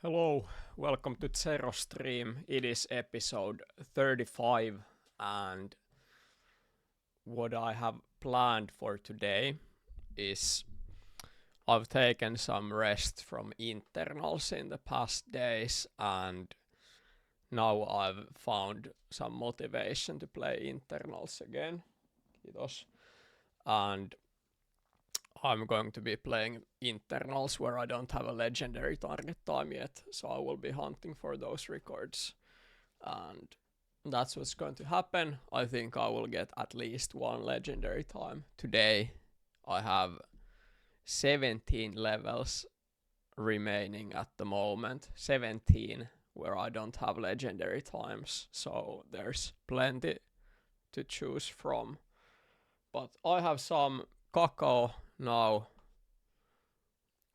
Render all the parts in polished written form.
Hello, welcome to Zero Stream. It is episode 35, and what I have planned for today is I've taken some rest from internals in the past days, and now I've found some motivation to play internals again. Kiitos. And I'm going to be playing internals where I don't have a legendary target time yet, so I will be hunting for those records. And that's what's going to happen. I think I will get at least one legendary time. Today I have 17 levels remaining at the moment. 17 where I don't have legendary times, so there's plenty to choose from. But I have some cacao now.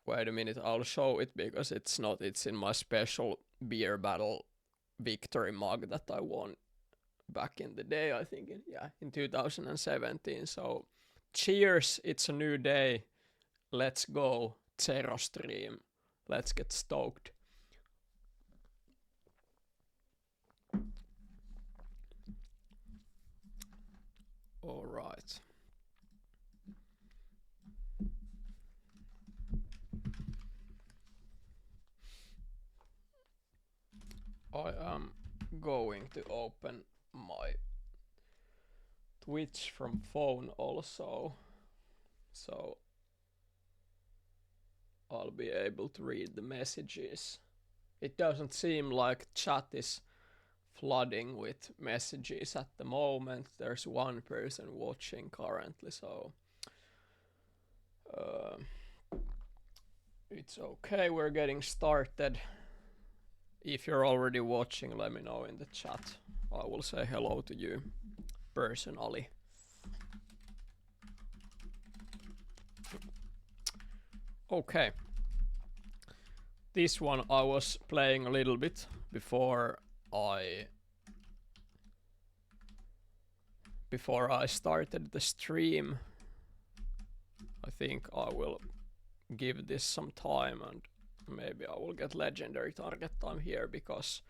Wait a minute, I'll show it because it's in my special beer battle victory mug that I won back in the day, I think in 2017. So cheers, it's a new day. Let's go, Zero Stream. Let's get stoked. All right. I am going to open my Twitch from phone also, so I'll be able to read the messages. It doesn't seem like chat is flooding with messages at the moment. There's one person watching currently, so it's okay. We're getting started. If you're already watching, let me know in the chat. I will say hello to you personally. Okay. This one I was playing a little bit before I started the stream. I think I will give this some time and maybe I will get legendary target time here because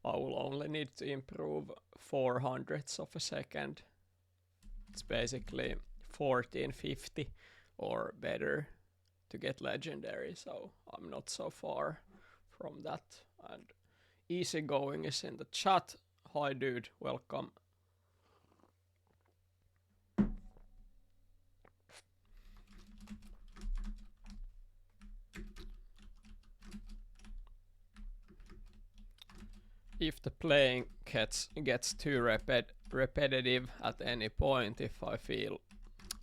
I will only need to improve 400ths of a second. It's basically 1450 or better to get legendary, so I'm not so far from that. And easygoing is in the chat. Hi dude, welcome. If the playing gets too repetitive at any point, if I feel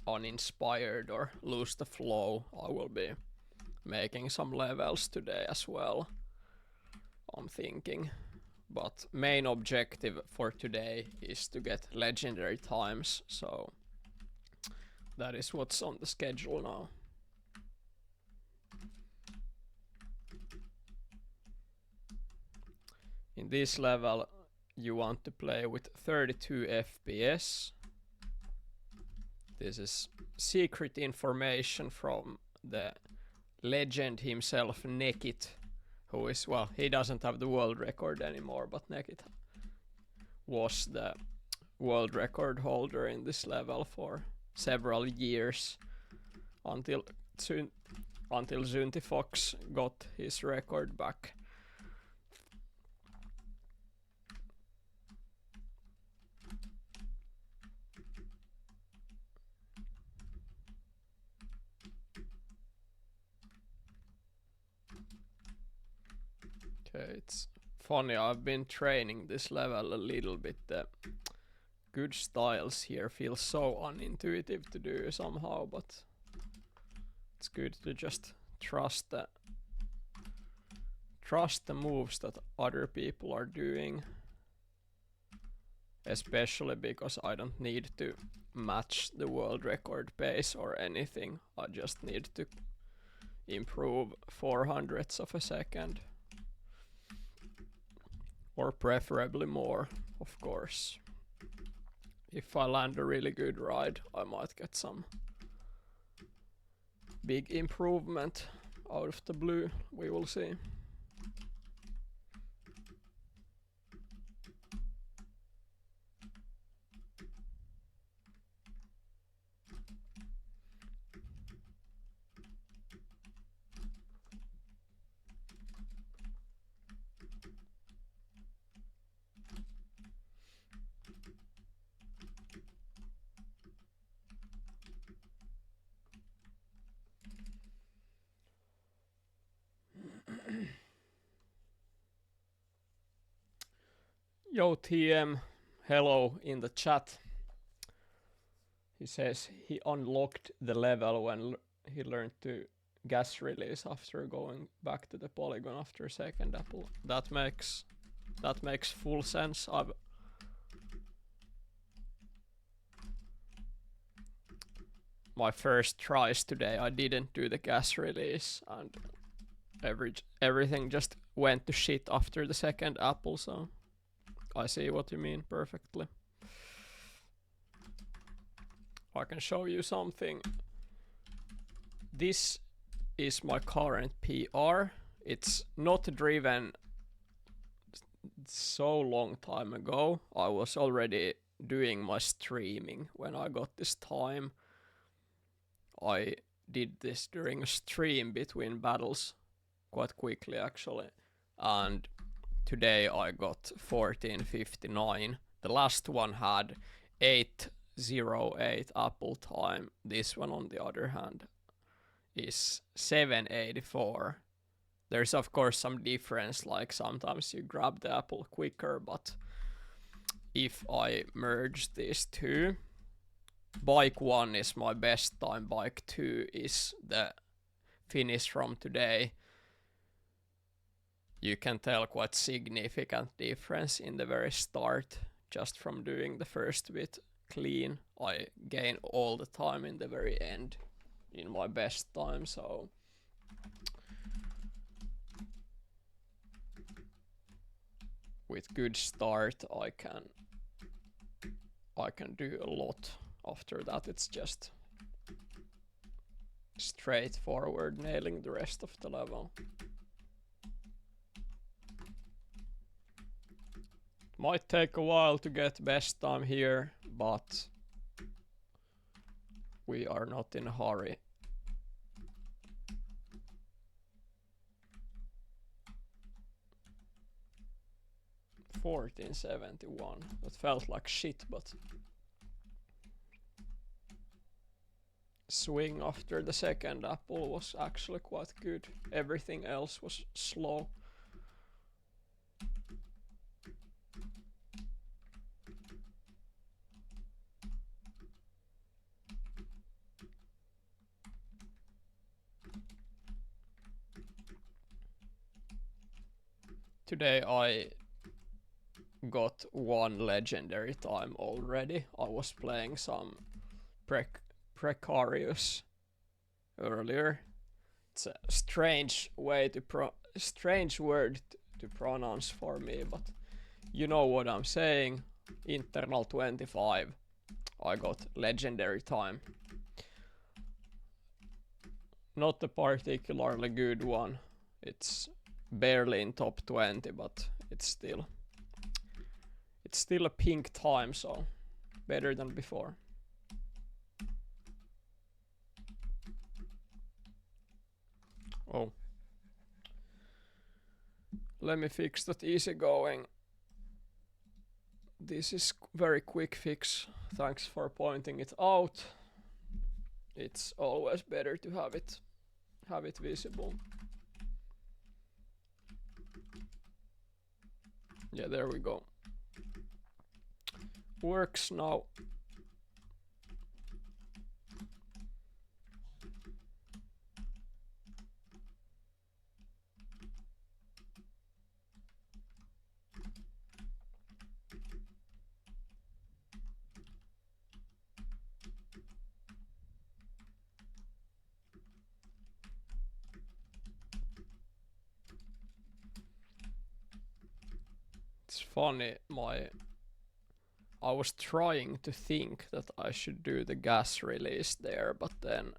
uninspired or lose the flow, I will be making some levels today as well, I'm thinking. But main objective for today is to get legendary times, so that is what's on the schedule now. In this level you want to play with 32 FPS. This is secret information from the legend himself, Nekit, who is, well, he doesn't have the world record anymore, but Nekit was the world record holder in this level for several years until Zunti Fox got his record back. Okay, it's funny, I've been training this level a little bit. The good styles here feel so unintuitive to do somehow, but it's good to just trust the moves that other people are doing, especially because I don't need to match the world record pace or anything. I just need to improve 400ths of a second, or preferably more, of course. If I land a really good ride, I might get some big improvement out of the blue. We will see. Yo TM, hello in the chat. He says he unlocked the level when he learned to gas release after going back to the polygon after second apple. That makes full sense. My first tries today, I didn't do the gas release, and everything just went to shit after the second apple. So I see what you mean perfectly. I can show you something. This is my current PR. It's not driven so long time ago. I was already doing my streaming when I got this time. I did this during a stream between battles quite quickly actually. And today I got 1459. The last one had 808 apple time. This one on the other hand is 784. There's of course some difference, like sometimes you grab the apple quicker, but if I merge these two, bike 1 is my best time, bike 2 is the finish from today. You can tell quite significant difference in the very start just from doing the first bit clean. I gain all the time in the very end in my best time, so with good start I can do a lot. After that it's just straightforward nailing the rest of the level. Might take a while to get best time here, but we are not in a hurry. $14.71. That felt like shit, but swing after the second apple was actually quite good. Everything else was slow. Today I got 1 legendary time already. I was playing some precarious earlier. It's a strange way to strange word to pronounce for me, but you know what I'm saying. Internal 25. I got legendary time. Not a particularly good one. It's barely in top 20, but it's still a pink time, so better than before. Oh, let me fix that easygoing. This is very quick fix. Thanks for pointing it out. It's always better to have it visible. Yeah, there we go. Works now. It's funny, I was trying to think that I should do the gas release there, but then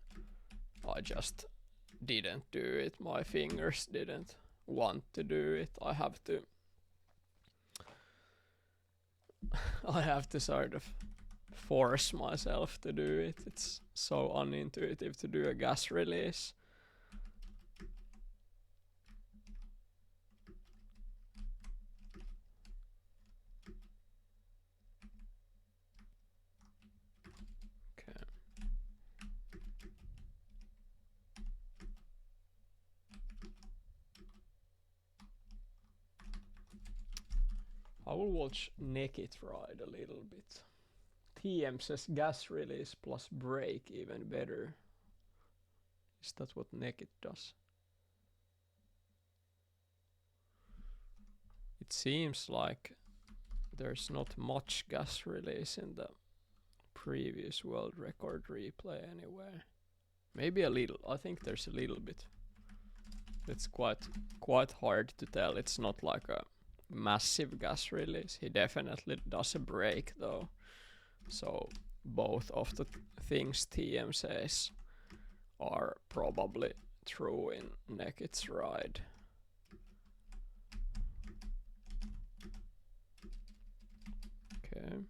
I just didn't do it. My fingers didn't want to do it. I have to sort of force myself to do it. It's so unintuitive to do a gas release. I will watch Naked Ride a little bit. TM says gas release plus brake even better. Is that what Naked does? It seems like there's not much gas release in the previous world record replay anyway. Maybe a little. I think there's a little bit. It's quite hard to tell. It's not like a massive gas release. He definitely does a brake though. So both of the things TM says are probably true in Naked's Ride. Okay.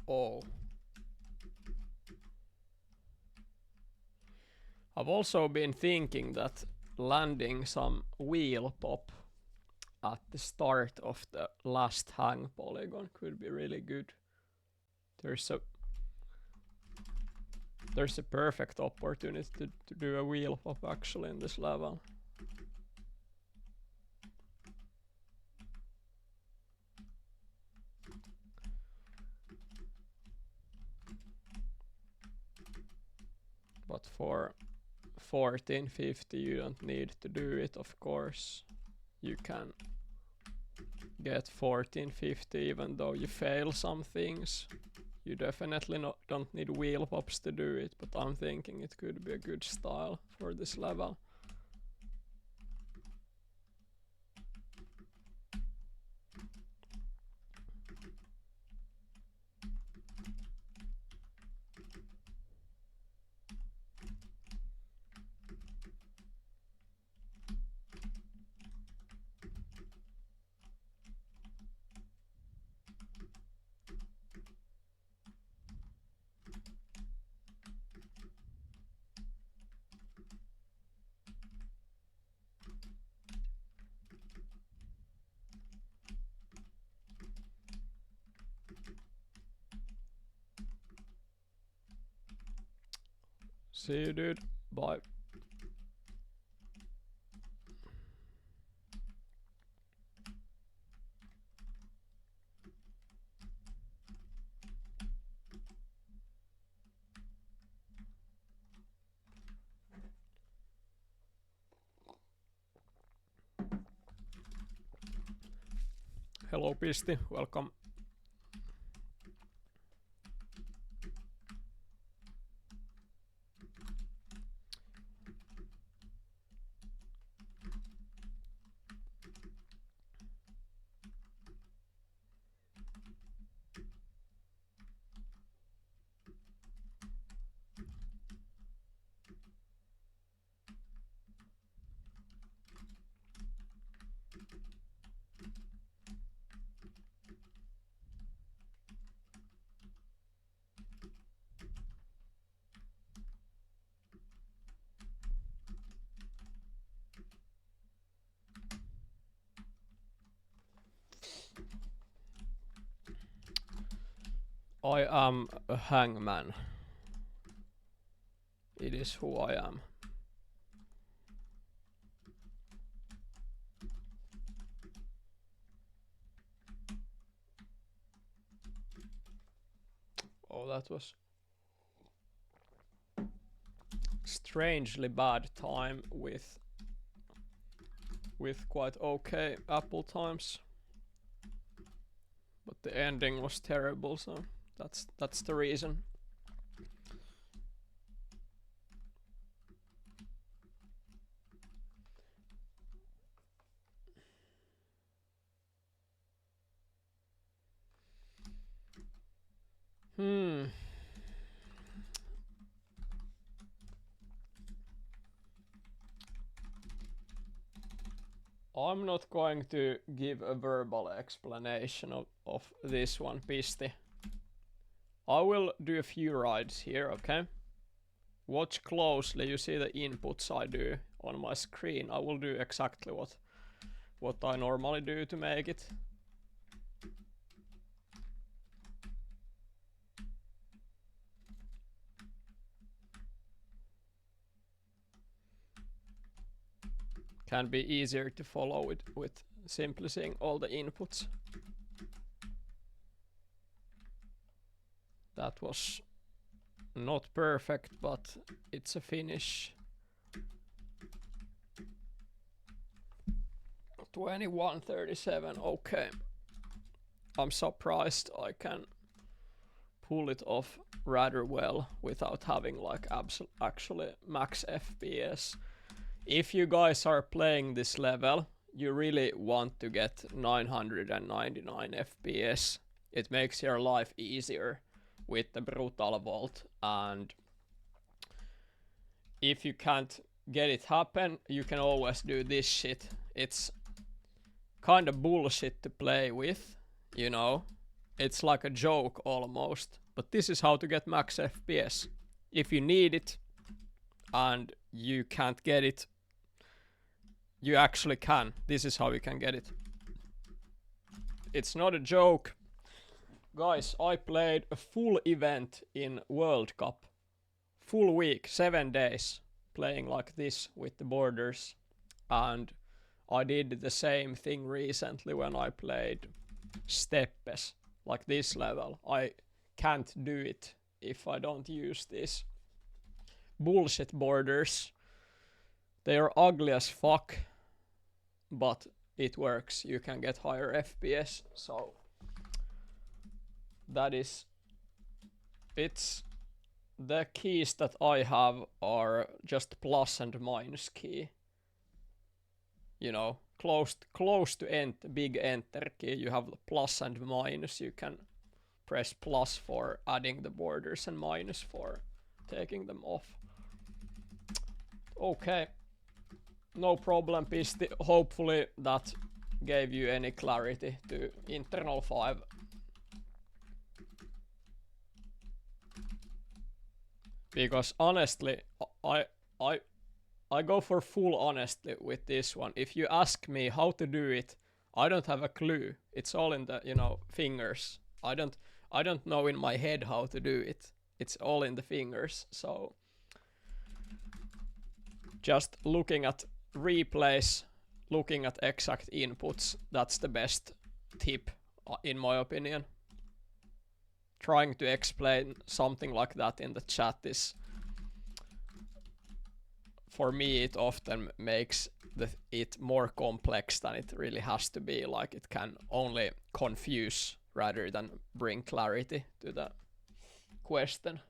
Oh. I've also been thinking that landing some wheel pop at the start of the last hang polygon could be really good. There's a perfect opportunity to do a wheel pop actually in this level. But for 1450 you don't need to do it, of course. You can get 1450 even though you fail some things. You definitely don't need wheel pops to do it, but I'm thinking it could be a good style for this level. See you, dude. Bye. Hello, Pisti. Welcome. I am a hangman. It is who I am. Oh, that was strangely bad time with quite okay Apple times. But the ending was terrible, so that's the reason. Hmm. I'm not going to give a verbal explanation of this one, Pisti. I will do a few rides here, okay? Watch closely, you see the inputs I do on my screen. I will do exactly what I normally do to make it. Can be easier to follow it with simply seeing all the inputs. That was not perfect, but it's a finish. 21:37, okay. I'm surprised I can pull it off rather well without having like actually max FPS. If you guys are playing this level, you really want to get 999 FPS. It makes your life easier with the brutal vault, and if you can't get it happen, you can always do this shit. It's kind of bullshit to play with, you know. It's like a joke almost, but this is how to get max FPS. If you need it and you can't get it, you actually can. This is how you can get it. It's not a joke. Guys, I played a full event in World Cup. Full week, 7 days, playing like this with the borders. And I did the same thing recently when I played Steppes, like this level. I can't do it if I don't use these bullshit borders. They are ugly as fuck, but it works. You can get higher FPS, so that is it's the keys that I have are just plus and minus key. You know, close to big enter key, you have the plus and minus. You can press plus for adding the borders and minus for taking them off. Okay, no problem, Pisti. Hopefully that gave you any clarity to internal 5. Because honestly, I go for full honesty with this one. If you ask me how to do it, I don't have a clue. It's all in the, you know, fingers. I don't know in my head how to do it. It's all in the fingers. So just looking at replays, looking at exact inputs, that's the best tip in my opinion. Trying to explain something like that in the chat is, for me, it often makes it more complex than it really has to be. Like, it can only confuse rather than bring clarity to the question.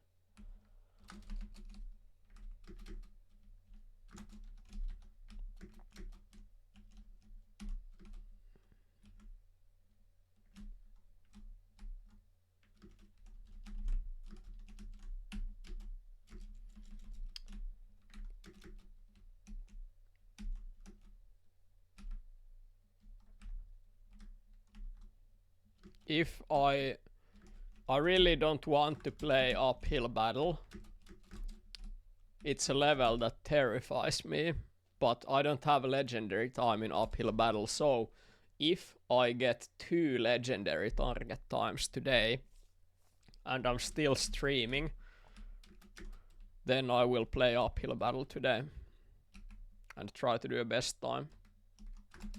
If I really don't want to play uphill battle. It's a level that terrifies me, but I don't have a legendary time in uphill battle, so if I get 2 legendary target times today and I'm still streaming, then I will play uphill battle today and try to do a best time.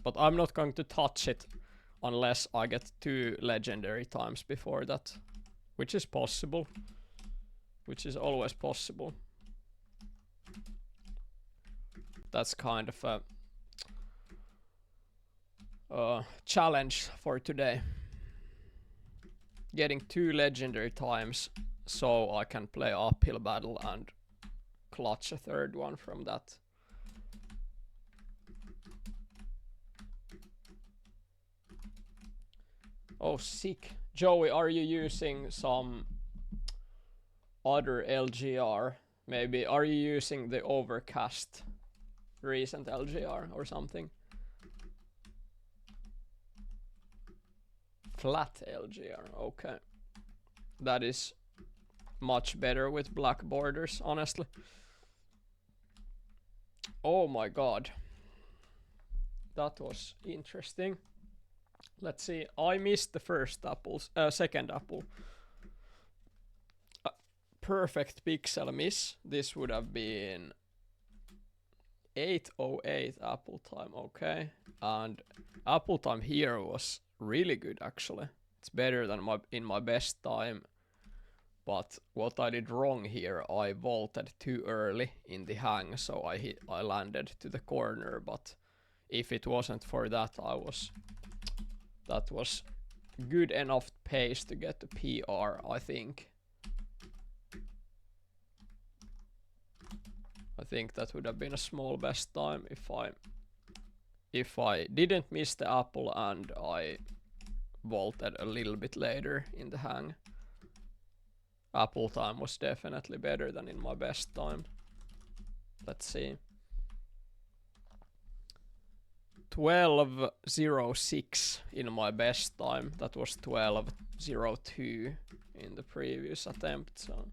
But I'm not going to touch it unless I get 2 legendary times before that, which is possible, which is always possible. That's kind of a challenge for today. Getting 2 legendary times so I can play uphill battle and clutch a 3rd one from that. Oh, sick. Joey, are you using some other LGR. Maybe are you using the overcast recent LGR or something? Flat LGR, okay. That is much better with black borders, honestly. Oh my god. That was interesting. Let's see, I missed the first apples, second apple. Perfect pixel miss. This would have been 8:08 apple time, okay. And apple time here was really good actually. It's better than in my best time. But what I did wrong here, I vaulted too early in the hang, so I landed to the corner. But if it wasn't for that, that was good enough pace to get the PR, I think. I think that would have been a small best time if I didn't miss the apple and I vaulted a little bit later in the hang. Apple time was definitely better than in my best time. Let's see. 12:06 in my best time. That was 12:02 in the previous attempt. So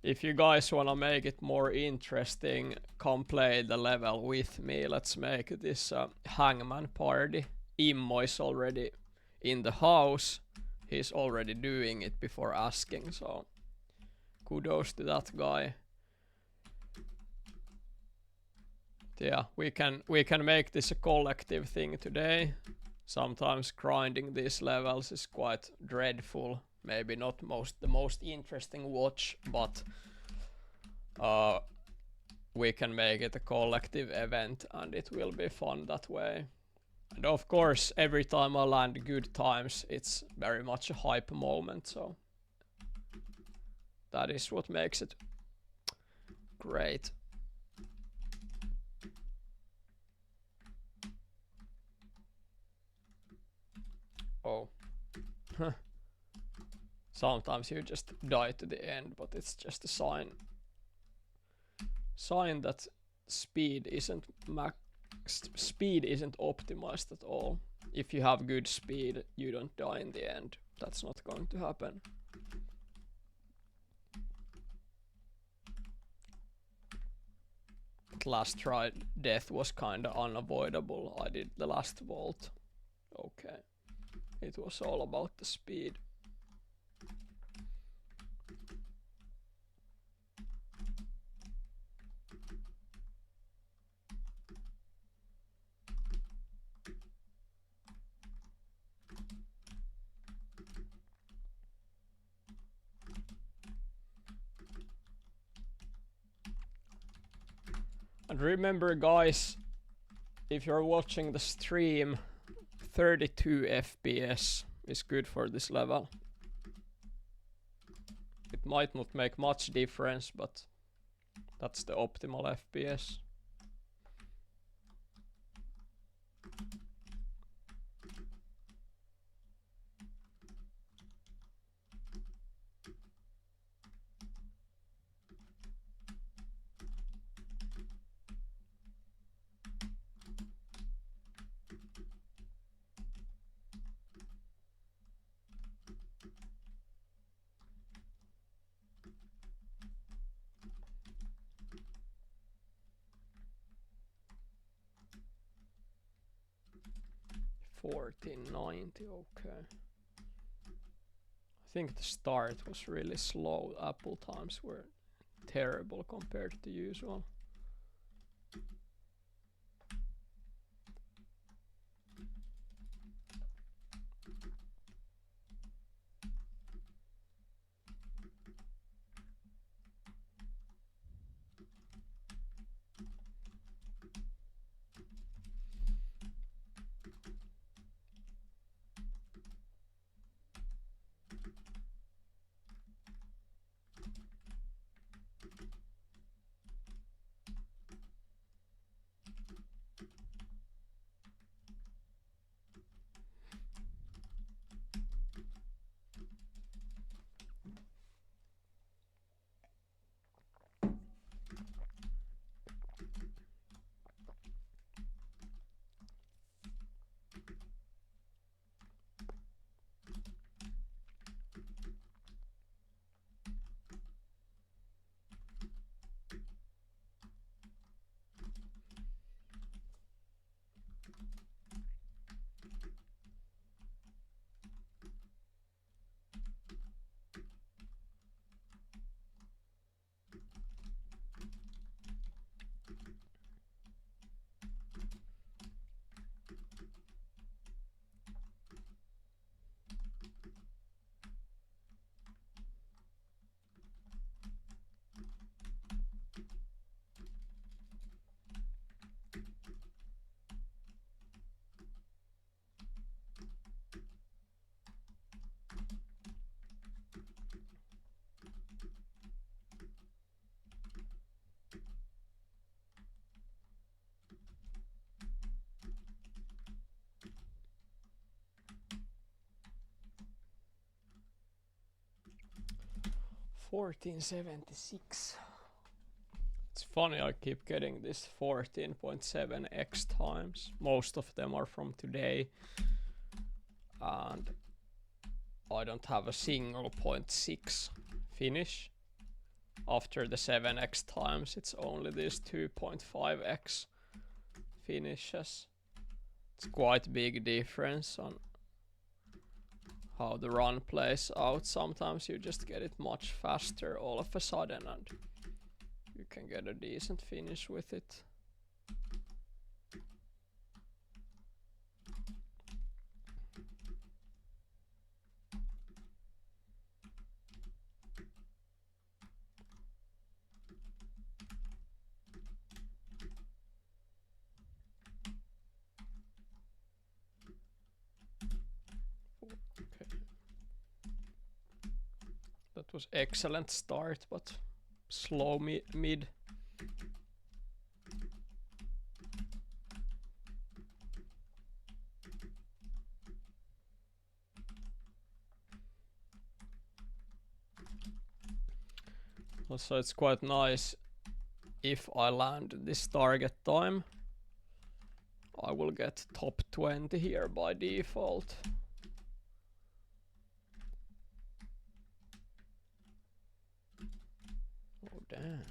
if you guys wanna make it more interesting, come play the level with me. Let's make this Hangman party. Immo is already in the house. He's already doing it before asking, so kudos to that guy. Yeah, we can make this a collective thing today. Sometimes grinding these levels is quite dreadful. Maybe not the most interesting watch, but we can make it a collective event and it will be fun that way. And of course, every time I land good times, it's very much a hype moment, so that is what makes it great. Oh. Sometimes you just die to the end, but it's just a sign that speed isn't optimized at all. If you have good speed, you don't die in the end. That's not going to happen. But last try death was kinda unavoidable. I did the last vault. Okay. It was all about the speed. And remember guys, if you're watching the stream, 32 FPS is good for this level. It might not make much difference, but that's the optimal FPS. $14.90, okay. I think the start was really slow. Apple times were terrible compared to usual. 1476. It's funny, I keep getting this 14.7x times. Most of them are from today. And I don't have a single 0.6 finish. After the 7x times, it's only these 2.5x finishes. It's quite big difference on how the run plays out. Sometimes you just get it much faster all of a sudden and you can get a decent finish with it. That was excellent start, but slow mid. Also, it's quite nice if I land this target time. I will get top 20 here by default. Oh damn.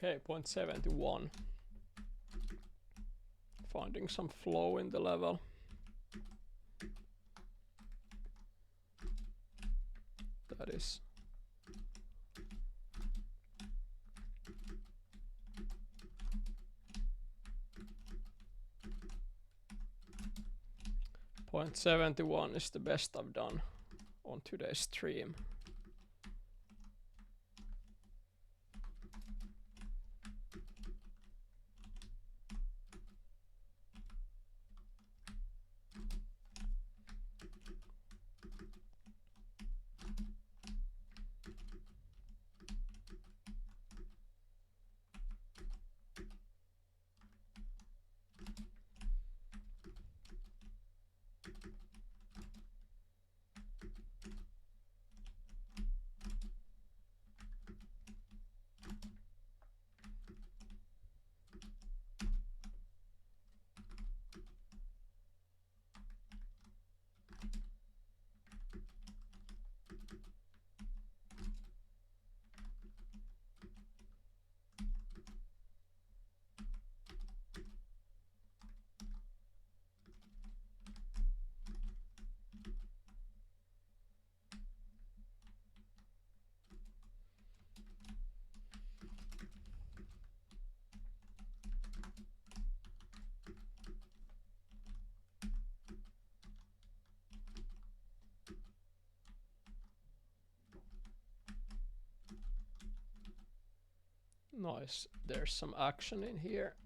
Okay, 0.71. Finding some flow in the level. That is. .71 is the best I've done on today's stream. Nice, there's some action in here.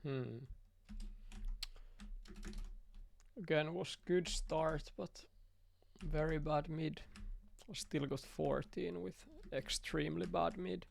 Again, was good start, but very bad mid. I still got 14 with extremely bad mid.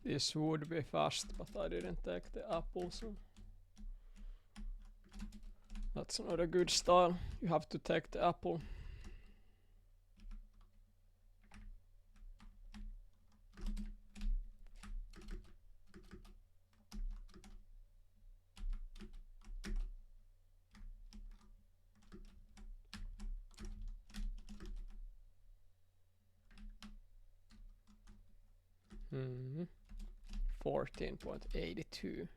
This would be fast, but I didn't take the apple, so that's not a good style. You have to take the apple. Mm-hmm. 14.82.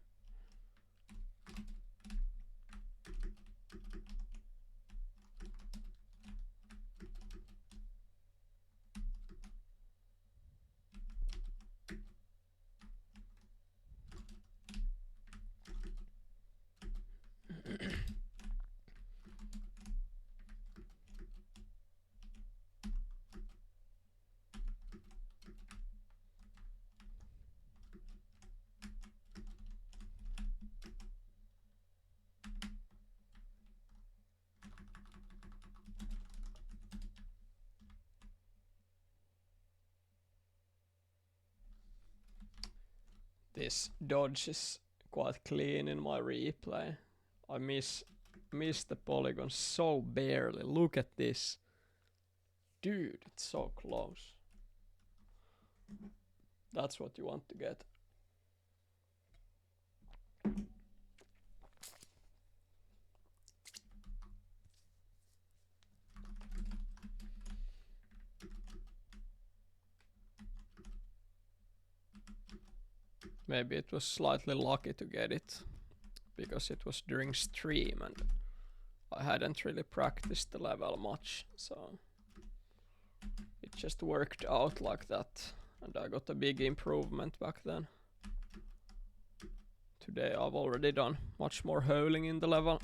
This dodge is quite clean in my replay. I miss the polygon so barely. Look at this. Dude, it's so close. That's what you want to get. Maybe it was slightly lucky to get it, because it was during stream and I hadn't really practiced the level much, so it just worked out like that, and I got a big improvement back then. Today I've already done much more holing in the level.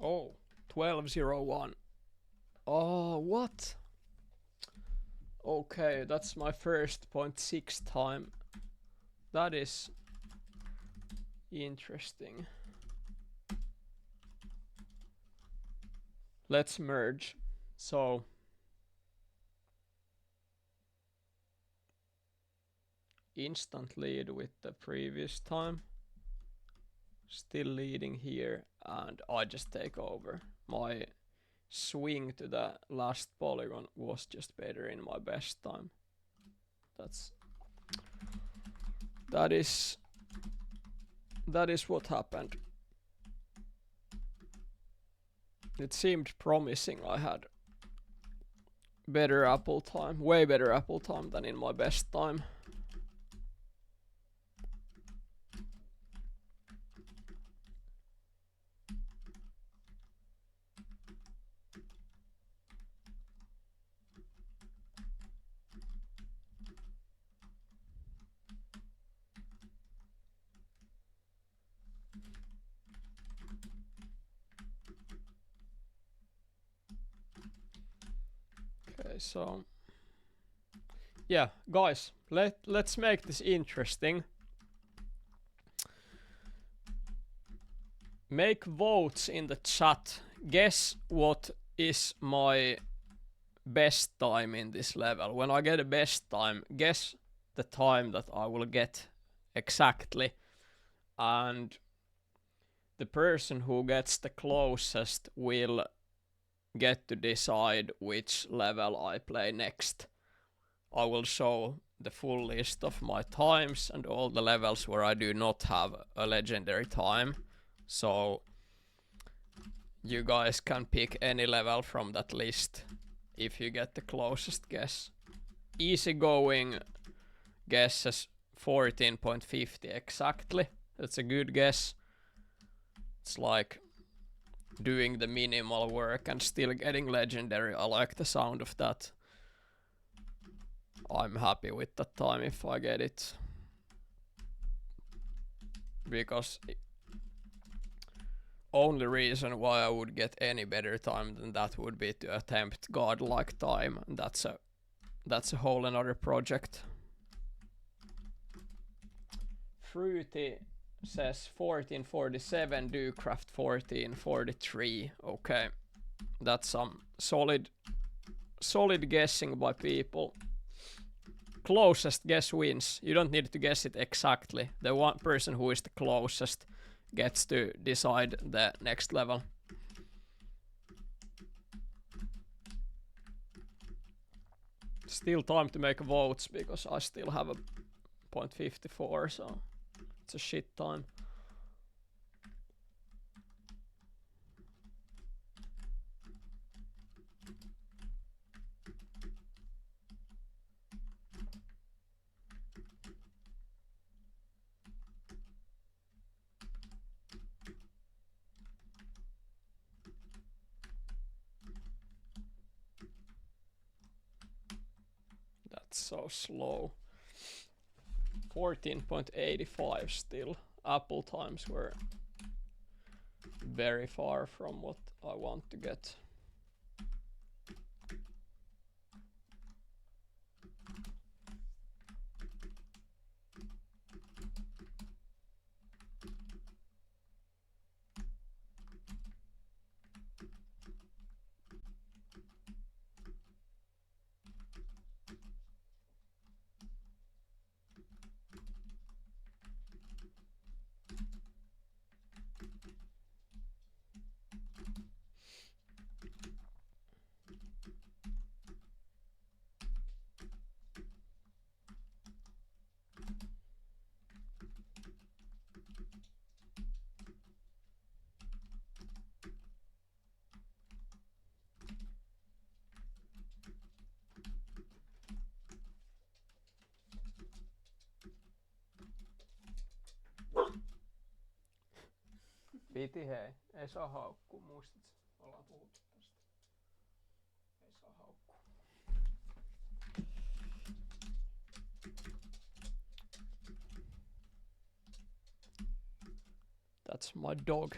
Oh, 1201. Oh, what? Okay, that's my first 0.6 time. That is interesting. Let's merge. So instant lead with the previous time. Still leading here, and I just take over. My swing to the last polygon was just better in my best time. That is what happened. It seemed promising. I had better apple time, way better apple time than in my best time. Okay, so yeah, guys, let's make this interesting. Make votes in the chat. Guess what is my best time in this level. When I get a best time, guess the time that I will get exactly. And the person who gets the closest will get to decide which level I play next. I will show the full list of my times and all the levels where I do not have a legendary time. So you guys can pick any level from that list if you get the closest guess. Easygoing guesses 14.50 exactly. That's a good guess. It's like doing the minimal work and still getting legendary. I like the sound of that. I'm happy with that time if I get it. Because only reason why I would get any better time than that would be to attempt godlike time, and that's a whole another project. Fruity says 1447, Docraft 1443. Okay, that's some solid guessing by people. Closest guess wins. You don't need to guess it exactly. The one person who is the closest gets to decide the next level. Still time to make votes because I still have a 0.54, so it's a shit time. That's so slow. 14.85 still. Apple times were very far from what I want to get. Piti hei, ei saa haukkua, muistat? Ollaan puhuttu tästä. Ei saa haukkua. That's my dog.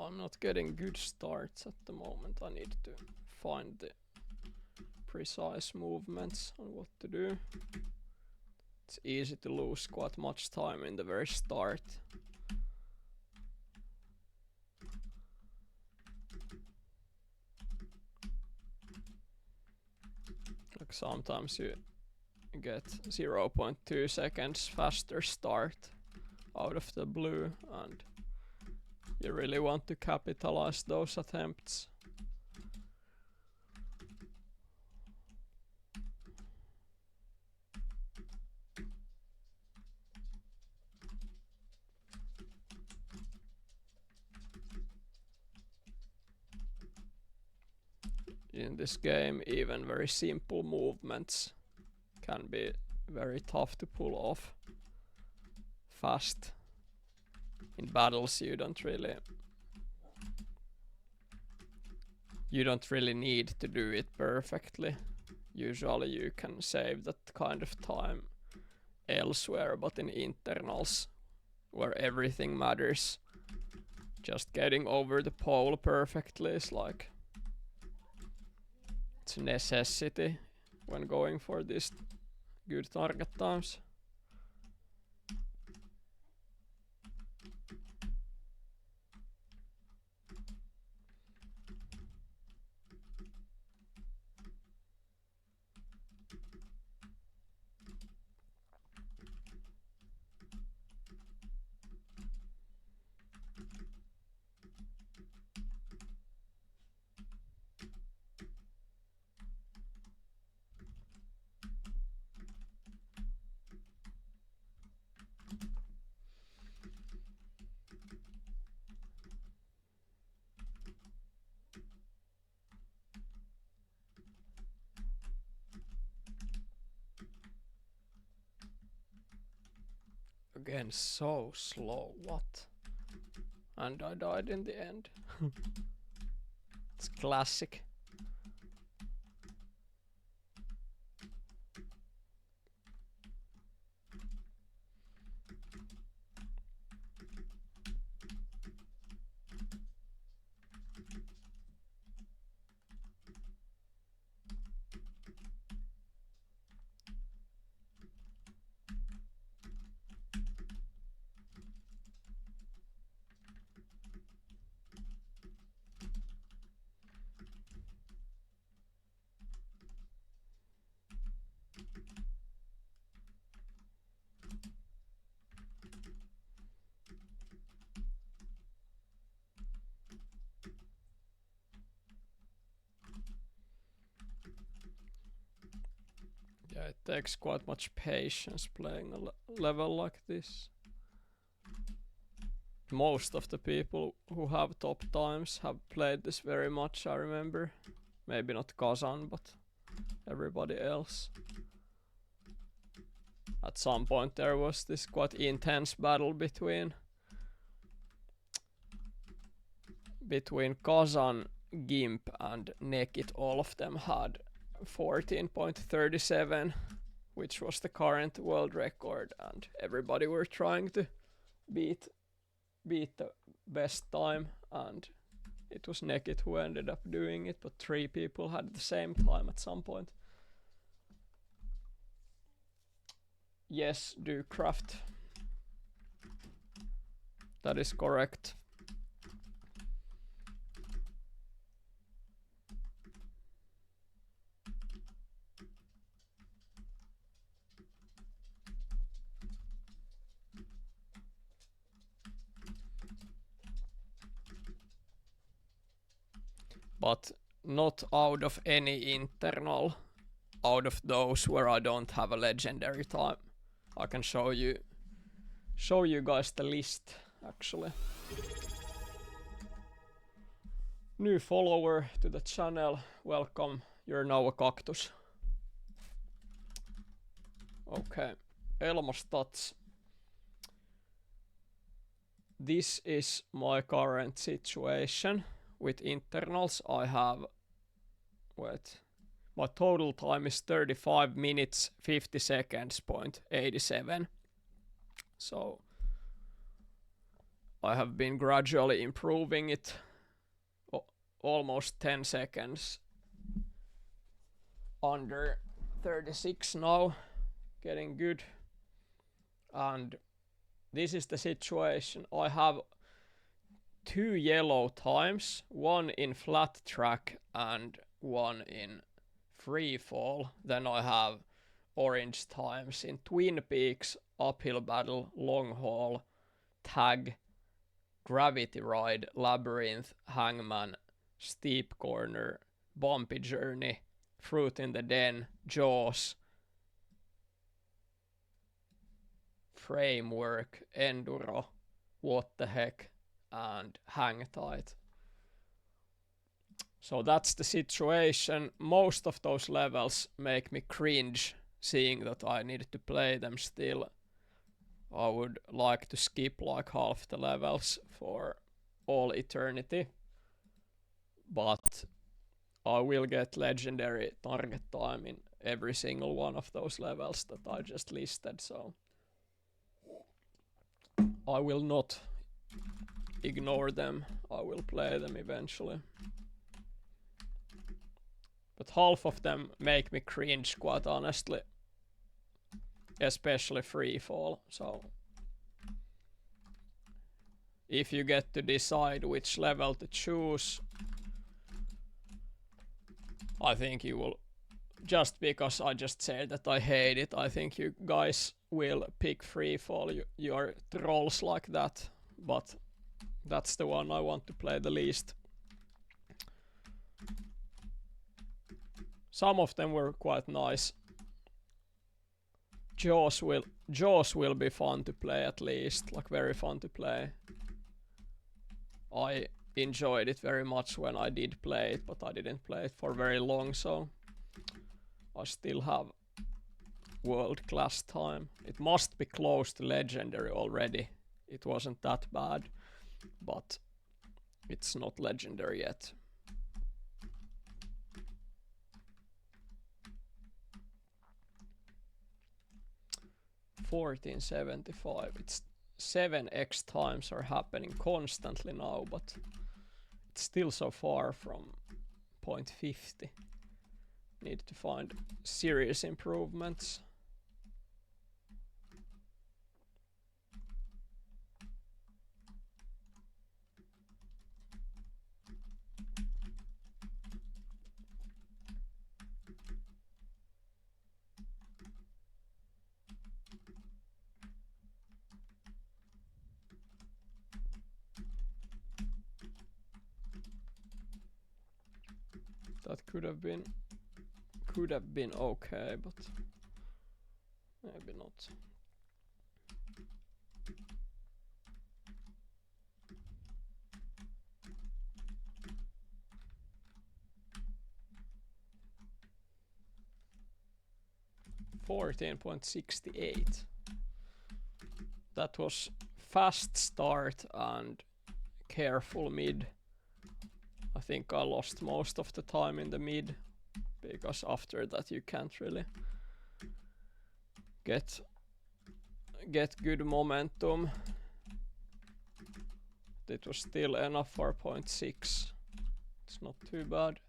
I'm not getting good starts at the moment. I need to find the precise movements on what to do. It's easy to lose quite much time in the very start. Like sometimes you get 0.2 seconds faster start out of the blue, and you really want to capitalize those attempts. in this game, even very simple movements can be very tough to pull off fast. In battles you don't really need to do it perfectly. Usually you can save that kind of time elsewhere, but in internals where everything matters, just getting over the pole perfectly is like, it's a necessity when going for these good target times. Again, so slow, what? And I died in the end. It's classic. Yeah, it takes quite much patience playing a level like this. Most of the people who have top times have played this very much, I remember. Maybe not Kazan, but everybody else. At some point there was this quite intense battle between Kazan, Gimp and Nekit. All of them had 14.37, which was the current world record, and everybody were trying to beat the best time, and it was Nekit who ended up doing it, but 3 people had the same time at some point. Yes, do craft. That is correct. But not out of any internal, out of those where I don't have a legendary time. I can show you guys the list actually. New follower to the channel, welcome, you're now a cactus. Okay, Elmo stats. This is my current situation. With internals I have, my total time is 35 minutes 50 seconds point 87. So I have been gradually improving it, almost 10 seconds under 36 now, getting good. And this is the situation. I have 2 yellow times, one in flat track and one in free fall. Then I have orange times in Twin Peaks, uphill battle, long haul, tag, gravity ride, labyrinth, hangman, steep corner, bumpy journey, fruit in the den, jaws, framework, enduro, what the heck, and hang tight. So that's the situation. Most of those levels make me cringe seeing that I needed to play them still. I would like to skip like half the levels for all eternity. But I will get legendary target time in every single one of those levels that I just listed, so I will not ignore them. I will play them eventually. But half of them make me cringe, quite honestly. Especially Freefall, so if you get to decide which level to choose, I think you will, just because I just said that I hate it, I think you guys will pick Freefall. You're trolls like that, but that's the one I want to play the least. Some of them were quite nice. Jaws will be fun to play, at least, like very fun to play. I enjoyed it very much when I did play it, but I didn't play it for very long, so I still have world-class time. It must be close to legendary already. It wasn't that bad, but it's not legendary yet. $14.75. It's 7x times are happening constantly now, but it's still so far from 0.50. Need to find serious improvements. That could have been okay, but maybe not. $14.68. That was fast start and careful mid. I think I lost most of the time in the mid, because after that you can't really get good momentum. It was still enough for 0.6. It's not too bad.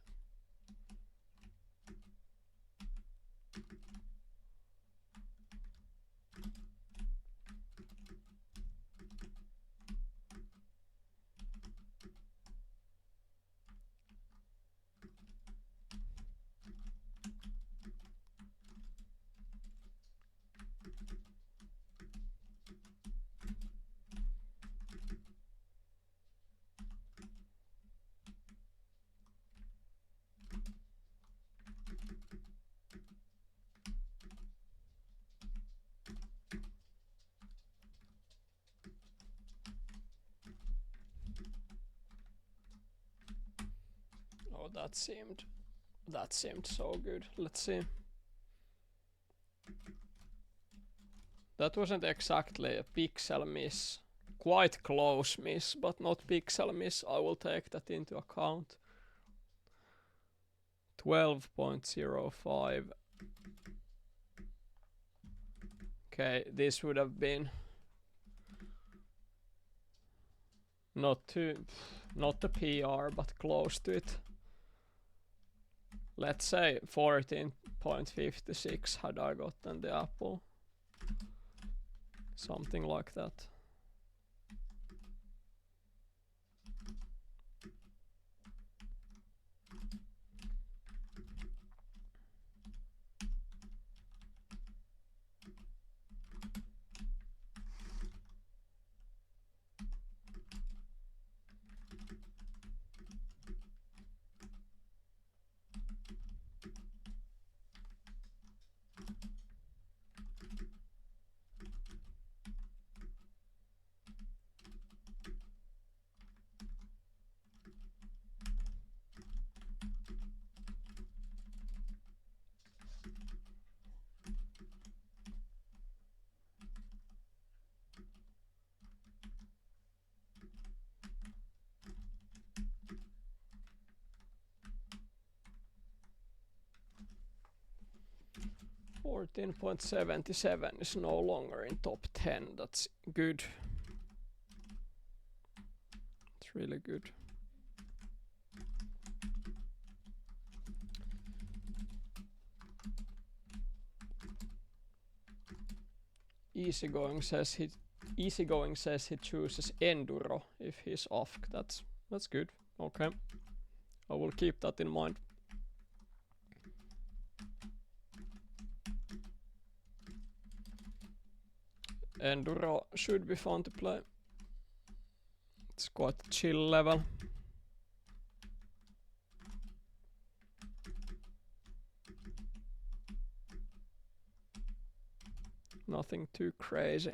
Oh, that seemed so good. Let's see. That wasn't exactly a pixel miss. Quite close miss, but not pixel miss. I will take that into account. 12.05. Okay, this would have been not a PR, but close to it. Let's say 14.56 had I gotten the apple. Something like that. 14.77 is no longer in top 10. That's good. It's really good. Easygoing says he chooses enduro if he's off. That's good. Okay, I will keep that in mind. Enduro should be fun to play. It's quite a chill level. Nothing too crazy.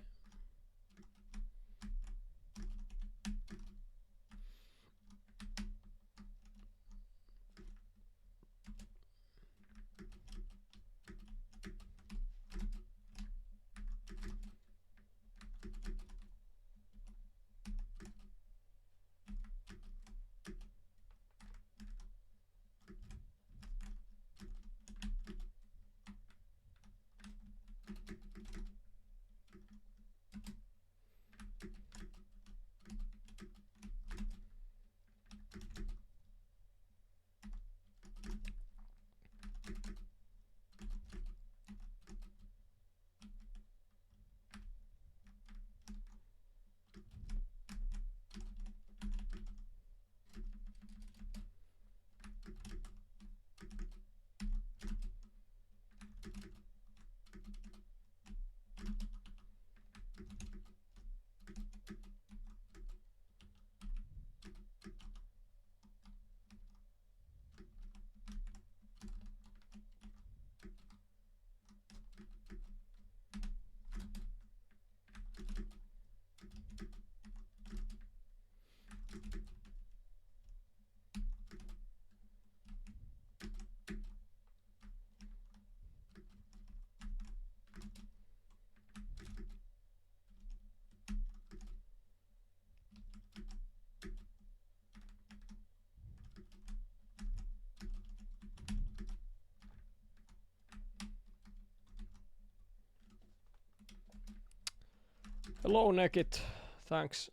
Hello, Nekit. Thanks.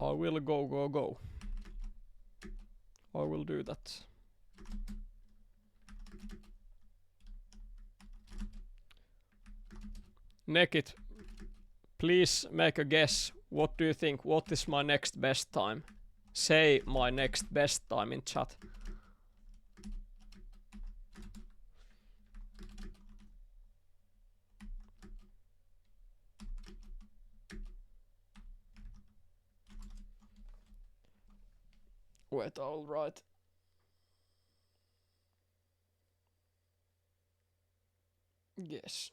I will go. I will do that. Nekit, please make a guess. What do you think? What is my next best time? Say my next best time in chat. Wait, I'll write. Yes.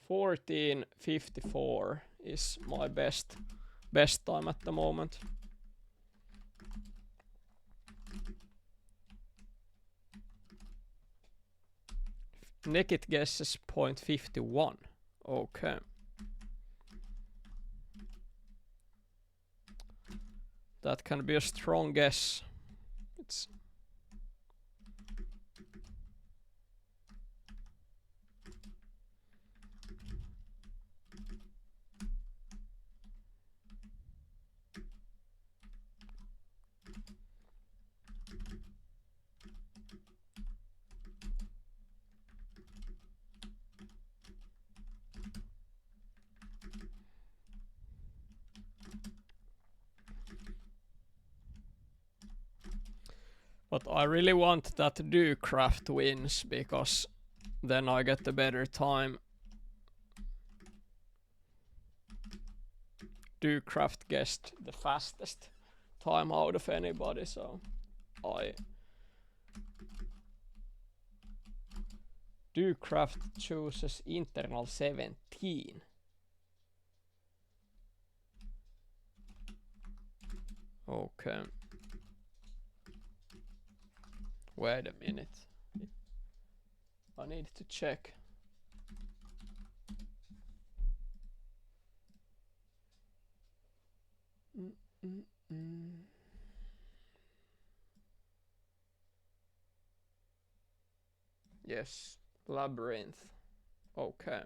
14:54 is my best time at the moment. Nekit guesses 0.51. Okay. That can be a strong guess. It's but I really want that Ducraft wins, because then I get the better time. Ducraft guessed the fastest time out of anybody, so Ducraft chooses internal 17. Okay. Wait a minute. I need to check. Yes, Labyrinth. Okay.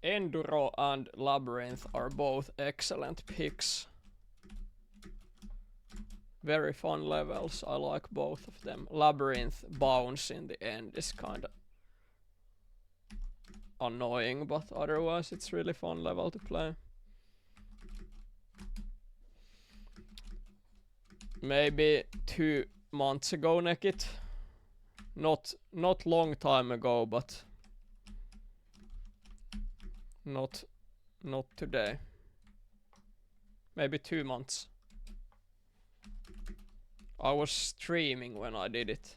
Enduro and Labyrinth are both excellent picks. Very fun levels. I like both of them. Labyrinth bounce in the end is kind of annoying, but otherwise it's really fun level to play. Maybe 2 months ago, Nekit. Not long time ago, but not today. Maybe 2 months. I was streaming when I did it.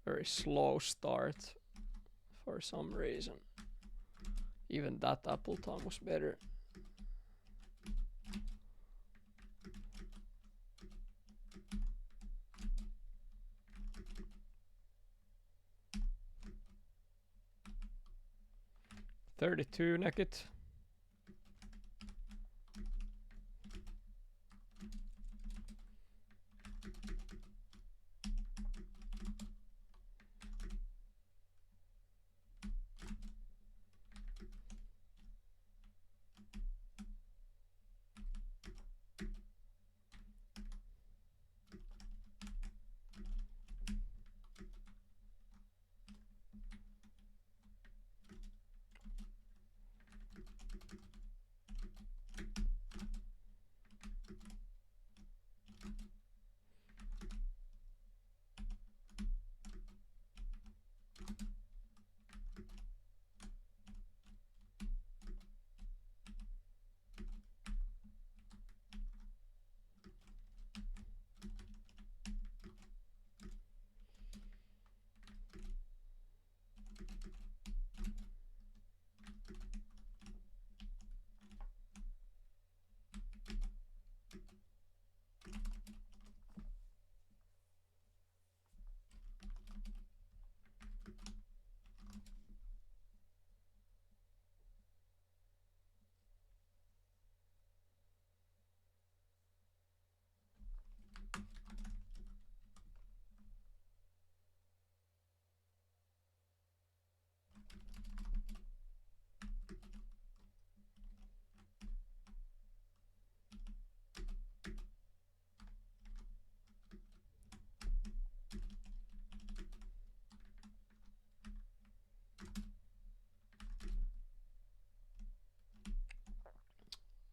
Very slow start for some reason. Even that apple time was better. $32 naked.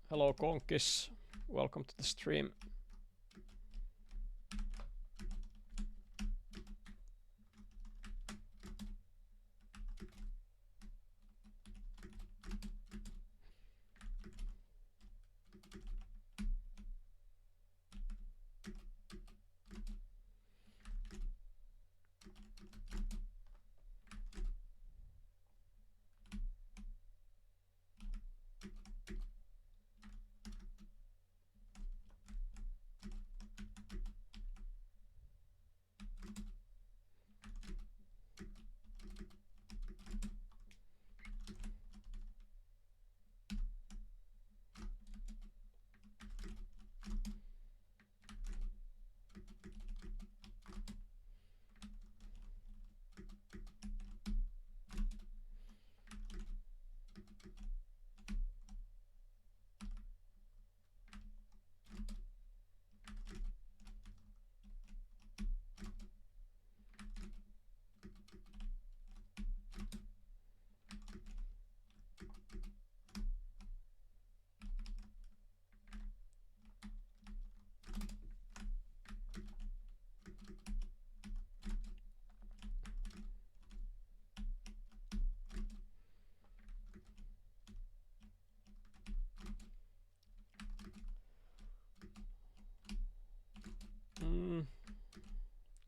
Hello Konkis, welcome to the stream.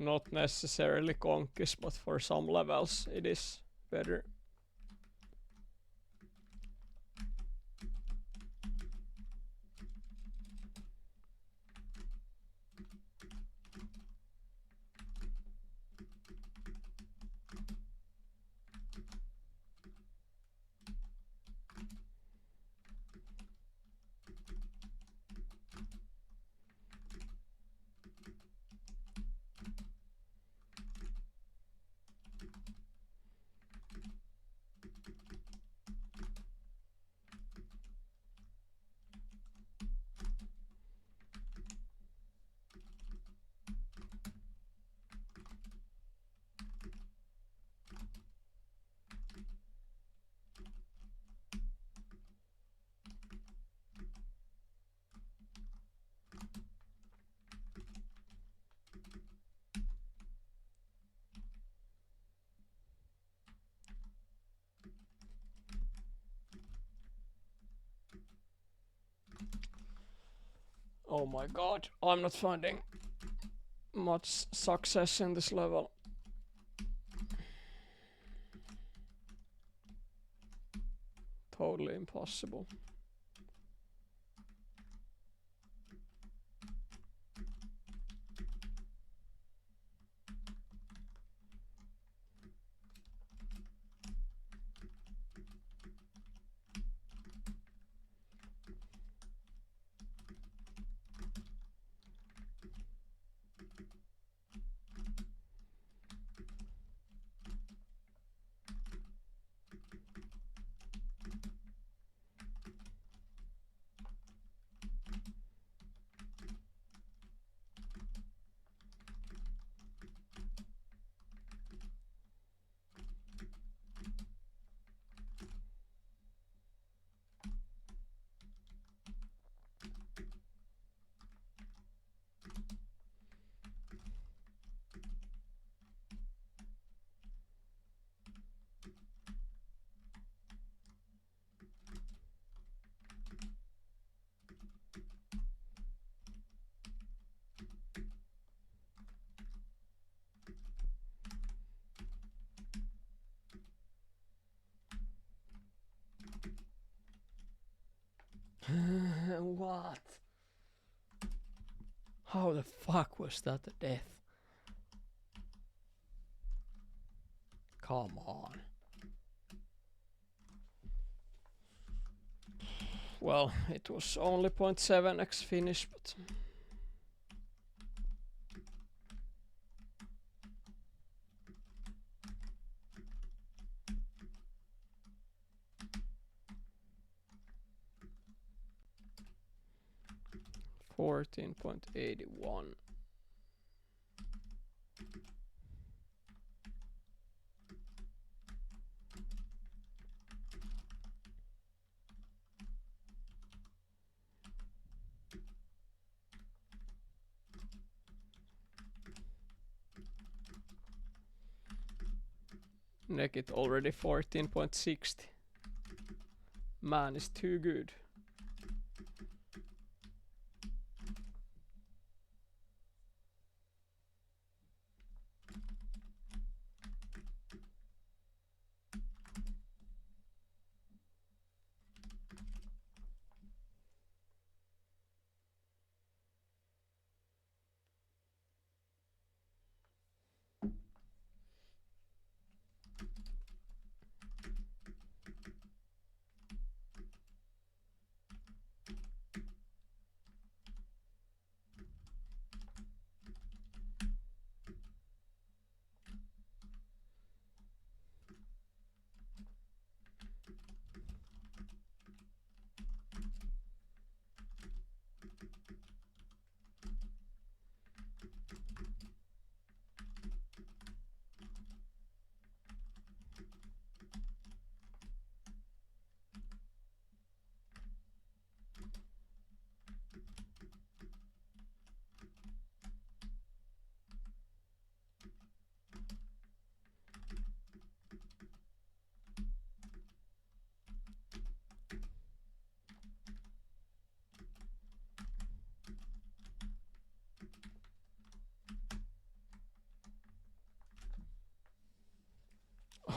not necessarily conquest, but for some levels it is better. Oh my god, I'm not finding much success in this level. Totally impossible. What? How the fuck was that a death? Come on. Well, it was only 0.7x finish, but... $14.81. Naked already 14.60. Man is too good.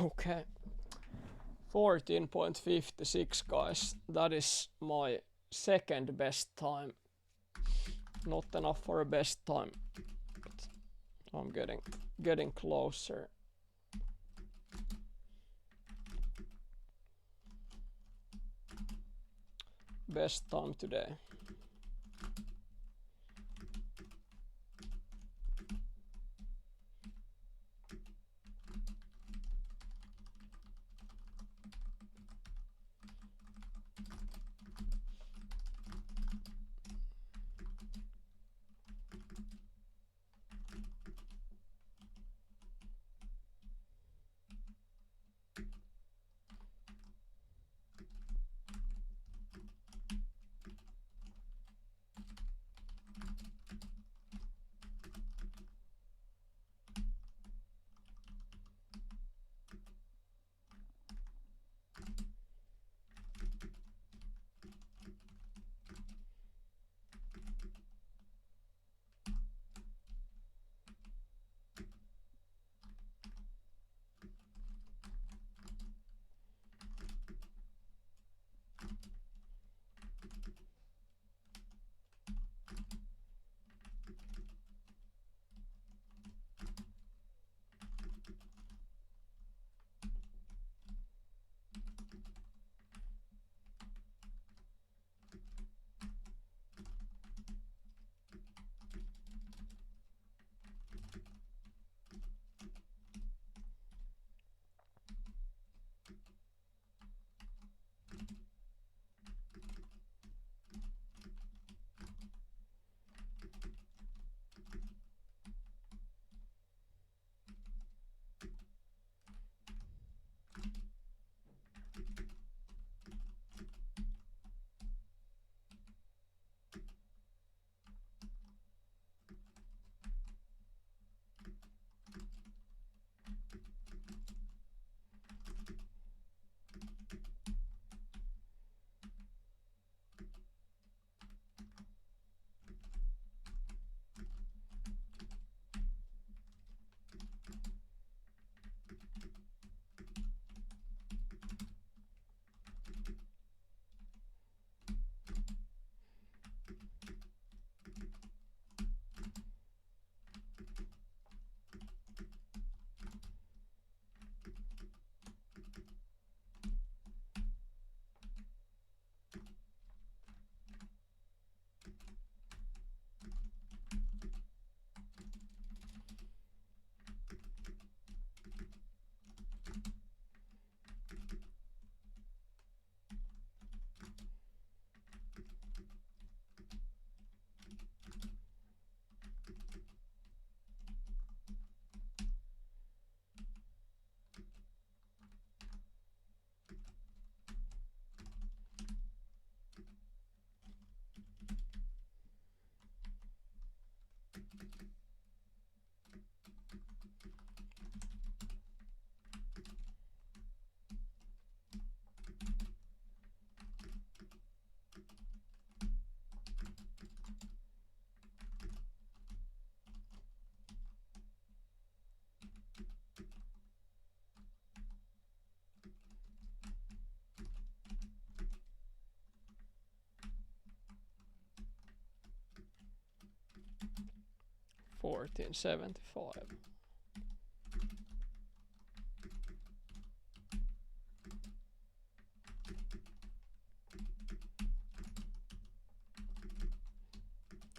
Okay. 14.56 guys. That is my second best time. Not enough for a best time, but I'm getting closer. Best time today. $14.75.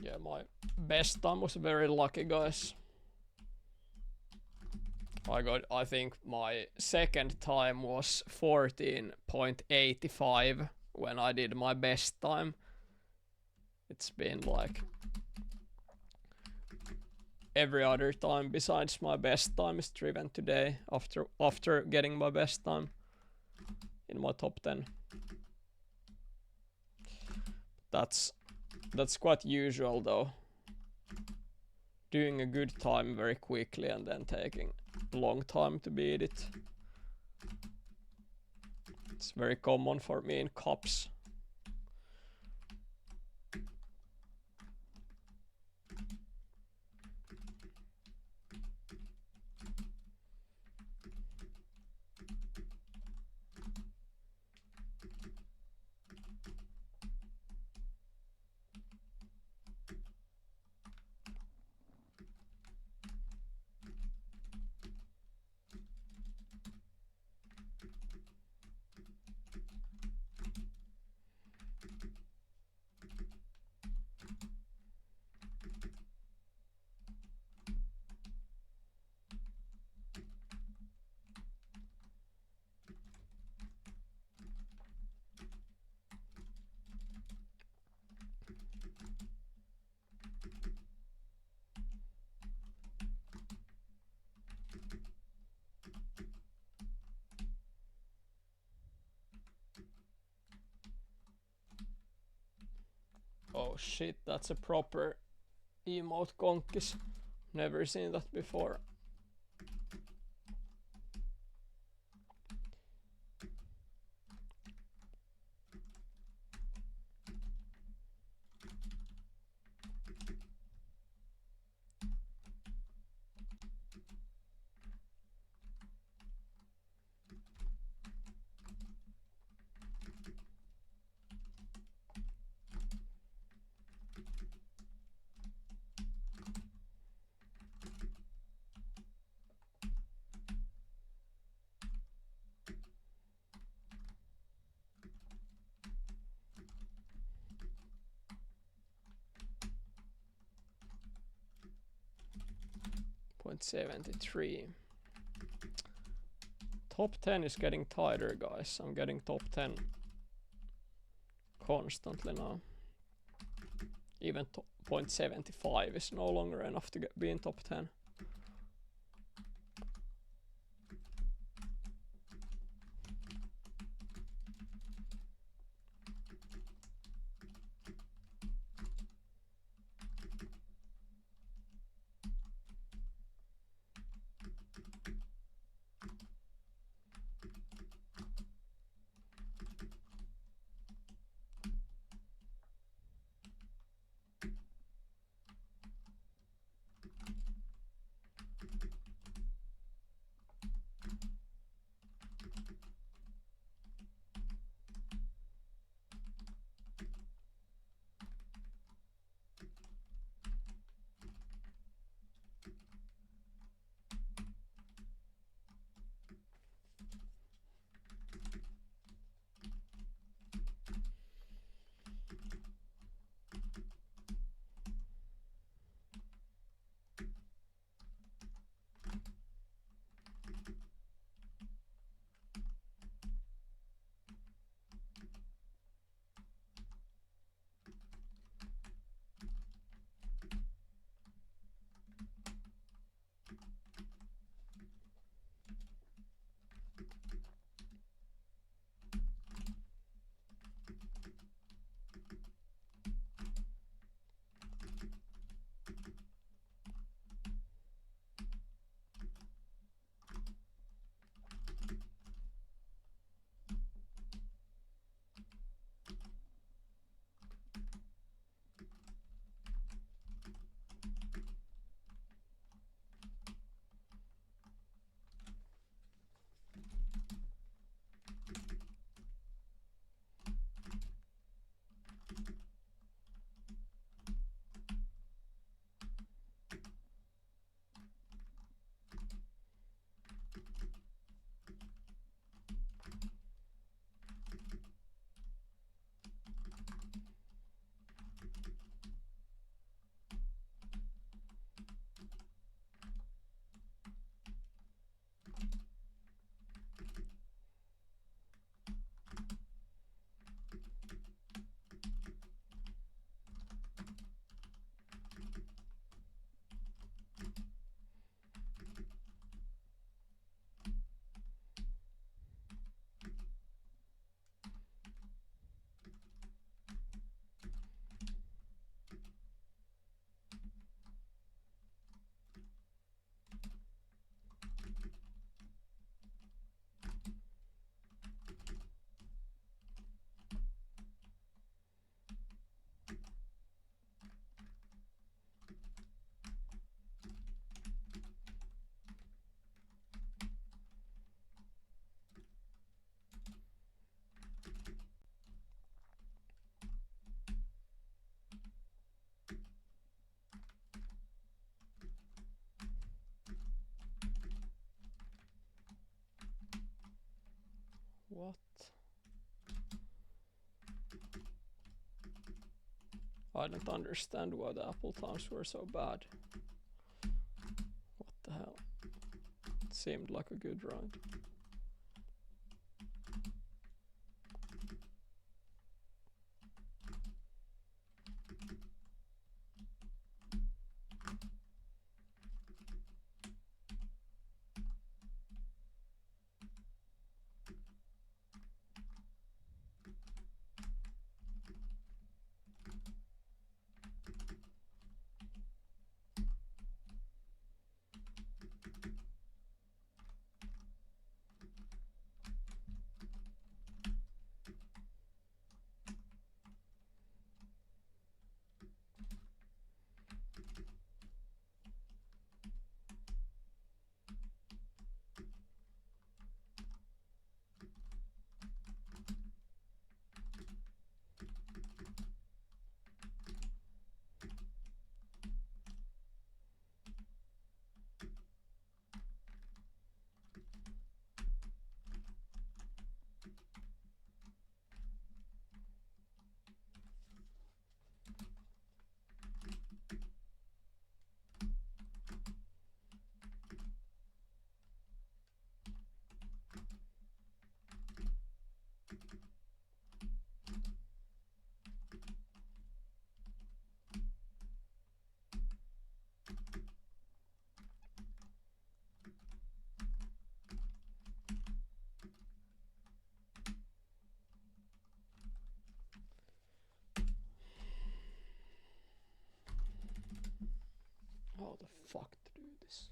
Yeah, my best time was very lucky, guys. I think my second time was 14.85 when I did my best time. It's been like every other time besides my best time is driven today after getting my best time in my top 10. That's quite usual though. Doing a good time very quickly and then taking a long time to beat it. It's very common for me in cups. Oh shit, that's a proper emote conkis. Never seen that before. .73. Top 10 is getting tighter, guys. I'm getting top 10 constantly now. Even 0.75 is no longer enough to be in top 10. What? I don't understand why the apple times were so bad. What the hell? It seemed like a good round. the fuck to do this.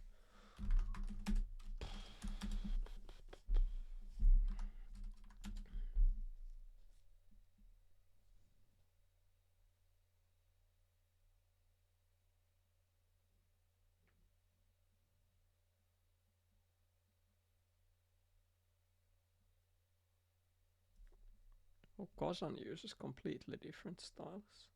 Oh, Kazan uses completely different styles.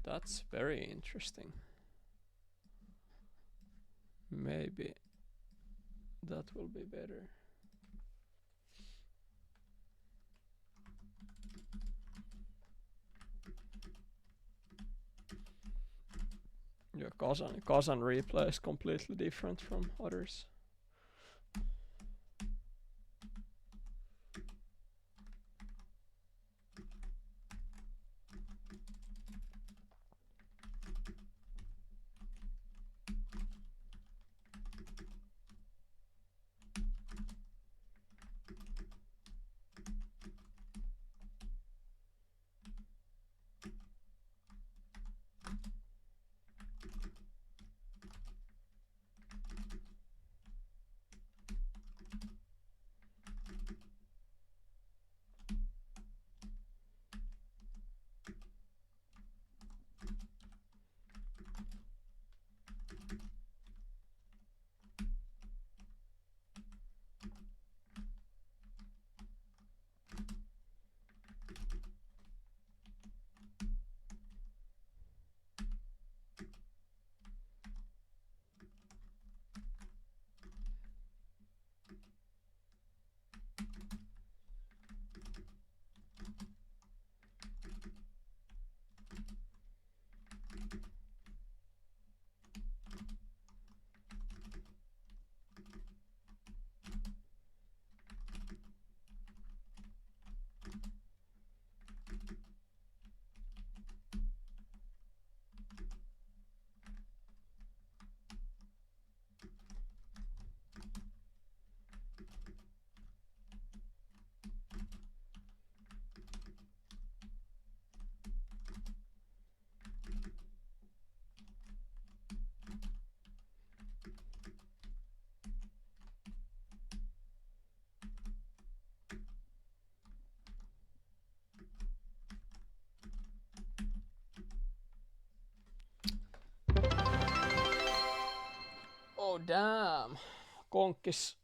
That's very interesting. Maybe that will be better. Yeah, Kazan replay is completely different from others. Oh damn. Konkis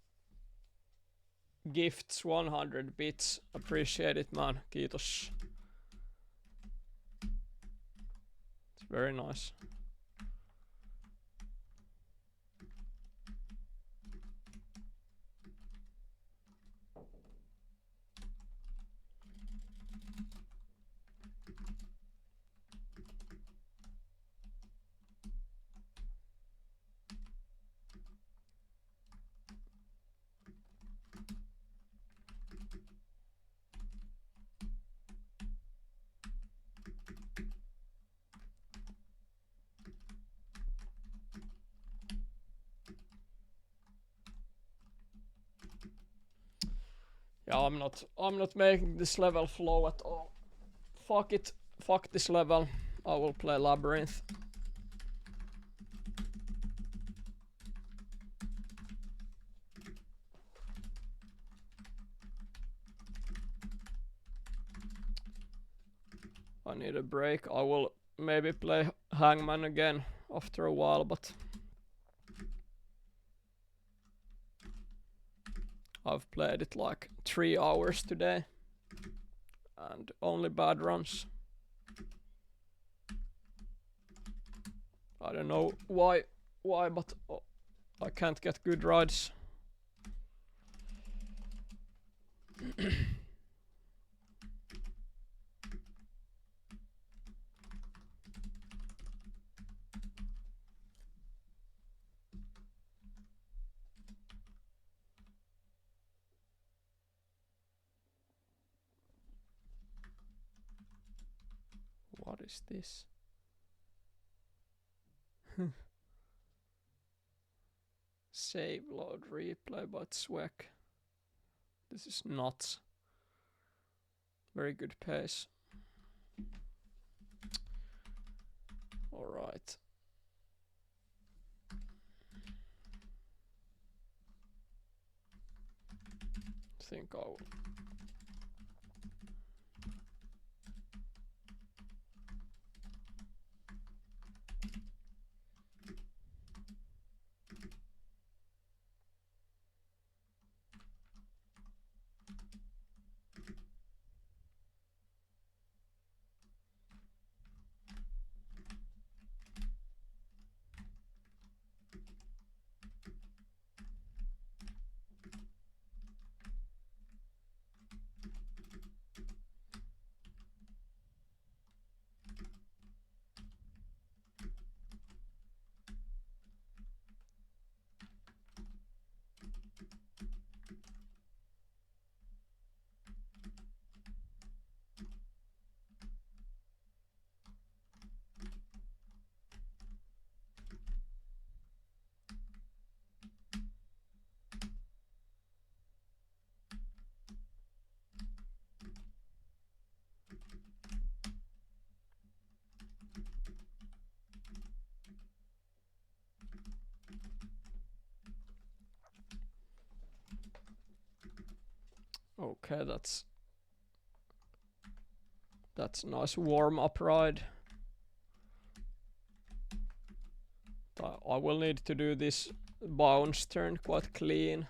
gifts 100 bits. Appreciate it, man. Kiitos. It's very nice. Yeah, I'm not making this level flow at all. Fuck it. Fuck this level. I will play Labyrinth. I need a break. I will maybe play Hangman again after a while, but I've played it like 3 hours today and only bad runs. I don't know why, but I can't get good rides. What is this? Save load replay but Swek. This is nuts. Very good pace. All right. I think I will. Okay, that's a nice warm-up ride. I will need to do this bounce turn quite clean.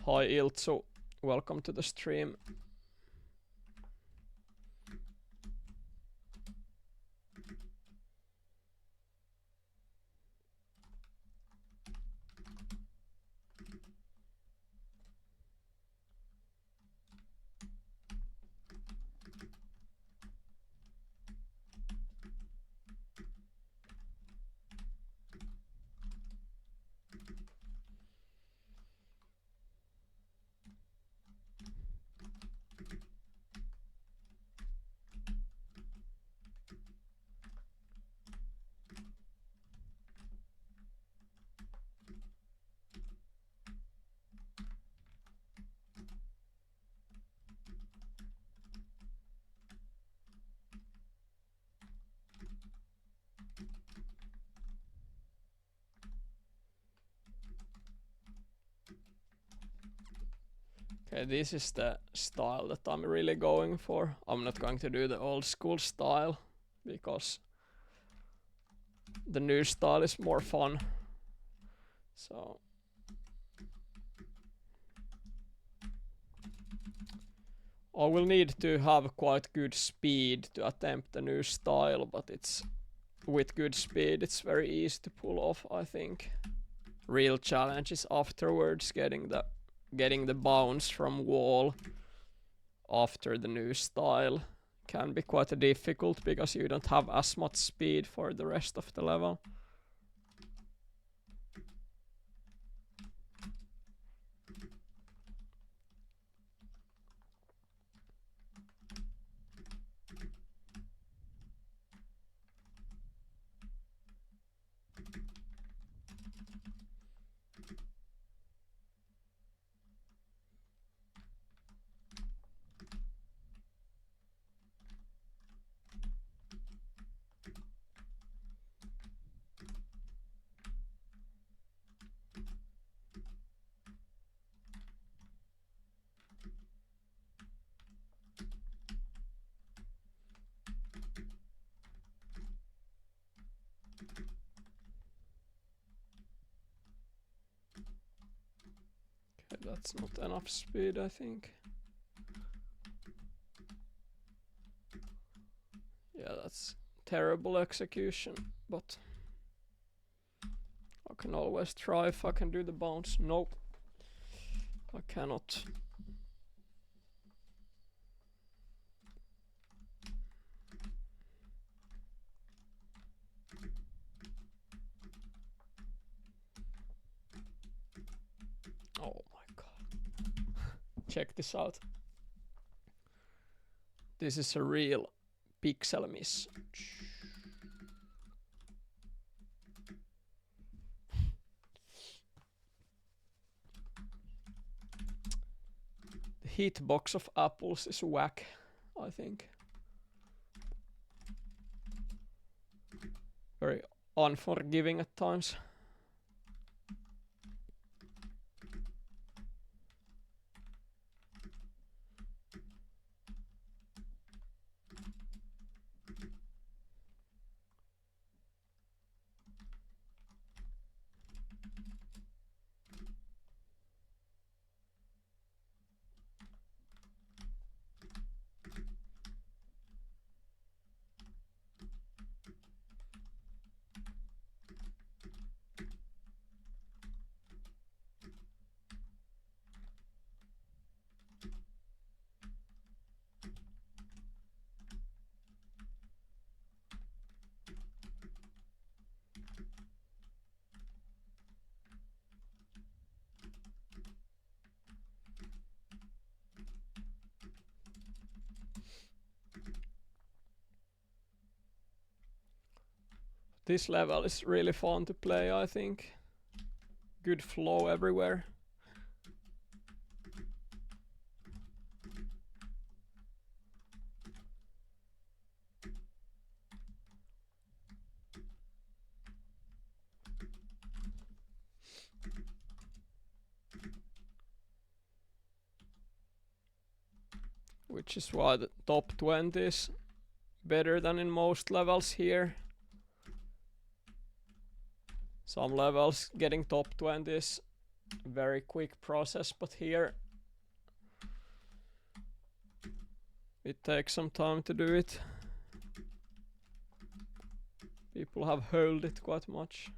Hi Iltsu, welcome to the stream. Okay, this is the style that I'm really going for. I'm not going to do the old school style because the new style is more fun. So I will need to have quite good speed to attempt the new style, but it's with good speed it's very easy to pull off, I think. Real challenge is afterwards getting the bounce from wall after the new style. Can be quite difficult because you don't have as much speed for the rest of the level. Okay, that's not enough speed, I think. Yeah, that's terrible execution, but I can always try if I can do the bounce. Nope, I cannot. Oh my god. Check this out. This is a real pixel miss. hitbox of apples is whack, I think. Very unforgiving at times. This level is really fun to play, I think. Good flow everywhere. Which is why the top 20 is better than in most levels here. Some levels getting top 20 is a very quick process, but here it takes some time to do it. People have hurled it quite much.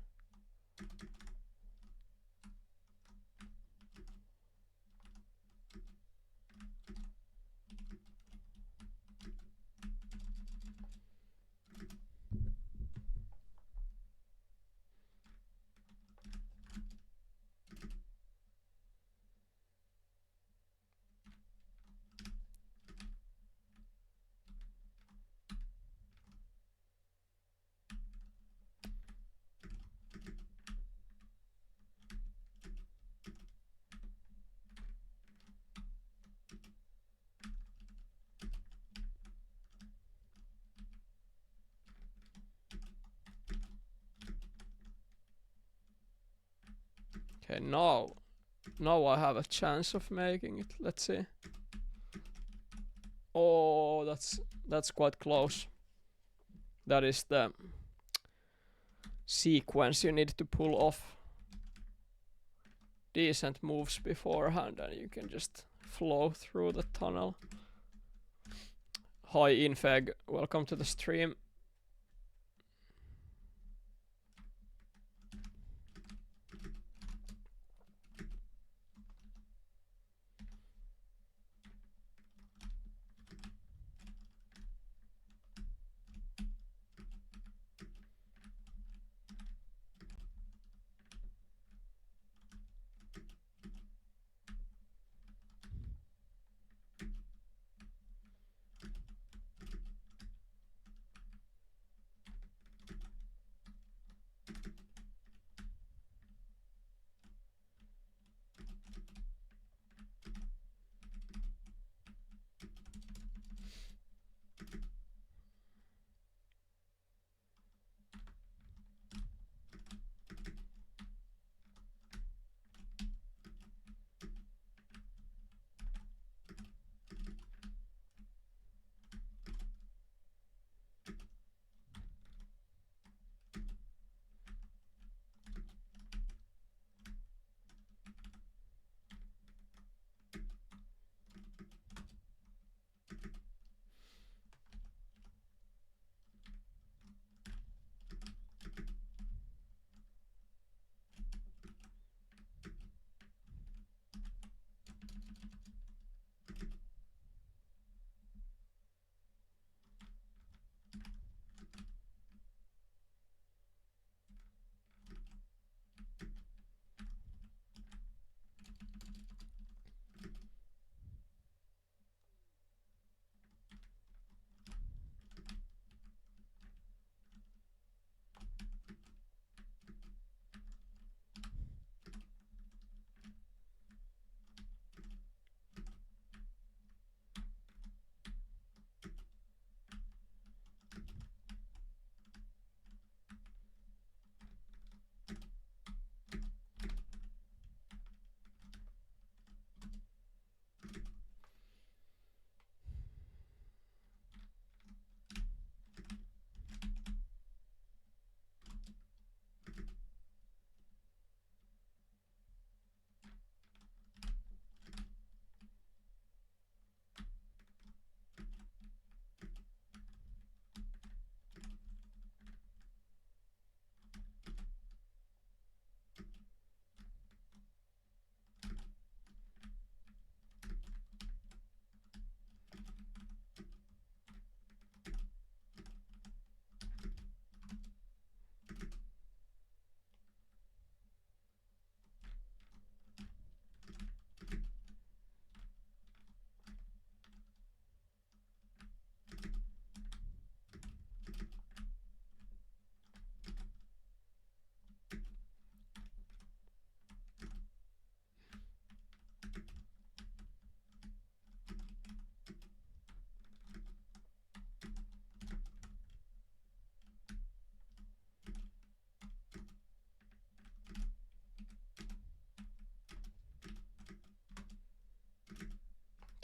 Okay, now I have a chance of making it. Let's see. Oh, that's quite close. That is the sequence you need to pull off decent moves beforehand, and you can just flow through the tunnel. Hi Infeg, welcome to the stream.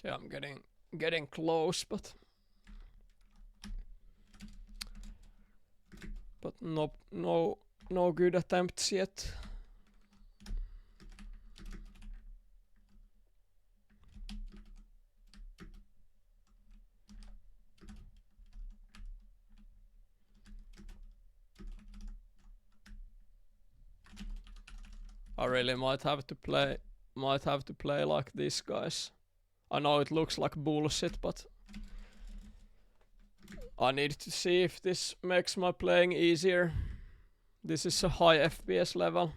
Yeah, I'm getting close, but no good attempts yet. I really might have to play like this, guys. I know it looks like bullshit, but I need to see if this makes my playing easier. This is a high FPS level.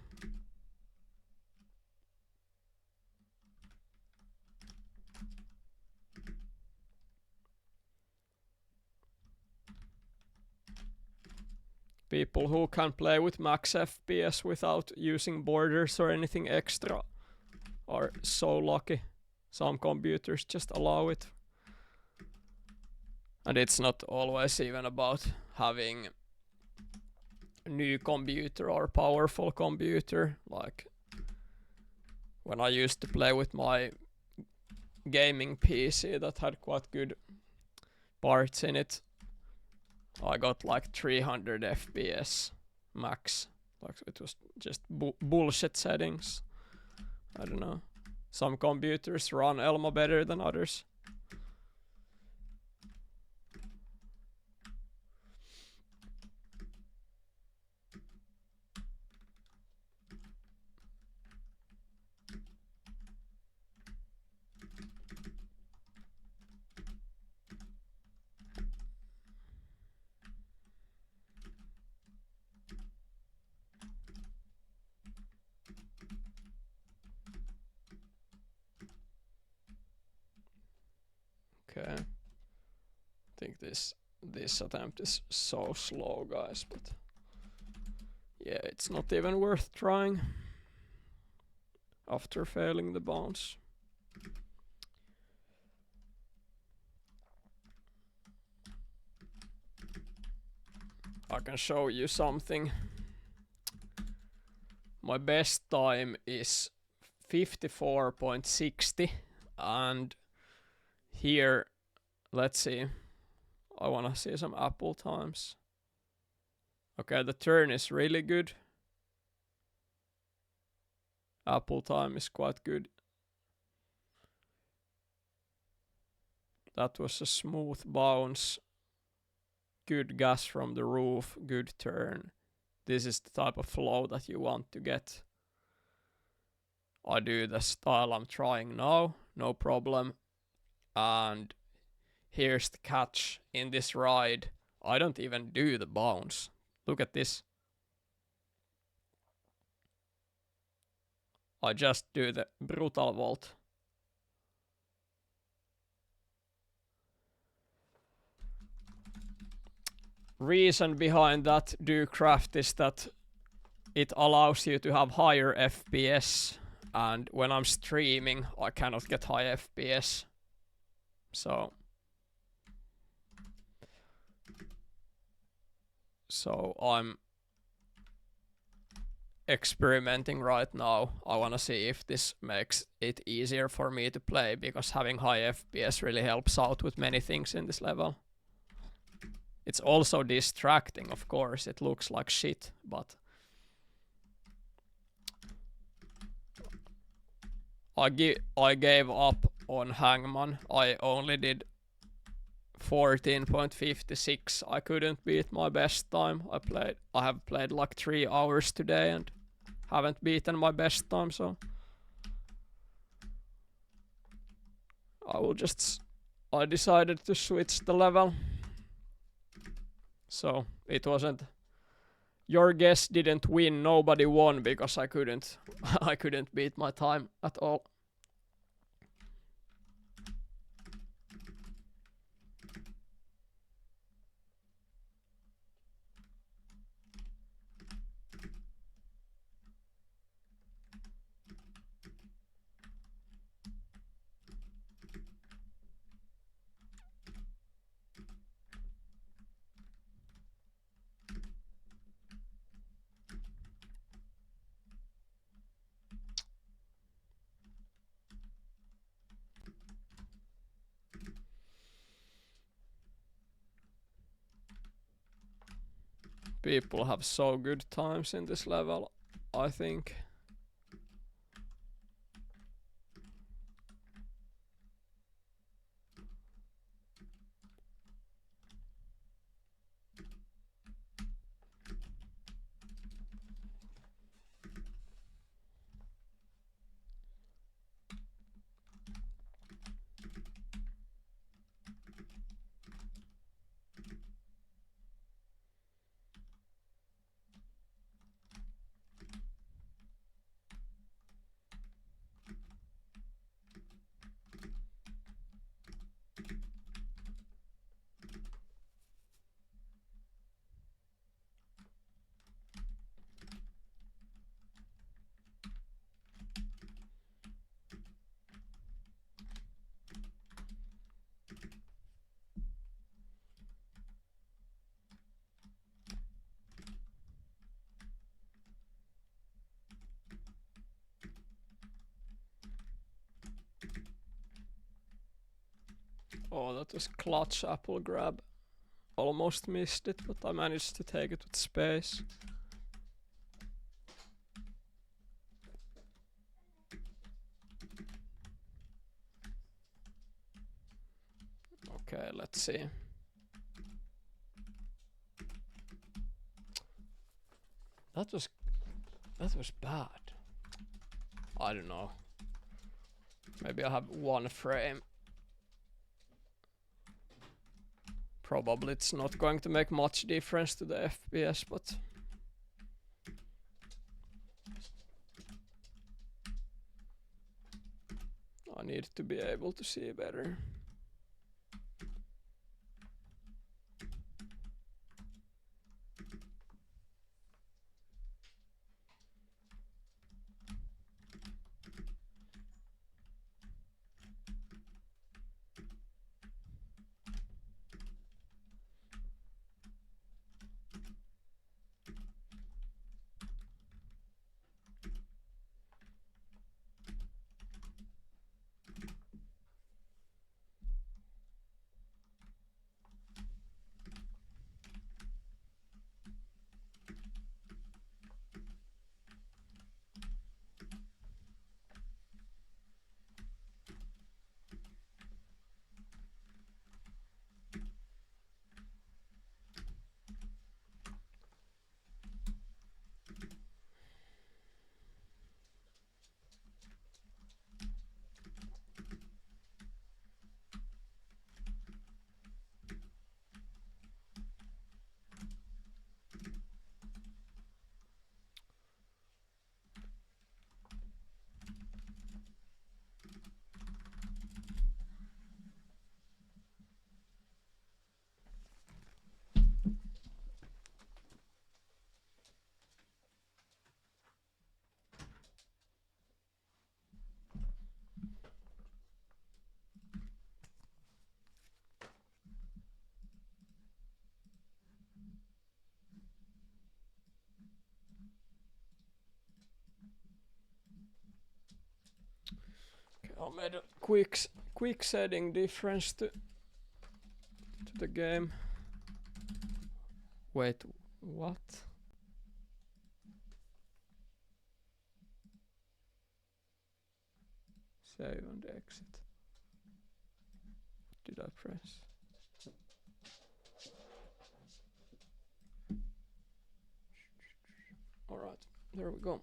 People who can play with max FPS without using borders or anything extra are so lucky. Some computers just allow it. And it's not always even about having a new computer or powerful computer. Like when I used to play with my gaming PC that had quite good parts in it, I got like 300 FPS max. Like it was just bullshit settings. I don't know. Some computers run Elmo better than others. Okay. I think this attempt is so slow, guys, but yeah, it's not even worth trying after failing the bounce. I can show you something. My best time is 54.60, and here, let's see. I wanna see some Apple times. Okay, the turn is really good. Apple time is quite good. That was a smooth bounce. Good gas from the roof, good turn. This is the type of flow that you want to get. I do the style I'm trying now, no problem. And here's the catch in this ride. I don't even do the bounce. Look at this. I just do the brutal vault. Reason behind that do-craft is that it allows you to have higher FPS, and when I'm streaming I cannot get high FPS. So I'm experimenting right now. I wanna see if this makes it easier for me to play, because having high FPS really helps out with many things in this level. It's also distracting, of course. It looks like shit, but I gave up on Hangman. I only did 14.56. I couldn't beat my best time. I have played like 3 hours today and haven't beaten my best time, so I decided to switch the level. So it wasn't, your guess didn't win, nobody won, because I couldn't beat my time at all. people have so good times in this level, I think. Oh, that was clutch apple grab. Almost missed it, but I managed to take it with space. Okay, let's see. That was bad. I don't know. Maybe I have one frame. Probably it's not going to make much difference to the FPS, but I need to be able to see better. I made a quick setting difference to the game. Wait, what? Save and exit. What did I press? Alright, there we go.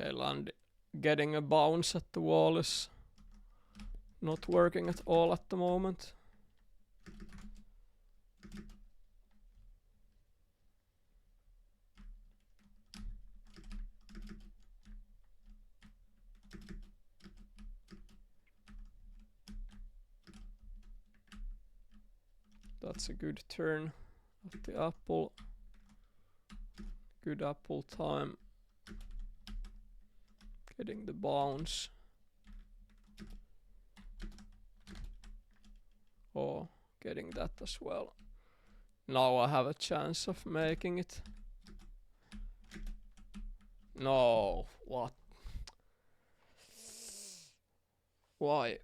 Okay, land. Getting a bounce at the wall is not working at all at the moment. That's a good turn at the apple. Good apple time. Getting the bounce. Oh, getting that as well. Now I have a chance of making it. No, what? Why?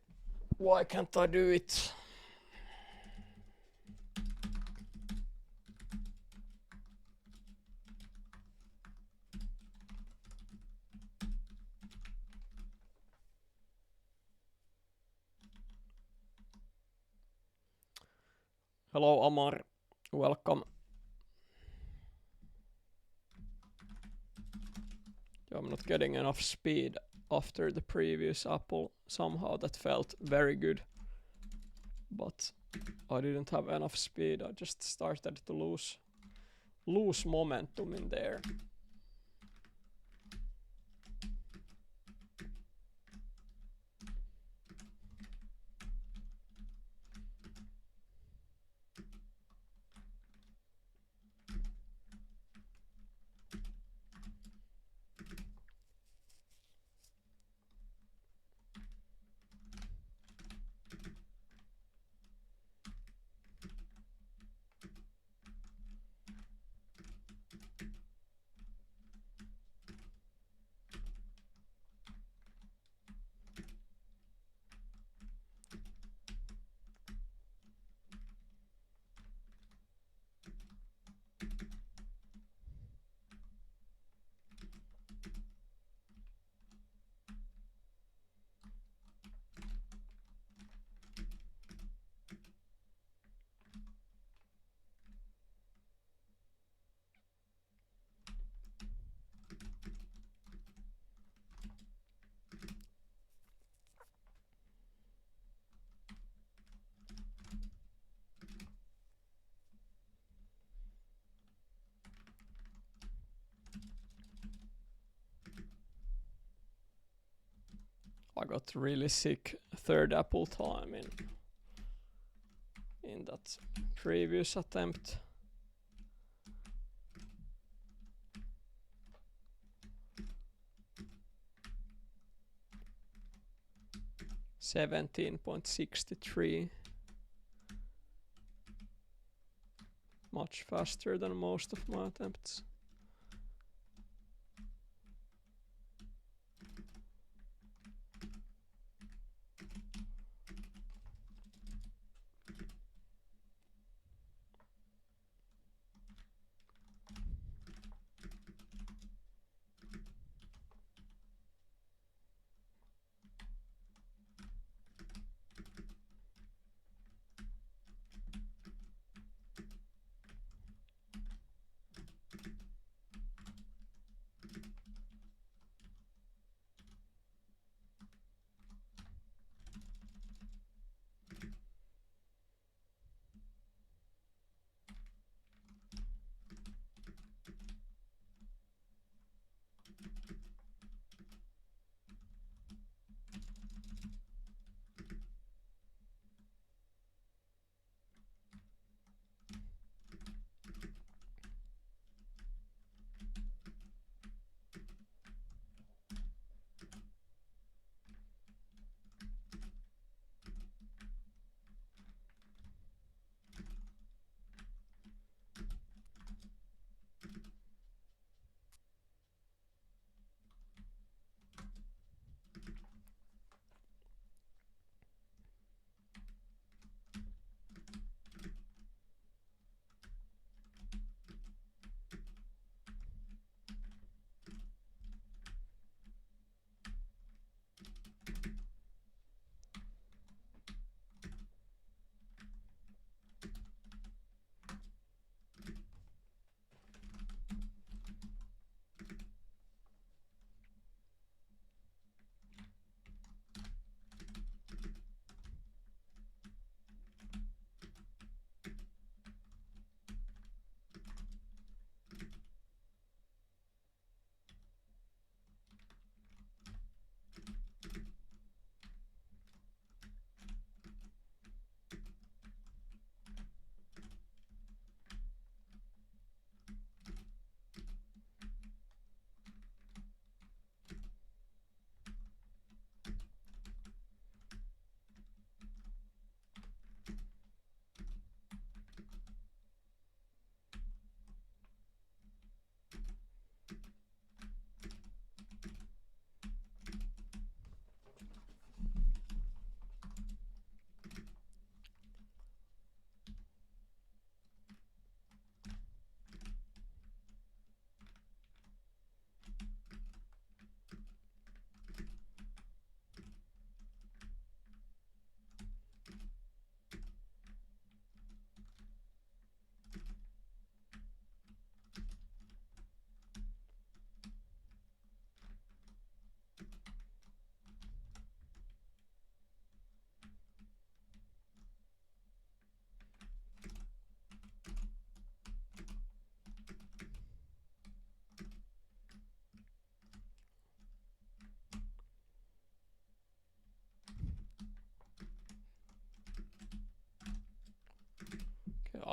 Why can't I do it? Hello, Amar. Welcome. I'm not getting enough speed after the previous apple. Somehow that felt very good. But I didn't have enough speed. I just started to lose momentum in there. I got really sick third apple time in that previous attempt. $17.63. Much faster than most of my attempts.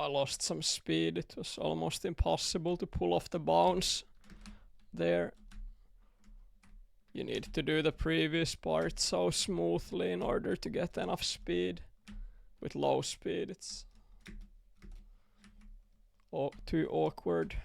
I lost some speed. It was almost impossible to pull off the bounce there. You need to do the previous part so smoothly in order to get enough speed. With low speed, it's too awkward.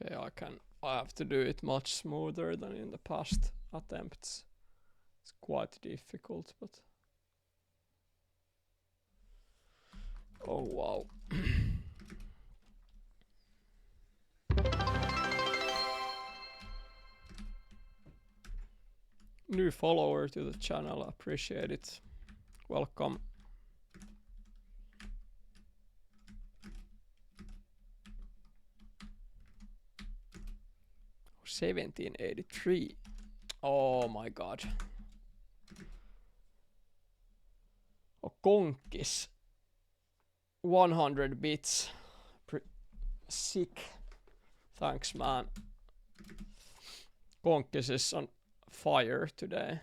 Okay, I have to do it much smoother than in the past attempts. It's quite difficult, but oh wow. New follower to the channel, appreciate it. Welcome. $17.83. Oh my god. Oh, Konkis. 100 bits. Sick. Thanks, man. Konkis is on fire today.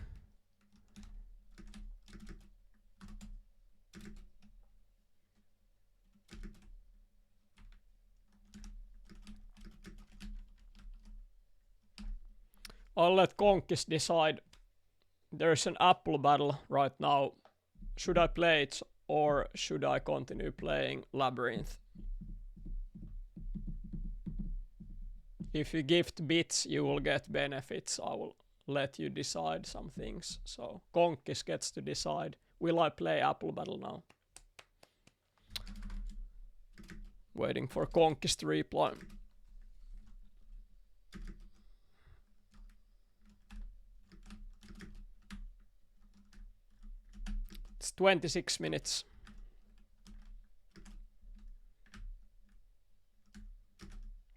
I'll let Konkis decide. There's an apple battle right now. Should I play it or should I continue playing Labyrinth? If you gift bits, you will get benefits. I will let you decide some things. So Konkis gets to decide. Will I play apple battle now? Waiting for Konkis to reply. It's 26 minutes.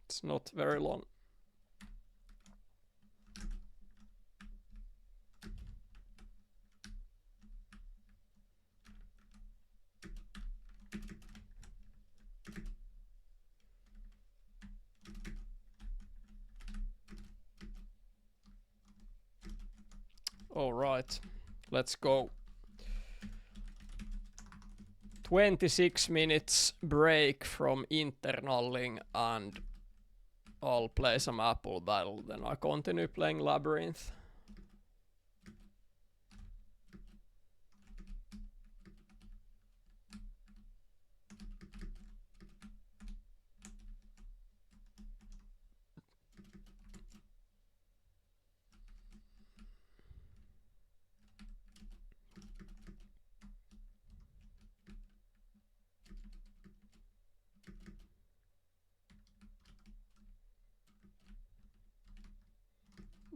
It's not very long. All right, let's go. 26 minutes break from internalling and I'll play some apple battle. Then I continue playing Labyrinth.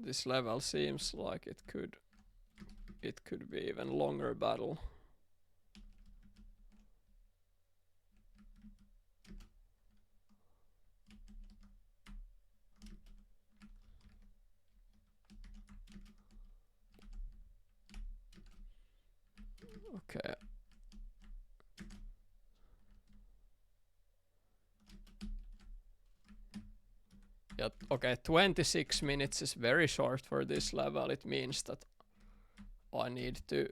This level seems like it could be even longer battle. Okay. that, okay, 26 minutes is very short for this level. It means that I need to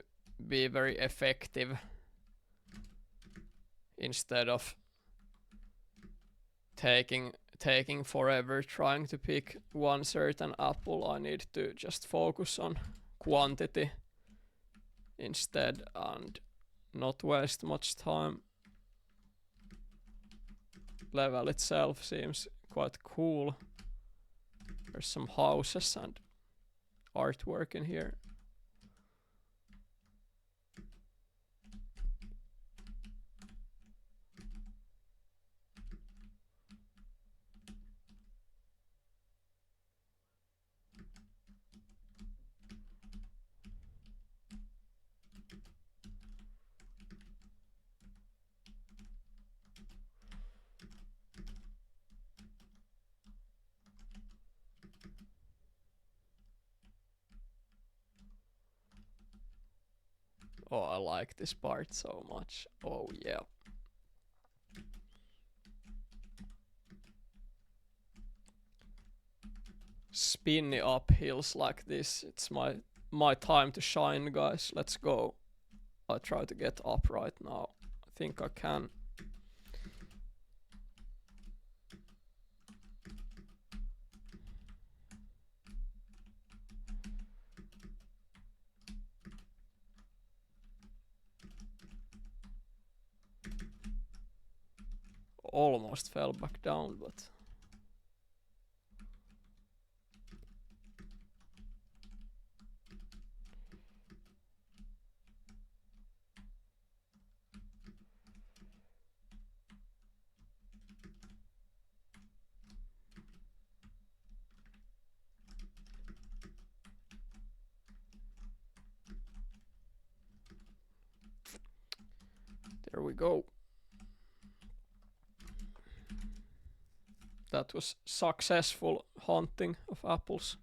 be very effective instead of taking forever trying to pick one certain apple. I need to just focus on quantity instead and not waste much time. Level itself seems quite cool. There's some houses and artwork in here. Oh, I like this part so much. Oh yeah. Spinny up hills like this. It's my time to shine, guys. Let's go. I try to get up right now. I think I can. Almost fell back down, but there we go. That was successful hunting of apples.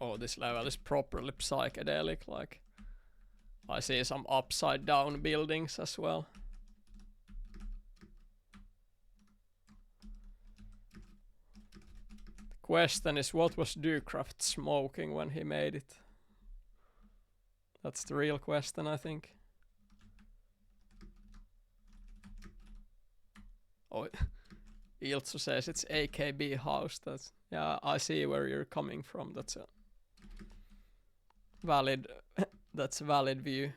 Oh, this level is properly psychedelic, like I see some upside down buildings as well. The question is, what was Ducraft smoking when he made it? That's the real question, I think. Oh, Iltsu says it's AKB house. That's, yeah, I see where you're coming from. That's a valid that's a valid view.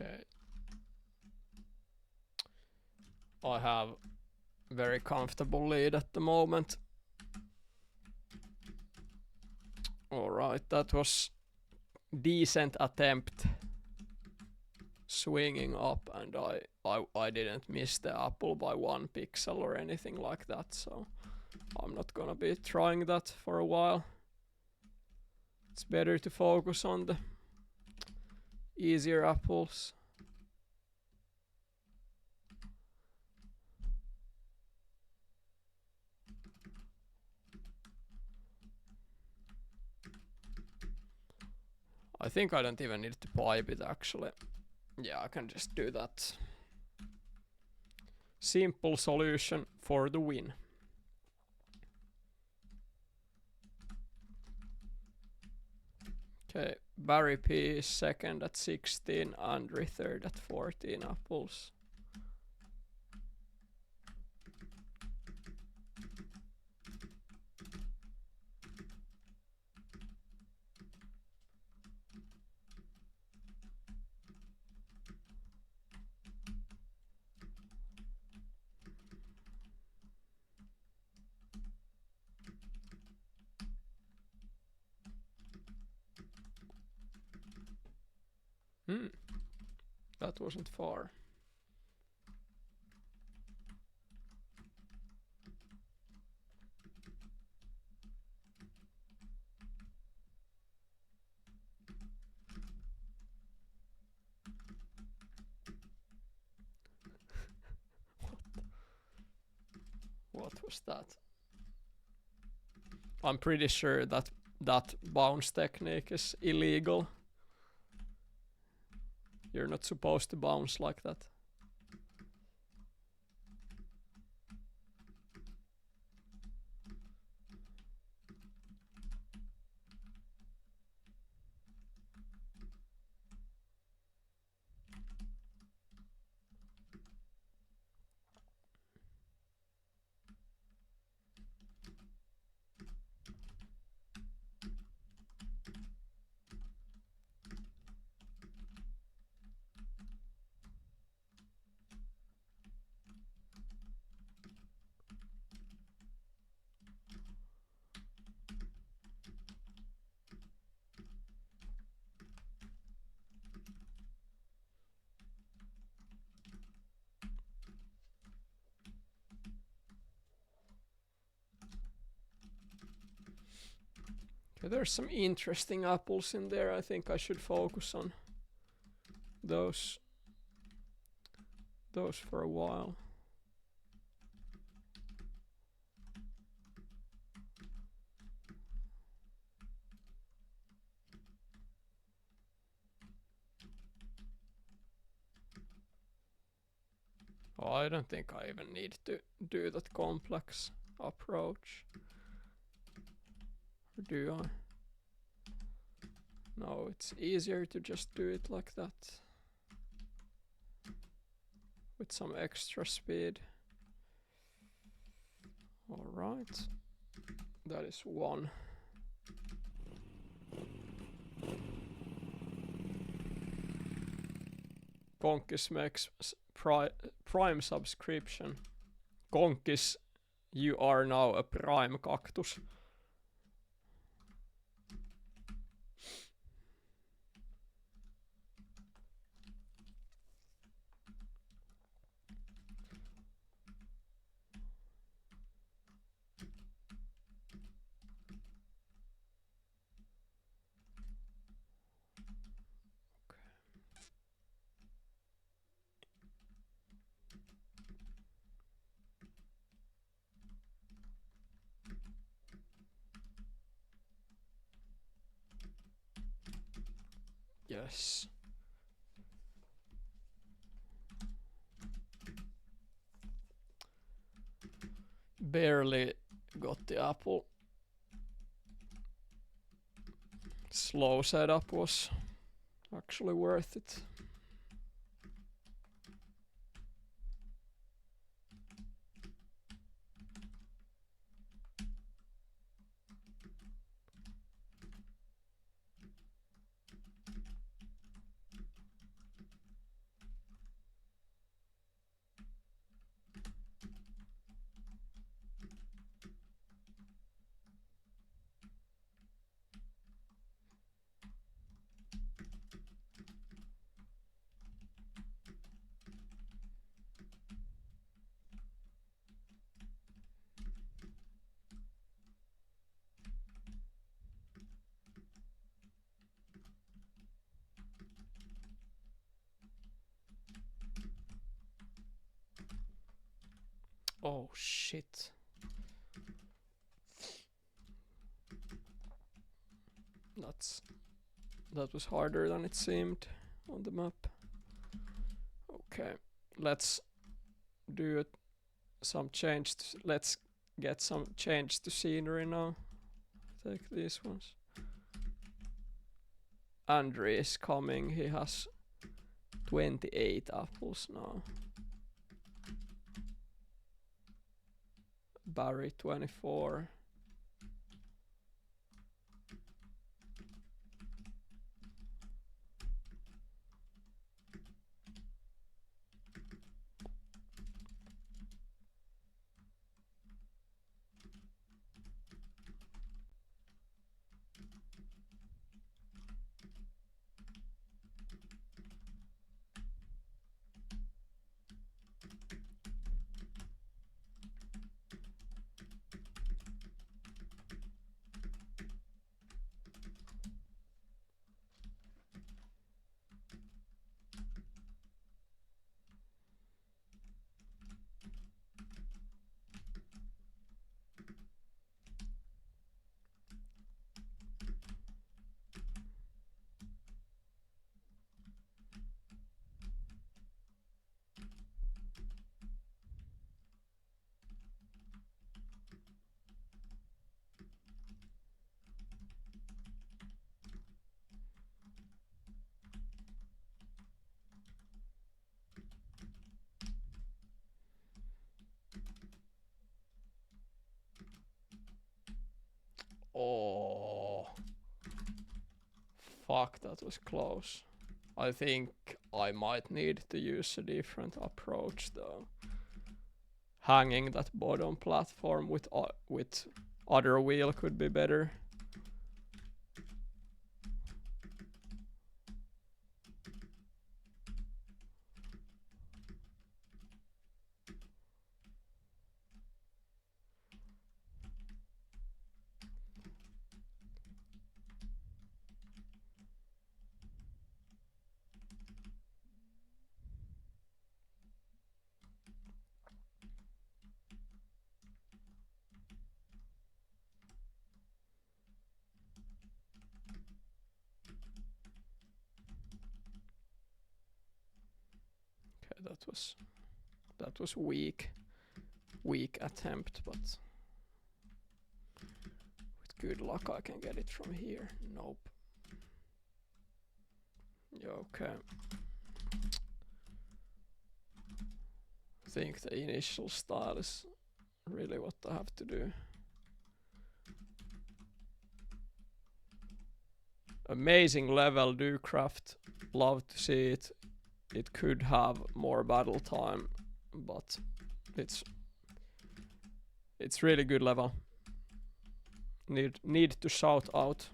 Okay. I have very comfortable lead at the moment. Alright, that was decent attempt swinging up, and I didn't miss the apple by 1 pixel or anything like that, so I'm not gonna be trying that for a while. It's better to focus on the easier apples. I think I don't even need to pipe it actually. Yeah, I can just do that. Simple solution for the win. Okay, Barry P is second at 16, Andre third at 14 apples. That wasn't far. What was that? I'm pretty sure that that bounce technique is illegal. You're not supposed to bounce like that. Okay, there's some interesting apples in there. I think I should focus on those for a while. Oh, I don't think I even need to do that complex approach. Or do I? No, it's easier to just do it like that. With some extra speed. Alright. That is one. Konkis makes Prime subscription. Konkis, you are now a Prime cactus. Yes. Barely got the apple. Slow setup was actually worth it. Oh shit. That was harder than it seemed on the map. Okay, let's do it. Let's get some change to scenery now. Take these ones. Andre is coming. He has 28 apples now. Barry 24. Fuck, that was close. I think I might need to use a different approach though. Hanging that bottom platform with other wheel could be better. Okay, that was weak attempt, but with good luck I can get it from here. Nope. Yeah, okay. I think the initial style is really what I have to do. Amazing level, Craft. Love to see it. It could have more battle time, but it's really good level. Need to shout out.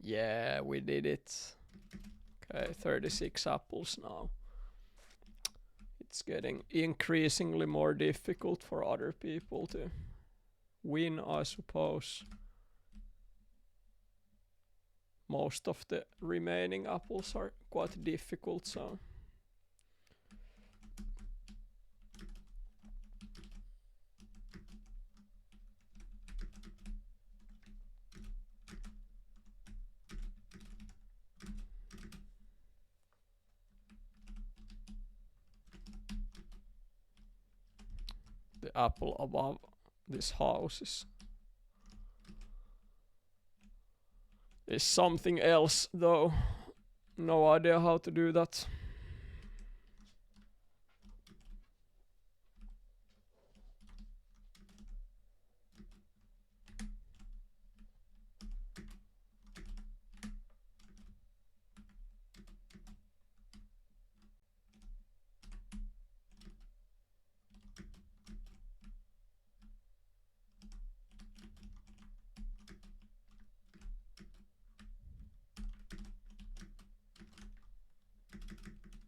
Yeah, we did it. Okay, 36 apples now. It's getting increasingly more difficult for other people to win, I suppose. Most of the remaining apples are quite difficult, so the apple above this house is something else though. No idea how to do that.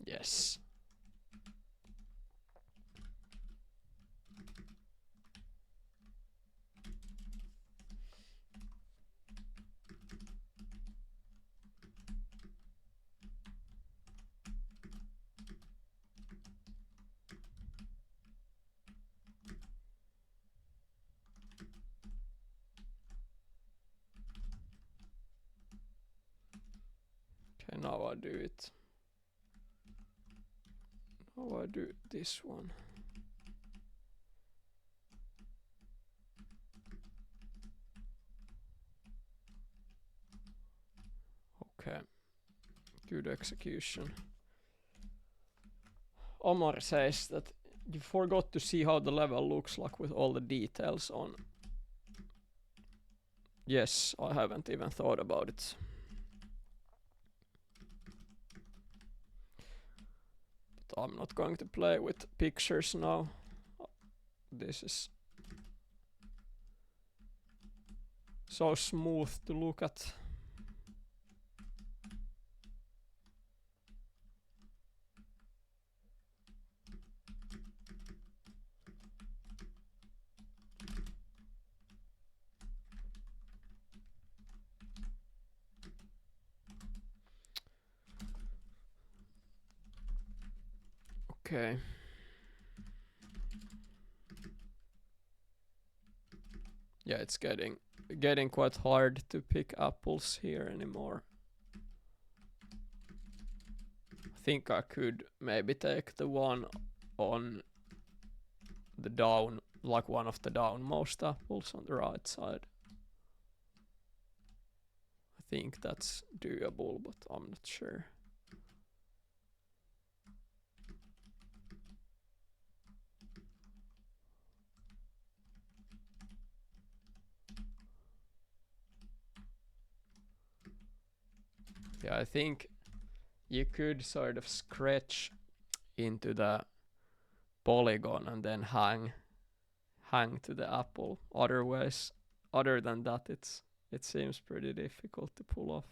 Yes. Okay, now I do it. Now I do this one. Okay. Good execution. Omar says that you forgot to see how the level looks like with all the details on. Yes, I haven't even thought about it. But I'm not going to play with pictures now. This is so smooth to look at. Okay. Yeah, it's getting quite hard to pick apples here anymore. I think I could maybe take the one on the like one of the downmost apples on the right side. I think that's doable, but I'm not sure. Yeah, I think you could sort of scratch into the polygon and then hang to the apple. Other than that, it seems pretty difficult to pull off.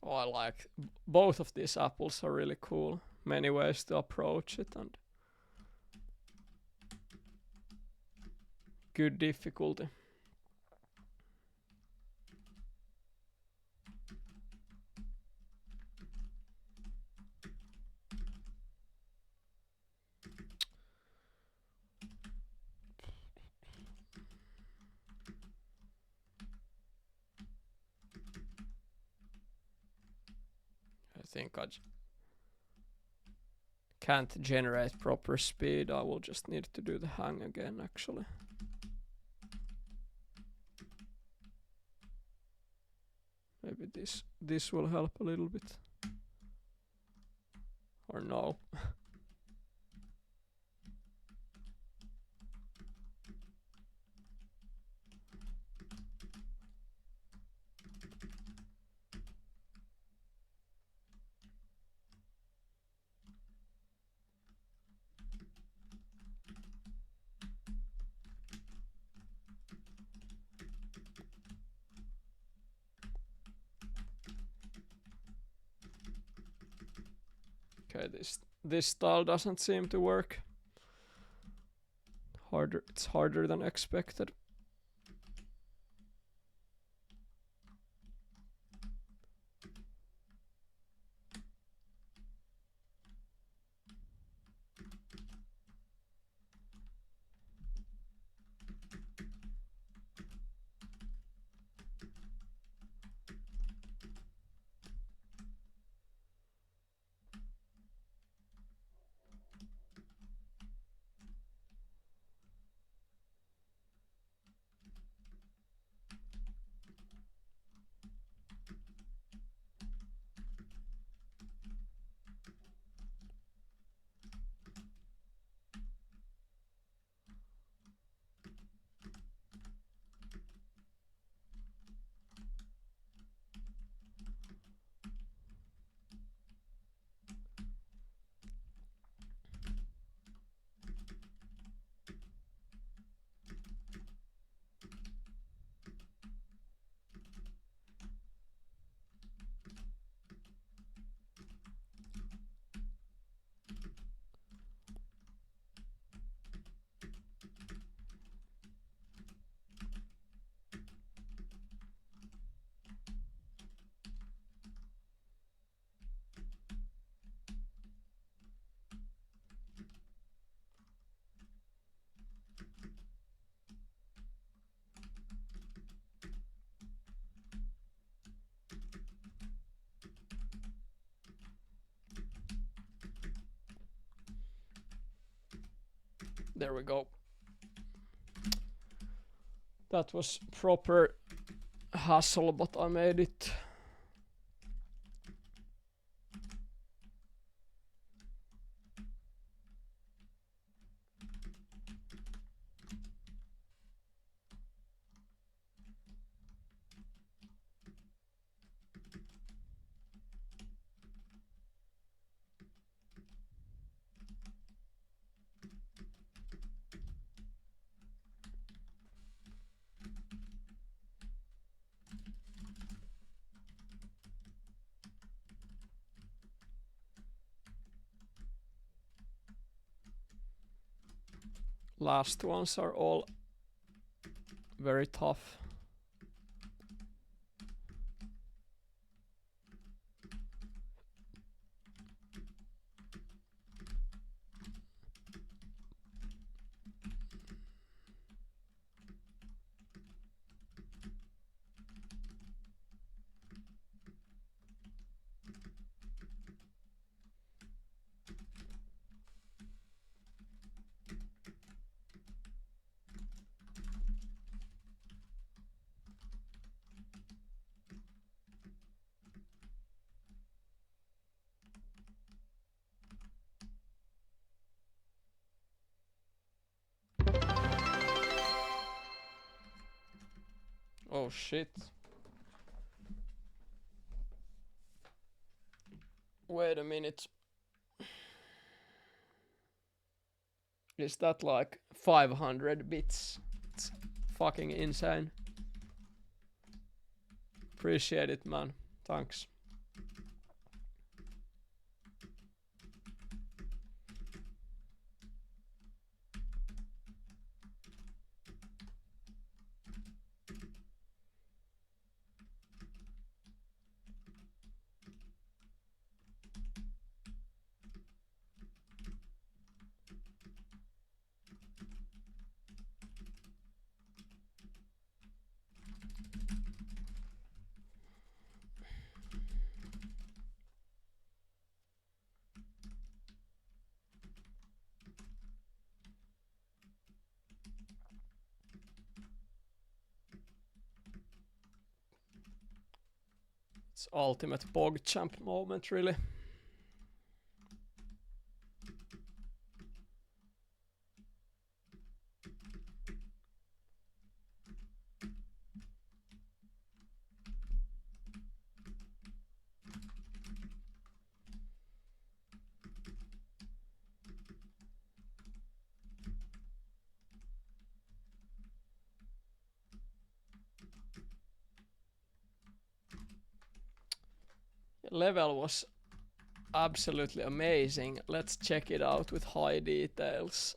Oh, I like both of these apples are really cool. Many ways to approach it and good difficulty. I think I can't generate proper speed. I will just need to do the hang again actually. Maybe this will help a little bit. Or no. Okay, this style doesn't seem to work. It's harder than expected. There we go. That was proper hassle, but I made it. Last ones are all very tough. Oh shit. Wait a minute. Is that like 500 bits? It's fucking insane. Appreciate it, man. Thanks. It's ultimate PogChamp moment, really. Level was absolutely amazing. Let's check it out with high details.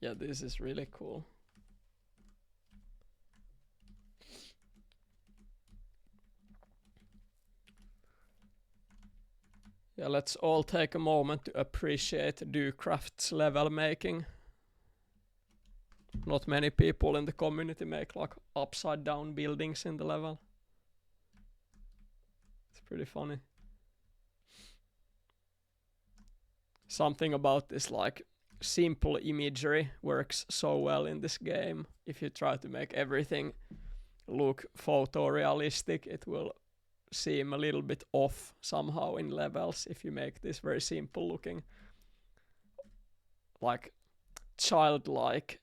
Yeah, this is really cool. Yeah, let's all take a moment to appreciate DoCraft's level making. Not many people in the community make like upside down buildings in the level. It's pretty funny. Something about this like simple imagery works so well in this game. If you try to make everything look photorealistic, it will seem a little bit off somehow in levels if you make this very simple looking, like childlike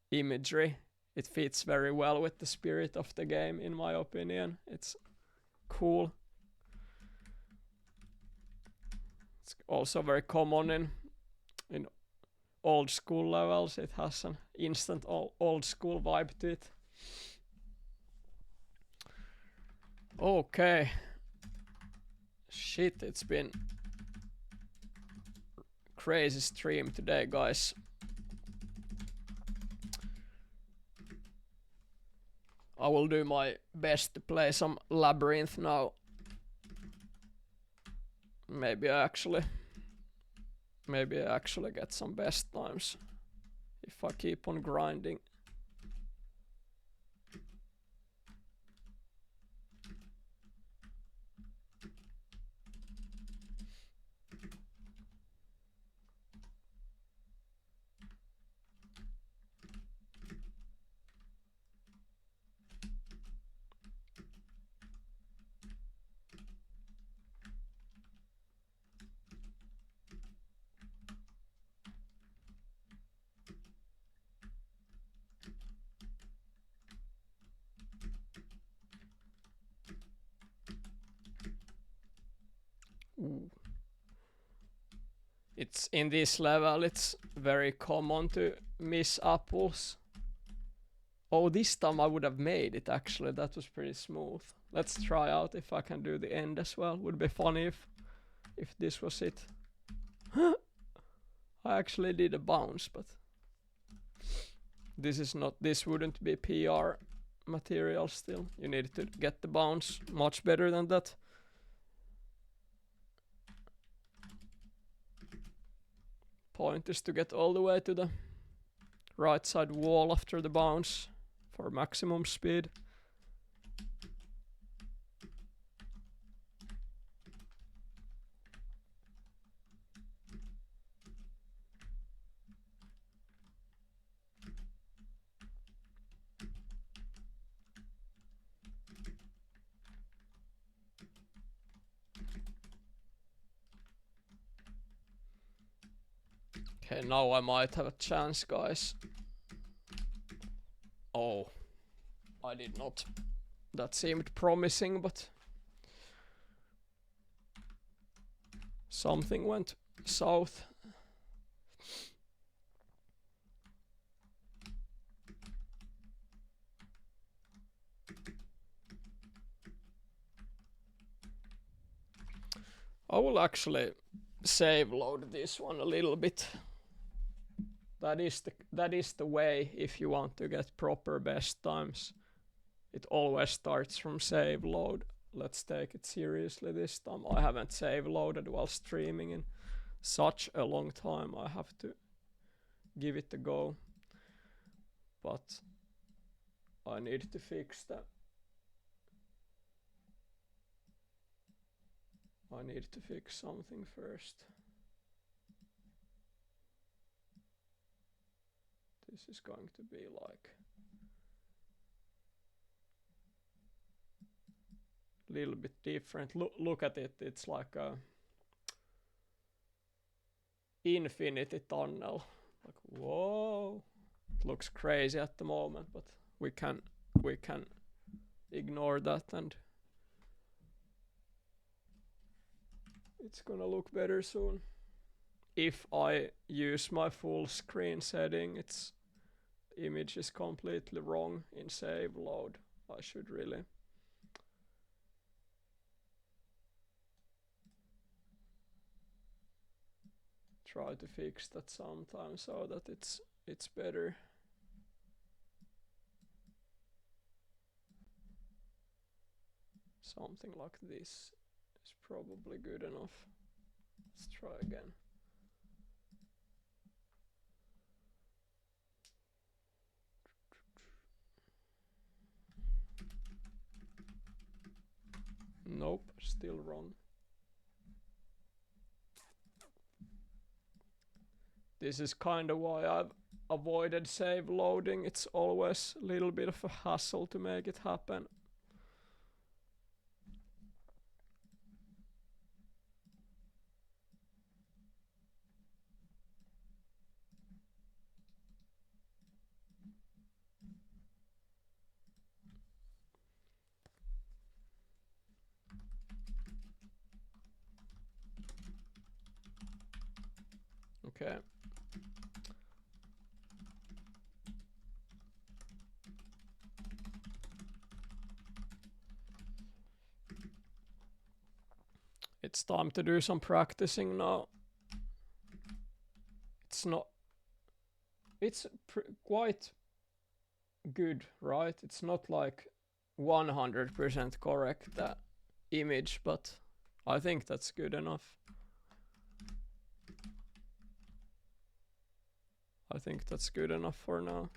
imagery. It fits very well with the spirit of the game, in my opinion. It's cool. It's also very common in old school levels. It has an instant old school vibe to it. Okay. Shit, it's been crazy stream today, guys. I will do my best to play some Labyrinth now. Maybe I actually get some best times if I keep on grinding. It's in this level, it's very common to miss apples. Oh, this time I would have made it actually. That was pretty smooth. Let's try out if I can do the end as well. Would be funny if this was it. I actually did a bounce, but this is not. This wouldn't be PR material still. You need to get the bounce much better than that. Point is to get all the way to the right side wall after the bounce for maximum speed. Okay, now I might have a chance, guys. Oh, I did not. That seemed promising, but something went south. I will actually save load this one a little bit. That is the way if you want to get proper best times. It always starts from save load. Let's take it seriously this time. I haven't save loaded while streaming in such a long time. I have to give it a go. But I need to fix that. I need to fix something first. This is going to be like a little bit different. Look at it. It's like a infinity tunnel. Like, whoa. It looks crazy at the moment, but we can ignore that and it's gonna look better soon. If I use my full screen setting, its image is completely wrong in save load. I should really try to fix that sometime so that it's better. Something like this is probably good enough. Let's try again. Nope, still wrong. This is kind of why I've avoided save loading. It's always a little bit of a hassle to make it happen. Okay. It's time to do some practicing now. It's quite good, right? It's not like 100% correct that image, but I think that's good enough. I think that's good enough for now.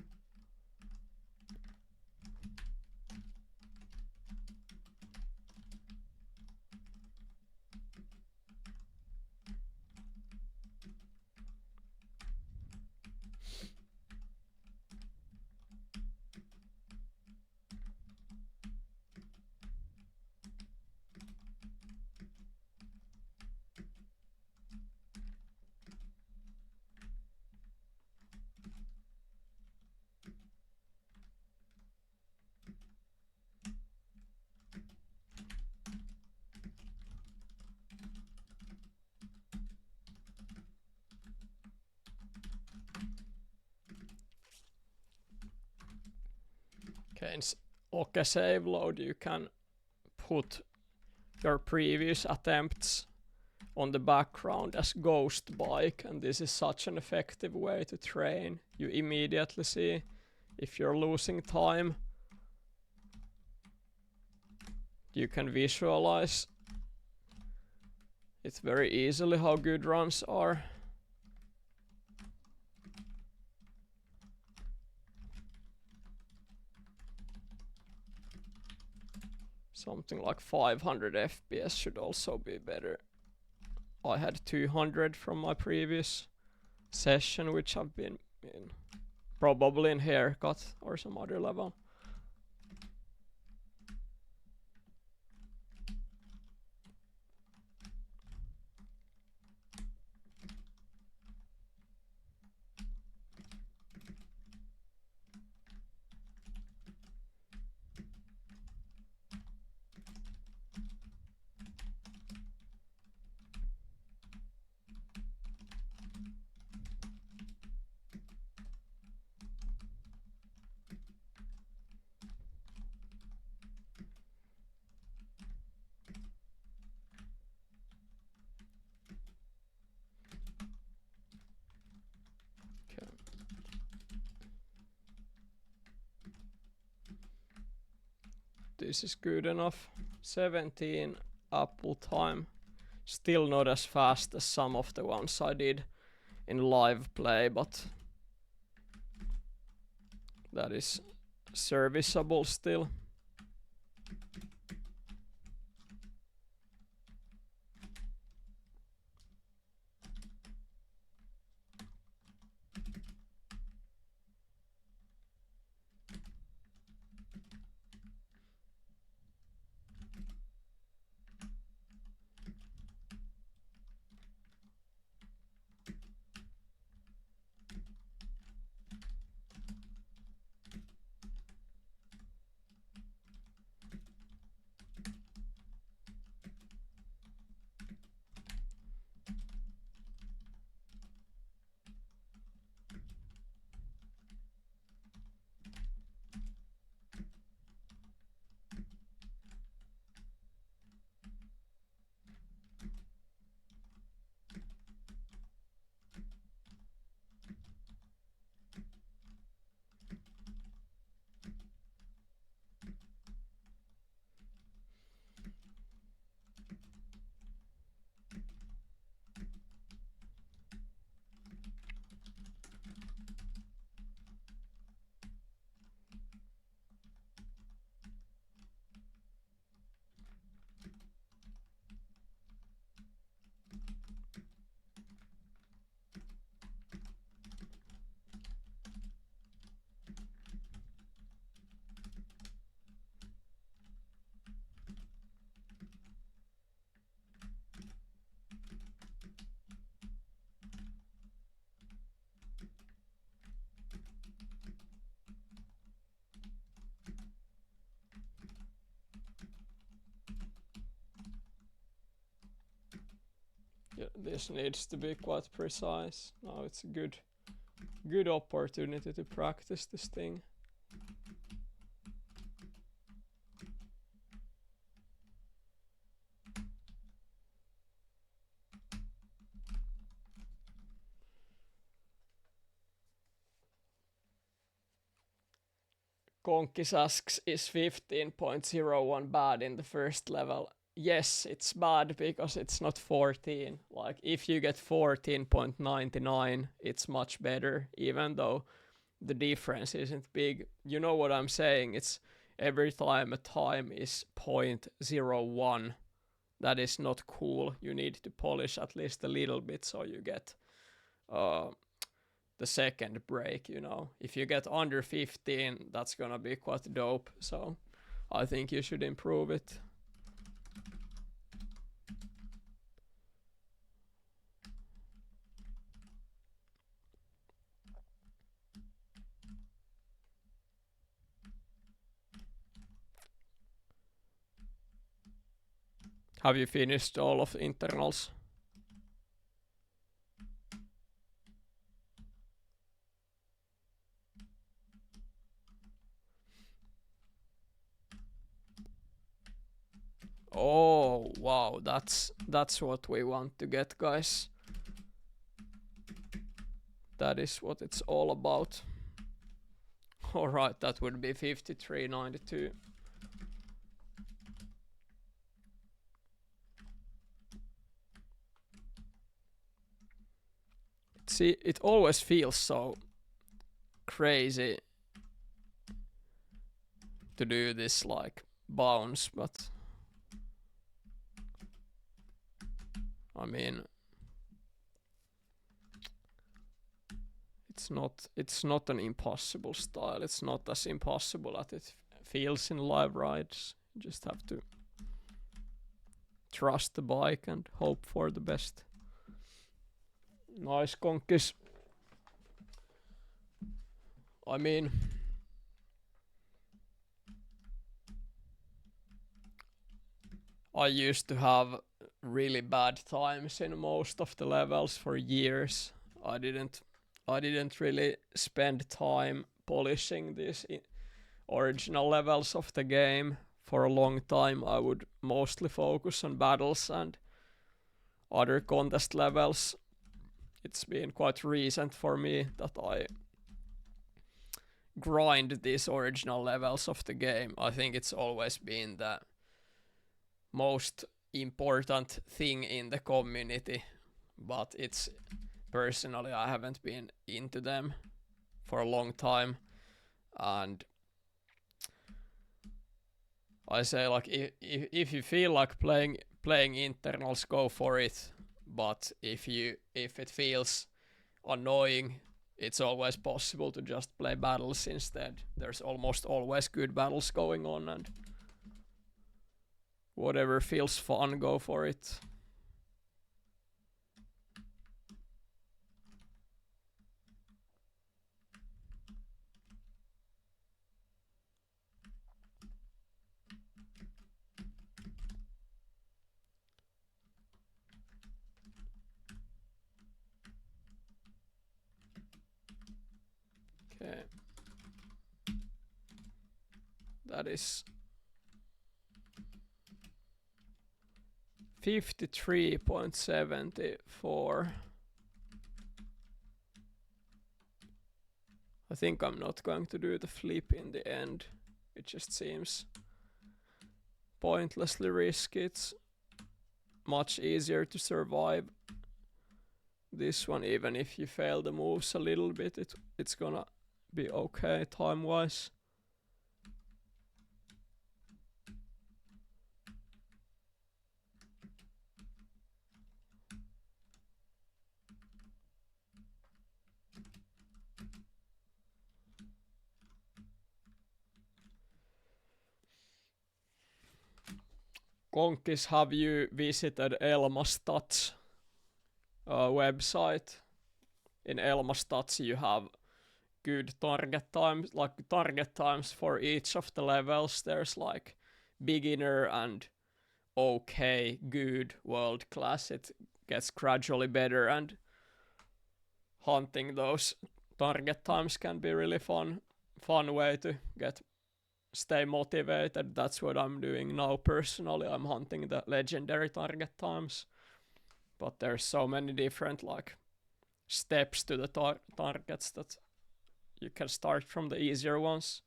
Okay, save load, you can put your previous attempts on the background as ghost bike, and this is such an effective way to train. You immediately see if you're losing time. You can visualize it very easily how good runs are. Something like 500 FPS should also be better. I had 200 from my previous session, which I've been in, probably in haircut or some other level. This is good enough. 17 apple time. Still not as fast as some of the ones I did in live play, but that is serviceable still. Yeah, this needs to be quite precise. Now it's a good opportunity to practice this thing. Konkis asks, is 15.01 bad in the first level? Yes, it's bad because it's not 14. Like, if you get 14.99, it's much better, even though the difference isn't big. You know what I'm saying? It's every time a time is 0.01. That is not cool. You need to polish at least a little bit so you get the second break, you know. If you get under 15, that's gonna be quite dope. So I think you should improve it. Have you finished all of the internals? Oh wow, that's what we want to get, guys. That is what it's all about. Alright, that would be 53.92. See, it always feels so crazy to do this like bounce, but I mean, it's not an impossible style. It's not as impossible as it feels in live rides. You just have to trust the bike and hope for the best. Nice conkies. I mean, I used to have really bad times in most of the levels for years. I didn't really spend time polishing these original levels of the game for a long time. I would mostly focus on battles and other contest levels. It's been quite recent for me that I grind these original levels of the game. I think it's always been the most important thing in the community, but it's personally I haven't been into them for a long time, and I say like if you feel like playing internals, go for it, but if it feels annoying, it's always possible to just play battles instead. There's almost always good battles going on, and whatever feels fun, go for it. Okay. That is 53.74. I think I'm not going to do the flip in the end. It just seems pointlessly risky. It's much easier to survive this one. Even if you fail the moves a little bit, it's gonna be okay time-wise. Konkis, have you visited Elma Stats website? In Elma Stats you have good target times for each of the levels. There's like beginner and okay, good, world class. It gets gradually better, and hunting those target times can be really fun way to stay motivated. That's what I'm doing now personally. I'm hunting the legendary target times, but there's so many different like steps to the targets that you can start from the easier ones.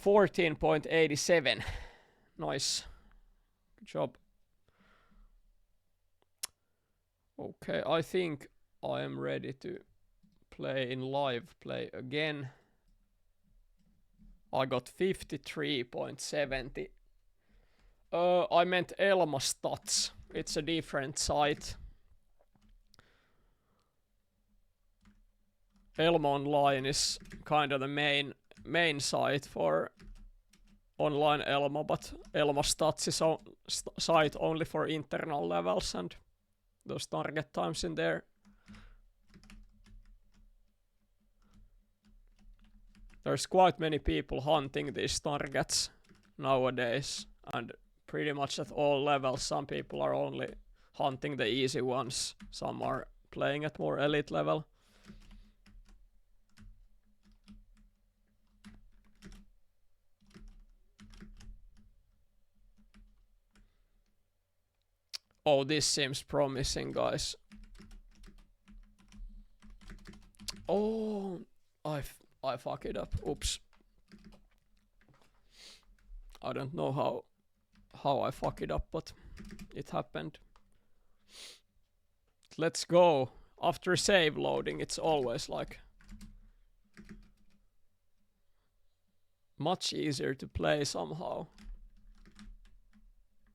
14.87. Nice. Good job. Okay, I think I am ready to play in live play again. I got 53.70. I meant Elma Stats. It's a different site. Elma Online is kind of the main site for online Elma, but Elma Stats is site only for internal levels and those target times in there. There's quite many people hunting these targets nowadays, and pretty much at all levels. Some people are only hunting the easy ones, some are playing at more elite level. Oh, this seems promising, guys. Oh, I fuck it up. Oops. I don't know how I fuck it up, but it happened. Let's go. After save loading, it's always like much easier to play somehow.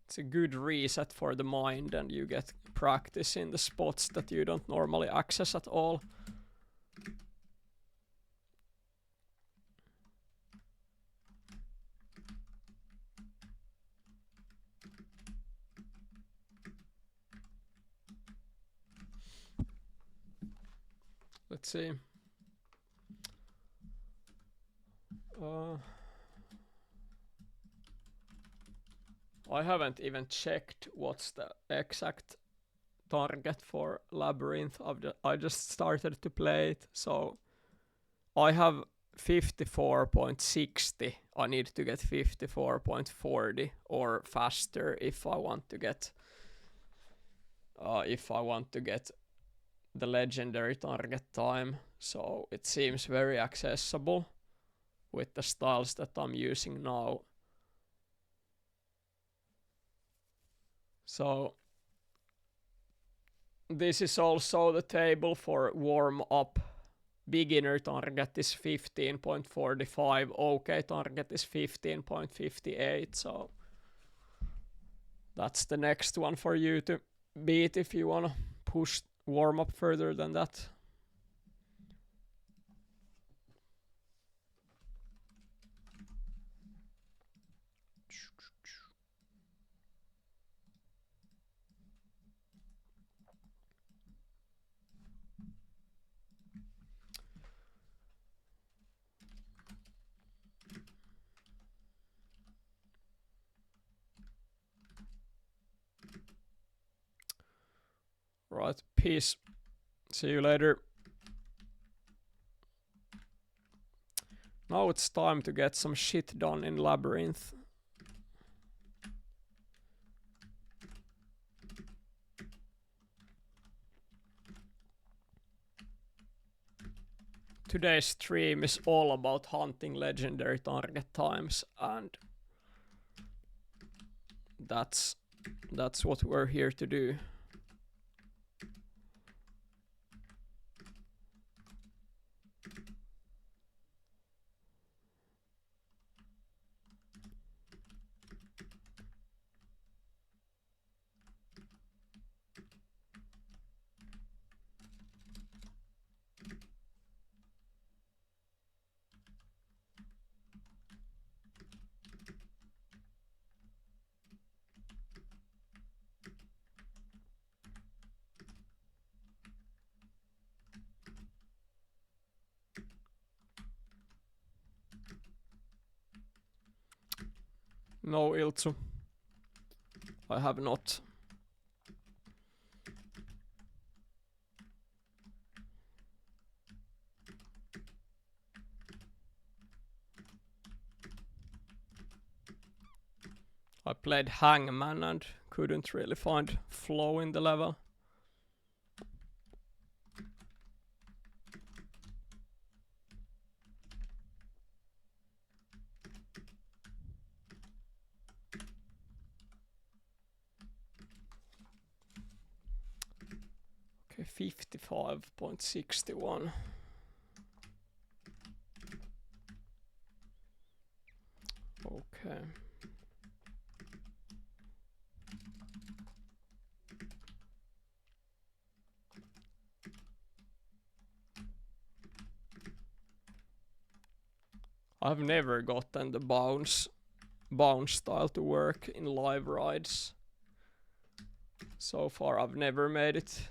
It's a good reset for the mind, and you get practice in the spots that you don't normally access at all. Let's see. I haven't even checked what's the exact target for Labyrinth. I just started to play it, so I have 54.60. I need to get 54.40 or faster if I want to get the legendary target time. So it seems very accessible with the styles that I'm using now. So this is also the table for warm up. Beginner target is 15.45, OK target is 15.58, so that's the next one for you to beat if you wanna push warm up further than that. Right, peace. See you later. Now it's time to get some shit done in Labyrinth. Today's stream is all about hunting legendary target times, and that's what we're here to do. No, Iltsu. I have not. I played Hangman and couldn't really find flow in the level. Okay, 55.61. Okay. I've never gotten the bounce style to work in live rides. So far I've never made it.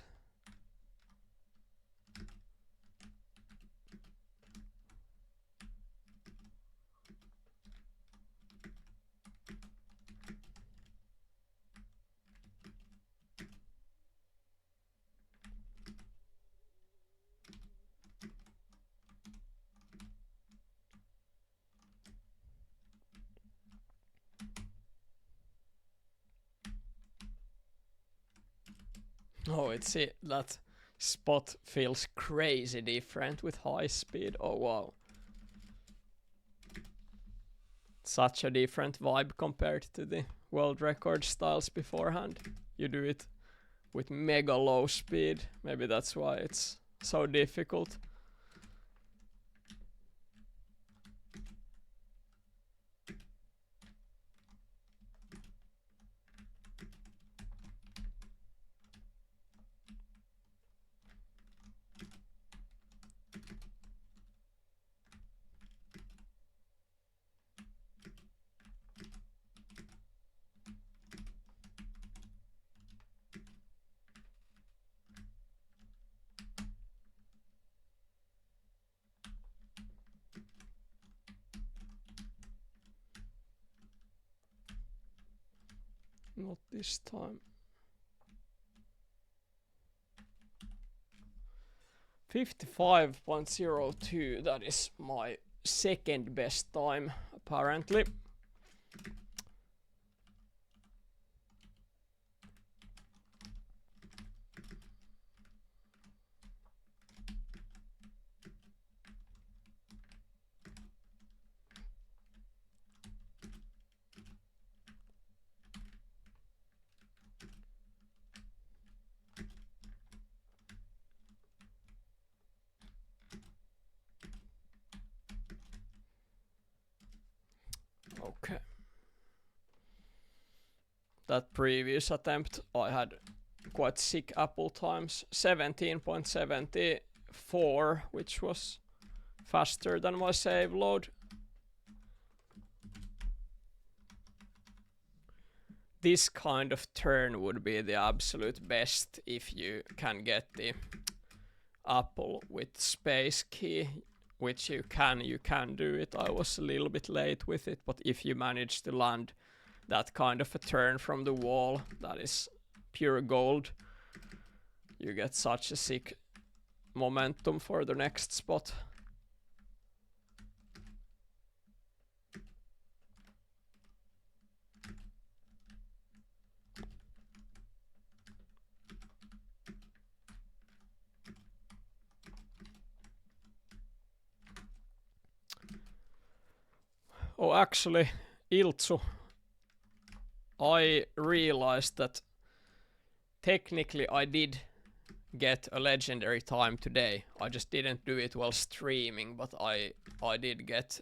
Oh, it's it. That spot feels crazy different with high speed. Oh wow. Such a different vibe compared to the world record styles beforehand. You do it with mega low speed. Maybe that's why it's so difficult. Not this time. 55.02, that is my second best time, apparently. Okay. That previous attempt, I had quite sick apple times. 17.74, which was faster than my save load. This kind of turn would be the absolute best if you can get the apple with space key, which you can do it. I was a little bit late with it, but if you manage to land that kind of a turn from the wall, that is pure gold. You get such a sick momentum for the next spot. Oh, actually, Iltsu, I realized that technically I did get a legendary time today. I just didn't do it while streaming, but I did get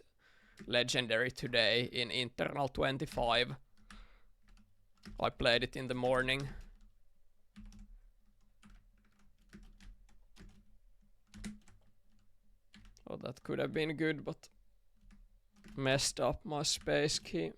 legendary today in internal 25. I played it in the morning. Oh, that could have been good, but messed up my space key.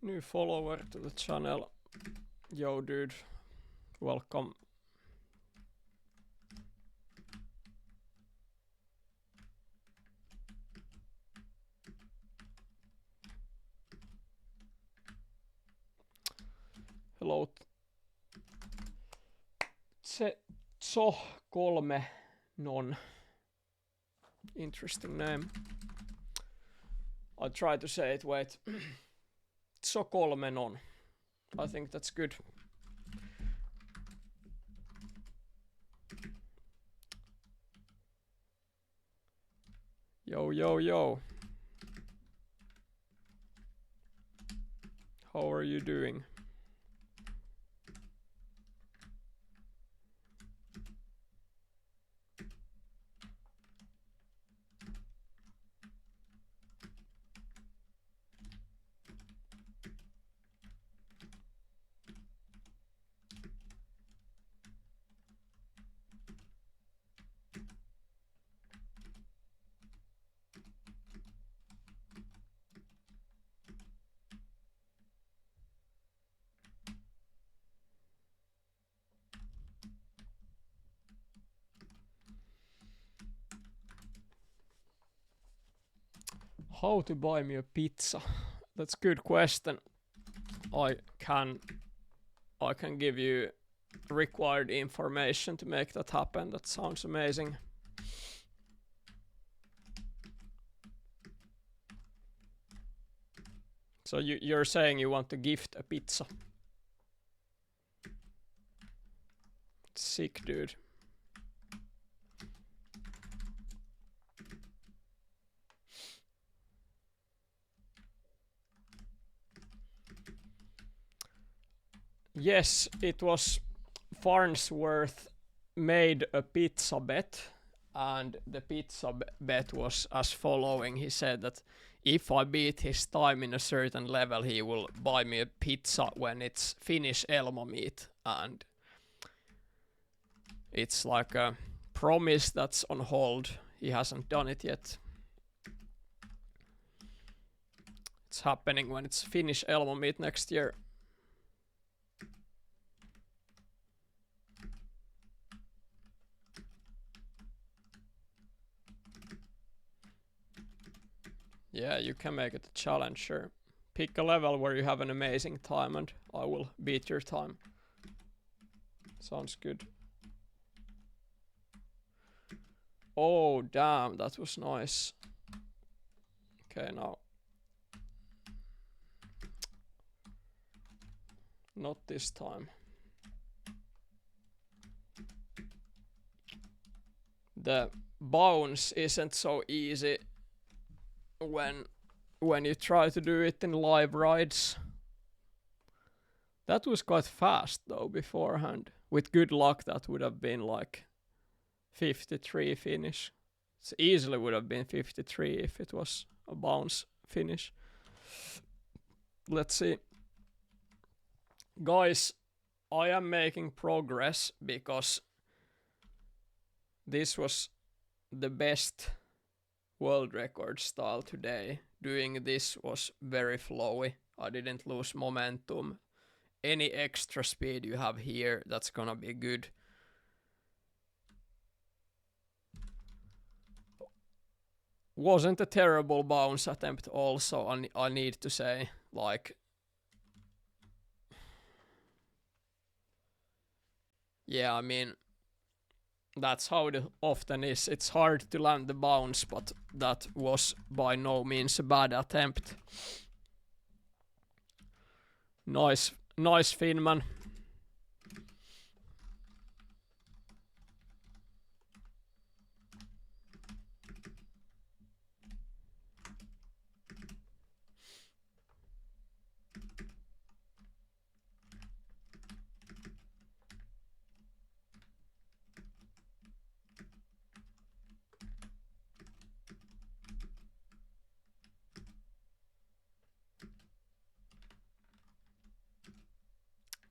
New follower to the channel. Yo dude, welcome. Hello. So 3 non. Interesting name. I'll try to say it, wait. So 3 non. I think that's good. Yo, yo, yo. How are you doing? How to buy me a pizza? That's a good question. I can give you required information to make that happen. That sounds amazing. So you're saying you want to gift a pizza? Sick, dude. Yes, it was Farnsworth made a pizza bet, and the pizza bet was as following. He said that if I beat his time in a certain level, he will buy me a pizza when it's Finnish Elmo meat, and it's like a promise that's on hold. He hasn't done it yet. It's happening when it's Finnish Elmo meat next year. Yeah, you can make it a challenge, sure. Pick a level where you have an amazing time and I will beat your time. Sounds good. Oh, damn, that was nice. Okay, now. Not this time. The bounce isn't so easy when you try to do it in live rides. That was quite fast though beforehand. With good luck that would have been like 53 finish. It easily would have been 53 if it was a bounce finish. Let's see. Guys, I am making progress because this was the best world record style today. Doing this was very flowy. I didn't lose momentum. Any extra speed you have here, that's gonna be good. Wasn't a terrible bounce attempt also, I need to say. Like, yeah, I mean, that's how it often is. It's hard to land the bounce, but that was by no means a bad attempt. Nice Finman.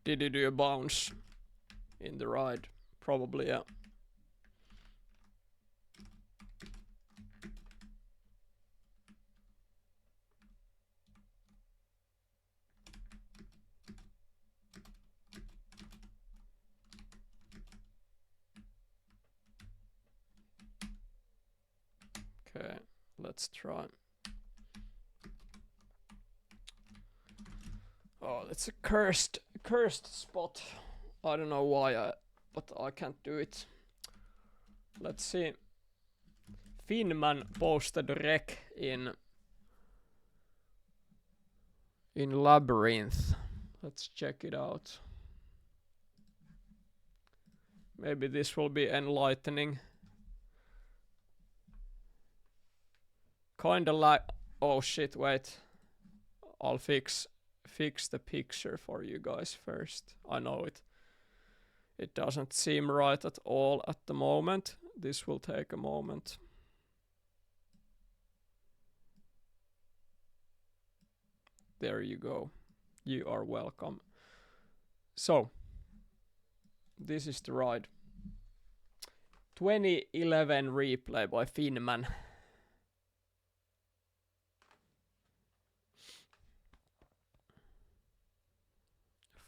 Did you do a bounce in the ride? Probably, yeah. Let's try. Oh, it's a cursed spot. I don't know why but I can't do it. Let's see. Hangman posted a rec in Labyrinth. Let's check it out. Maybe this will be enlightening. Kinda like, oh shit, wait. I'll fix the picture for you guys first. I know it doesn't seem right at all at the moment. This will take a moment. There you go. You are welcome. So, this is the ride. 2011 replay by Hangman.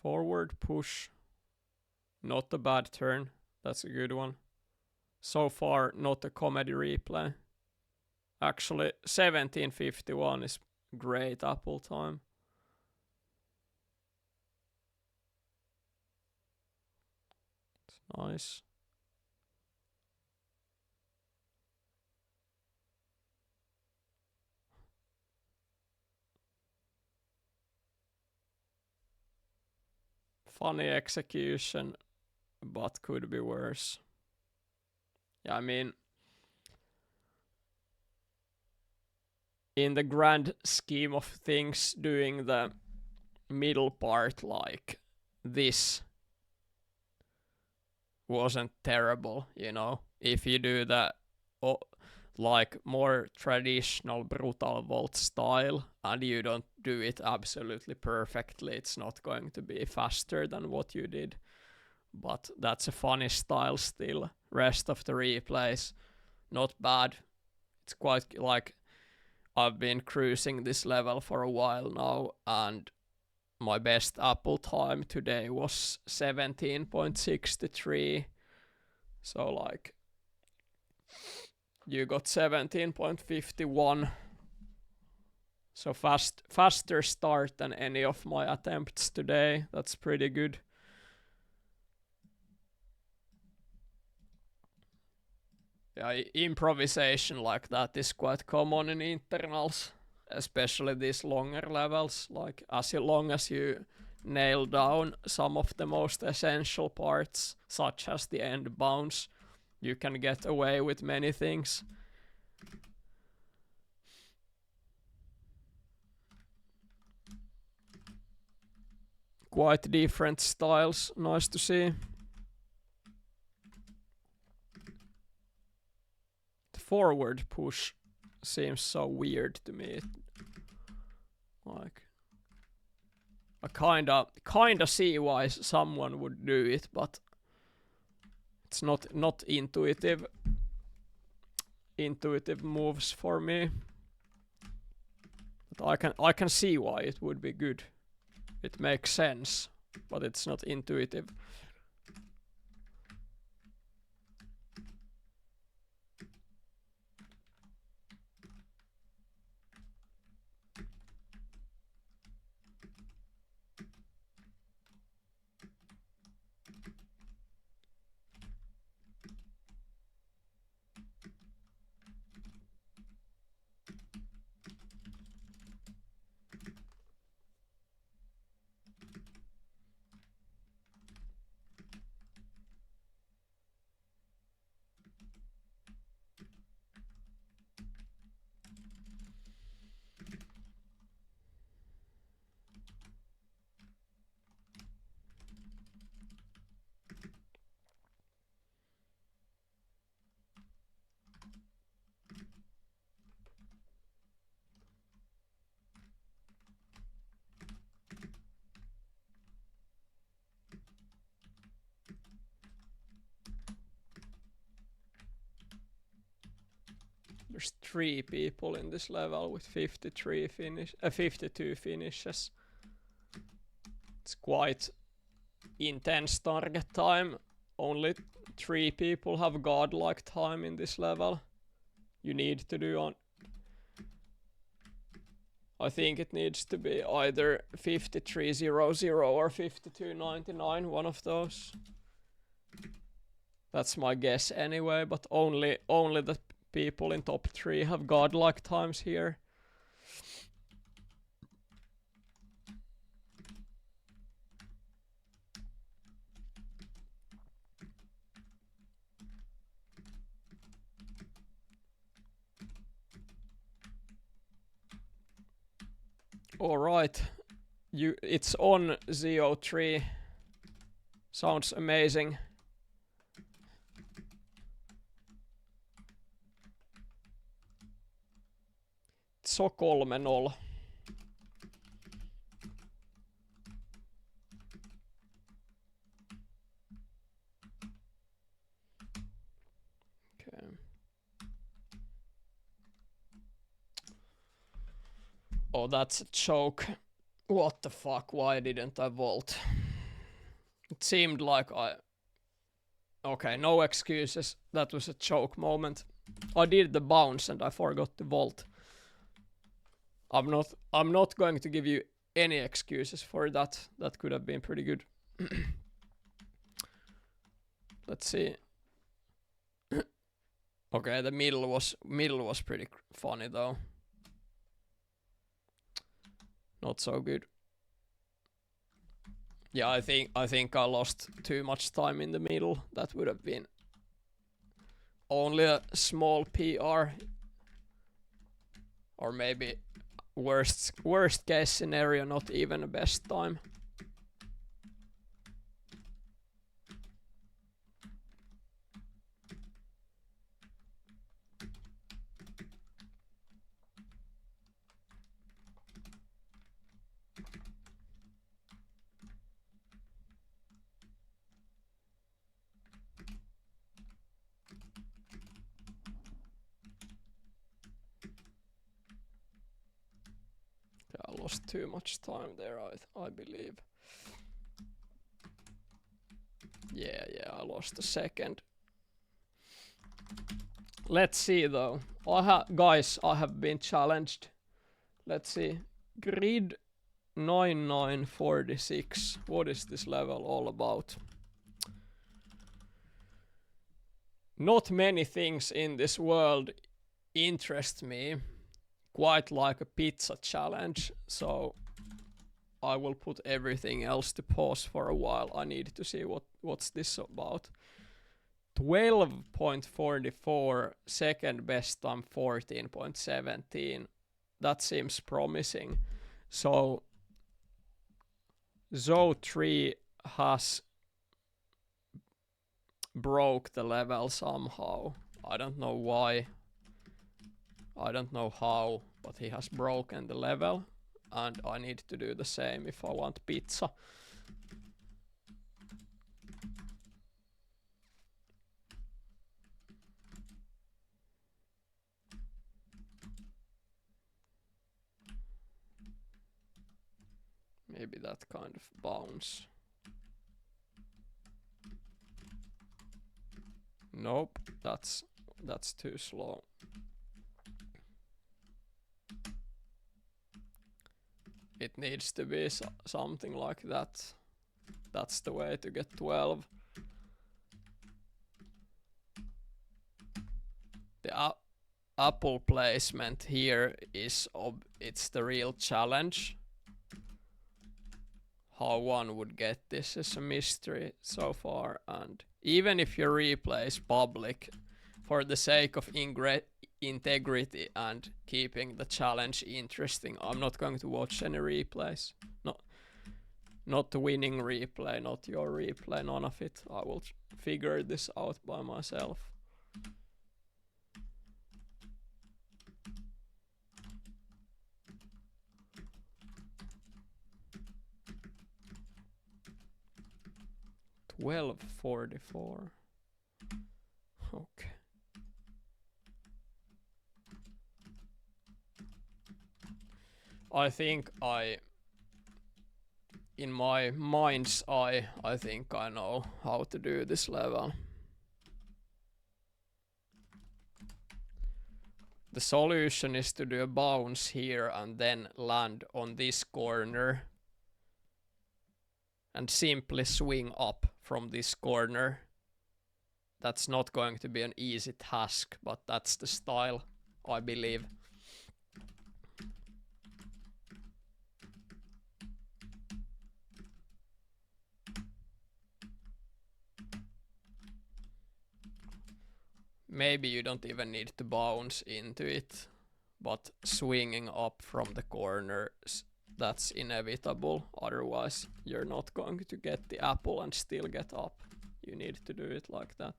Forward push. Not a bad turn. That's a good one. So far, not a comedy replay. Actually, 1751 is great apple time. It's nice. Funny execution, but could be worse. Yeah, I mean, in the grand scheme of things, doing the middle part like this wasn't terrible, you know. If you do that like more traditional brutal vault style and you don't do it absolutely perfectly, it's not going to be faster than what you did. But that's a funny style still. Rest of the replays, not bad. It's quite like I've been cruising this level for a while now, and my best apple time today was 17.63. So like you got 17.51. So faster start than any of my attempts today. That's pretty good. Yeah, improvisation like that is quite common in internals, especially these longer levels. Like as long as you nail down some of the most essential parts, such as the end bounce, you can get away with many things. Quite different styles, nice to see. The forward push seems so weird to me. Like, I kinda see why someone would do it, but it's not intuitive moves for me. But I can see why it would be good. It makes sense, but it's not intuitive. There's 3 people in this level with 52 finishes. It's quite intense target time. Only 3 people have godlike time in this level. You need to do I think it needs to be either 5300 or 5299, one of those. That's my guess anyway, but only the people in top 3 have godlike times here. All right, it's on ZO3. Sounds amazing. So 3-0. Okay. Oh, that's a choke. What the fuck? Why didn't I vault? It seemed like I... Okay, no excuses. That was a choke moment. I did the bounce and I forgot to vault. I'm not going to give you any excuses for that. That could have been pretty good. Let's see. Okay, the middle was pretty funny though. Not so good. Yeah, I think I lost too much time in the middle. That would have been only a small PR, or maybe worst case scenario, not even a best time. I lost too much time there, I believe. Yeah, I lost a second. Let's see though. Guys, I have been challenged. Let's see. Grid 9946. What is this level all about? Not many things in this world interest me quite like a pizza challenge, so I will put everything else to pause for a while. I need to see what's this about. 12.44, second best time 14.17. That seems promising. So Zo3 has broke the level somehow. I don't know why. I don't know how, but he has broken the level, and I need to do the same if I want pizza. Maybe that kind of bounce. Nope, that's too slow. It needs to be something like that. That's the way to get 12. The apple placement here is it's the real challenge. How one would get this is a mystery so far, and even if your replay is public, for the sake of integrity and keeping the challenge interesting, I'm not going to watch any replays. Not the winning replay, not your replay, none of it. I will figure this out by myself. $12.44. Okay. I think in my mind's eye, I think I know how to do this level. The solution is to do a bounce here and then land on this corner and simply swing up from this corner. That's not going to be an easy task, but that's the style, I believe. Maybe you don't even need to bounce into it, but swinging up from the corners, that's inevitable. Otherwise, you're not going to get the apple and still get up. You need to do it like that.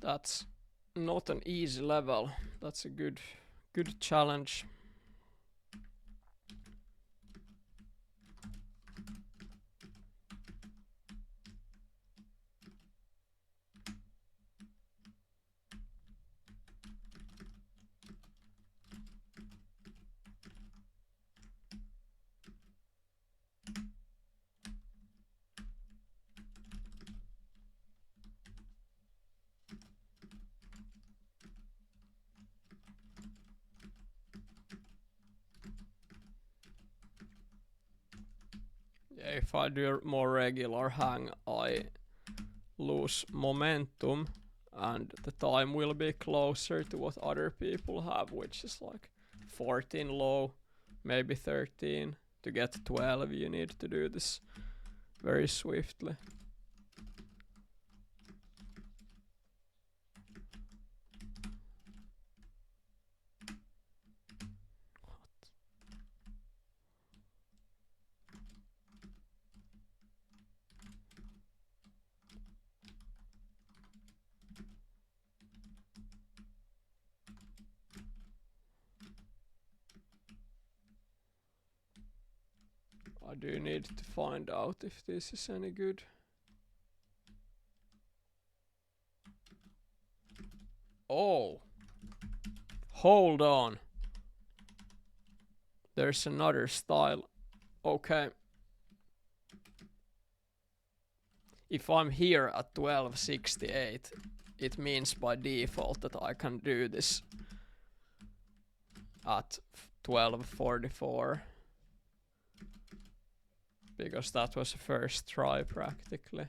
That's not an easy level. That's a good challenge. Yeah, if I do a more regular hang, I lose momentum and the time will be closer to what other people have, which is like 14 low, maybe 13. To get 12, you need to do this very swiftly. I do need to find out if this is any good. Oh, hold on. There's another style. Okay. If I'm here at 1268, it means by default that I can do this at 1244. Because that was the first try practically.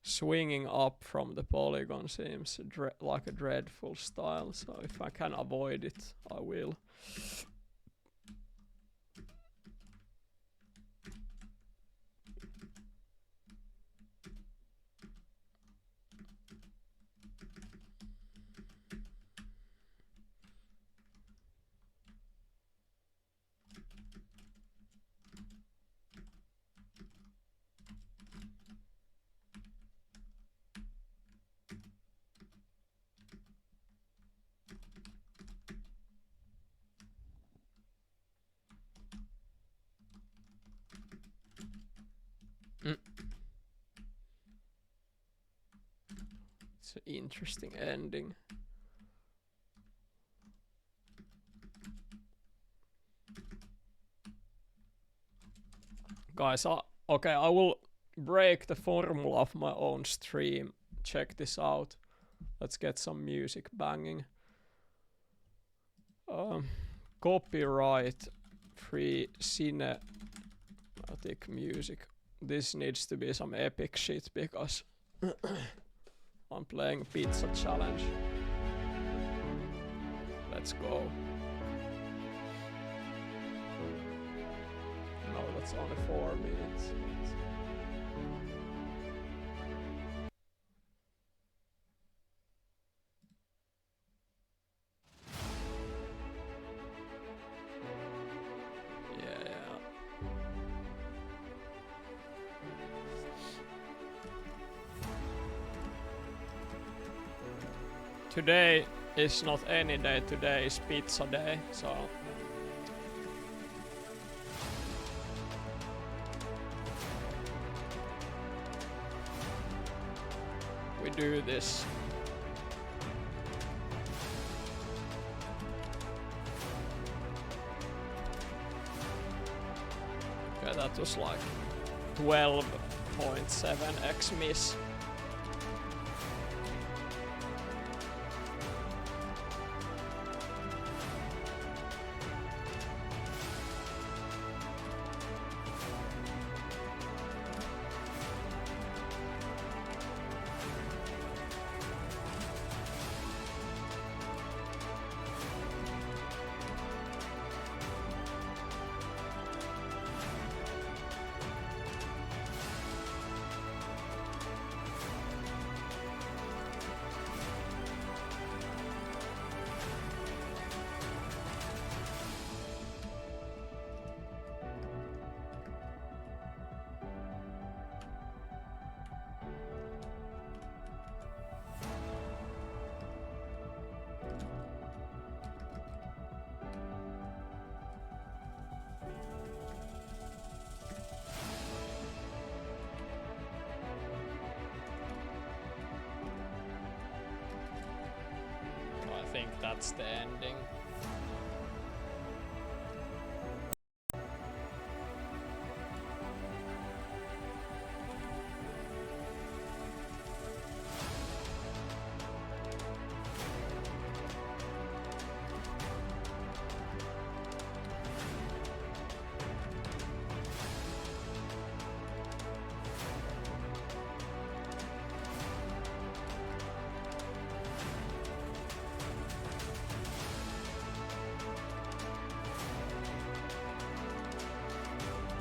Swinging up from the polygon seems like a dreadful style, so if I can avoid it, I will. It's an interesting ending. Guys, okay, I will break the formula of my own stream. Check this out. Let's get some music banging. Copyright free cinematic music. This needs to be some epic shit because I'm playing Pizza Challenge. Let's go. No, It's only 4 minutes. Today is not any day, today is pizza day, so we do this. Okay, that was like 12.7x miss. I think that's the ending.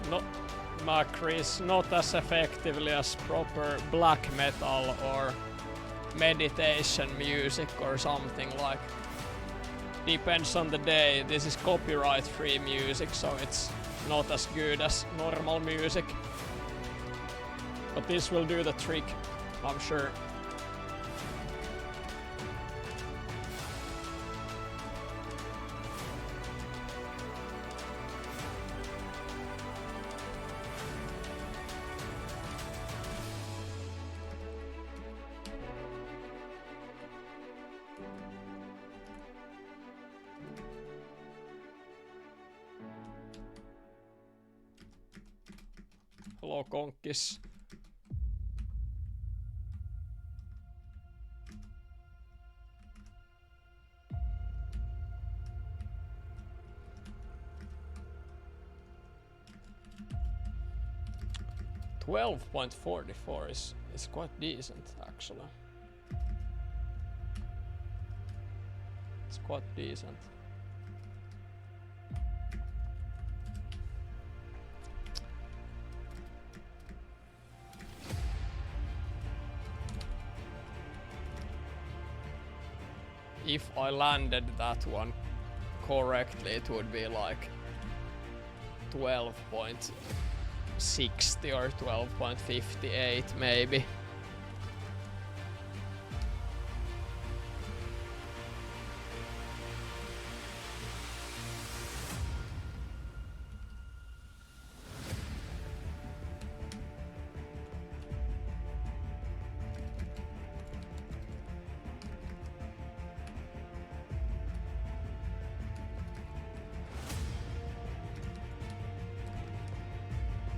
No, Macris, not as effectively as proper black metal or meditation music or something like. Depends on the day. This is copyright free music, so it's not as good as normal music. But this will do the trick, I'm sure. Hello, Konkis. $12.44 is quite decent, actually. It's quite decent. If I landed that one correctly, it would be like 12.60 or 12.58 maybe.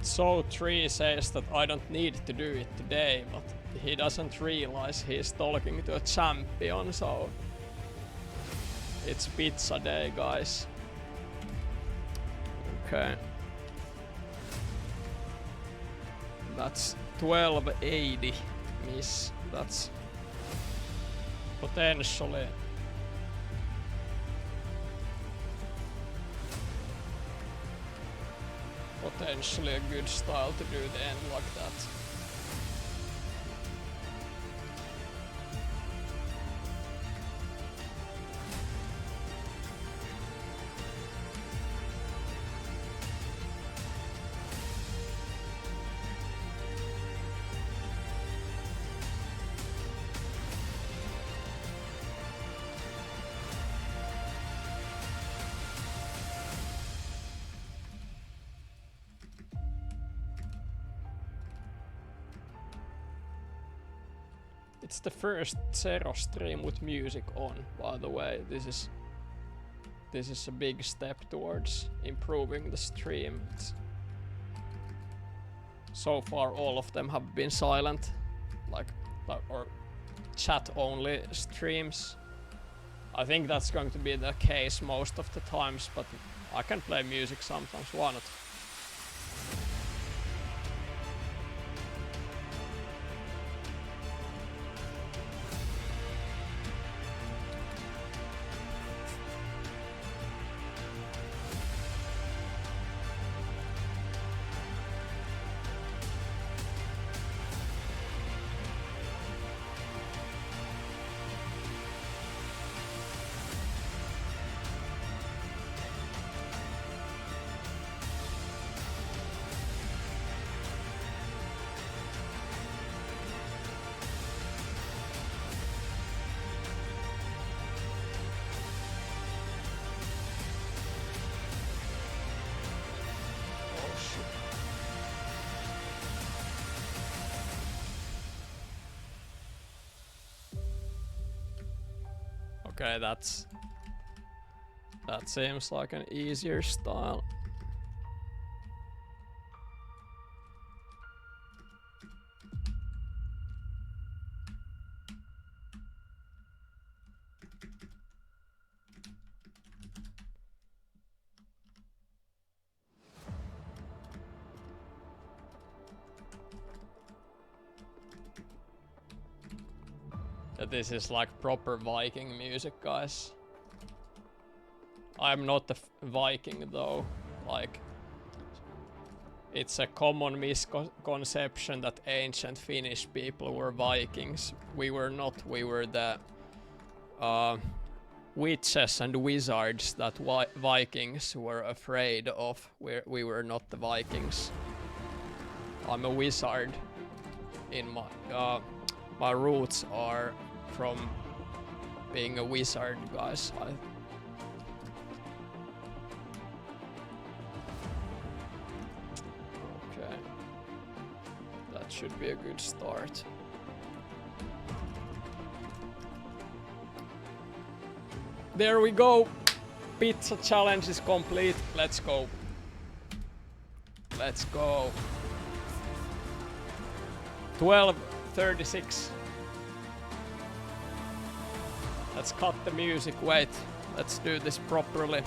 So 3 says that I don't need to do it today, but he doesn't realize he's talking to a champion, so it's pizza day, guys. Okay. That's 1280 miss. That's potentially potentially a good style to do the end like that. It's the first Zero stream with music on, by the way. This is a big step towards improving the stream. So far all of them have been silent, like or chat only streams. I think that's going to be the case most of the times, but I can play music sometimes, why not? Okay, that seems like an easier style. This is like proper Viking music, guys. I'm not a Viking though. Like, it's a common misconception that ancient Finnish people were Vikings. We were not. We were the witches and wizards that Vikings were afraid of. We were not the Vikings. I'm a wizard. In my roots are from being a wizard, guys. Okay, that should be a good start. There we go. Pizza challenge is complete. Let's go. Let's go. 12:36. Let's cut the music. Wait, let's do this properly.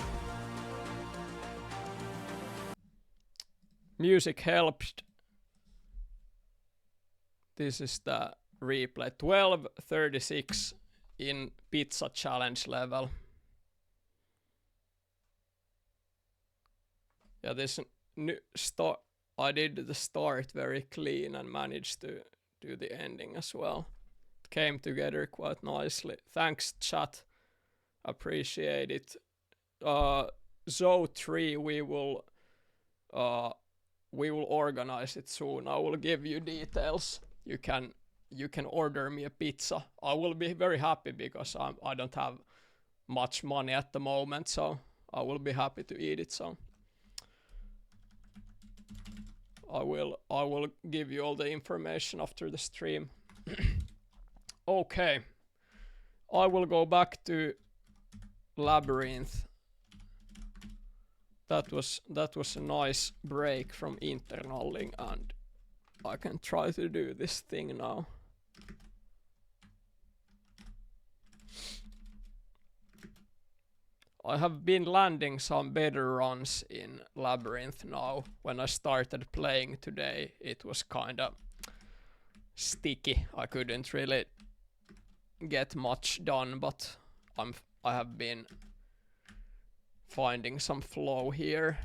Music helped. This is the replay. 12:36 in pizza challenge level. Yeah, this new start. I did the start very clean and managed to do the ending as well. It came together quite nicely. Thanks, chat. Appreciate it. Zo 3, we will organize it soon. I will give you details. You can order me a pizza. I will be very happy because I don't have much money at the moment, so I will be happy to eat it. So I will give you all the information after the stream. Okay, I will go back to Labyrinth. That was a nice break from internaling, and I can try to do this thing now. I have been landing some better runs in Labyrinth now. When I started playing today, it was kinda sticky. I couldn't really get much done, but I have been finding some flow here.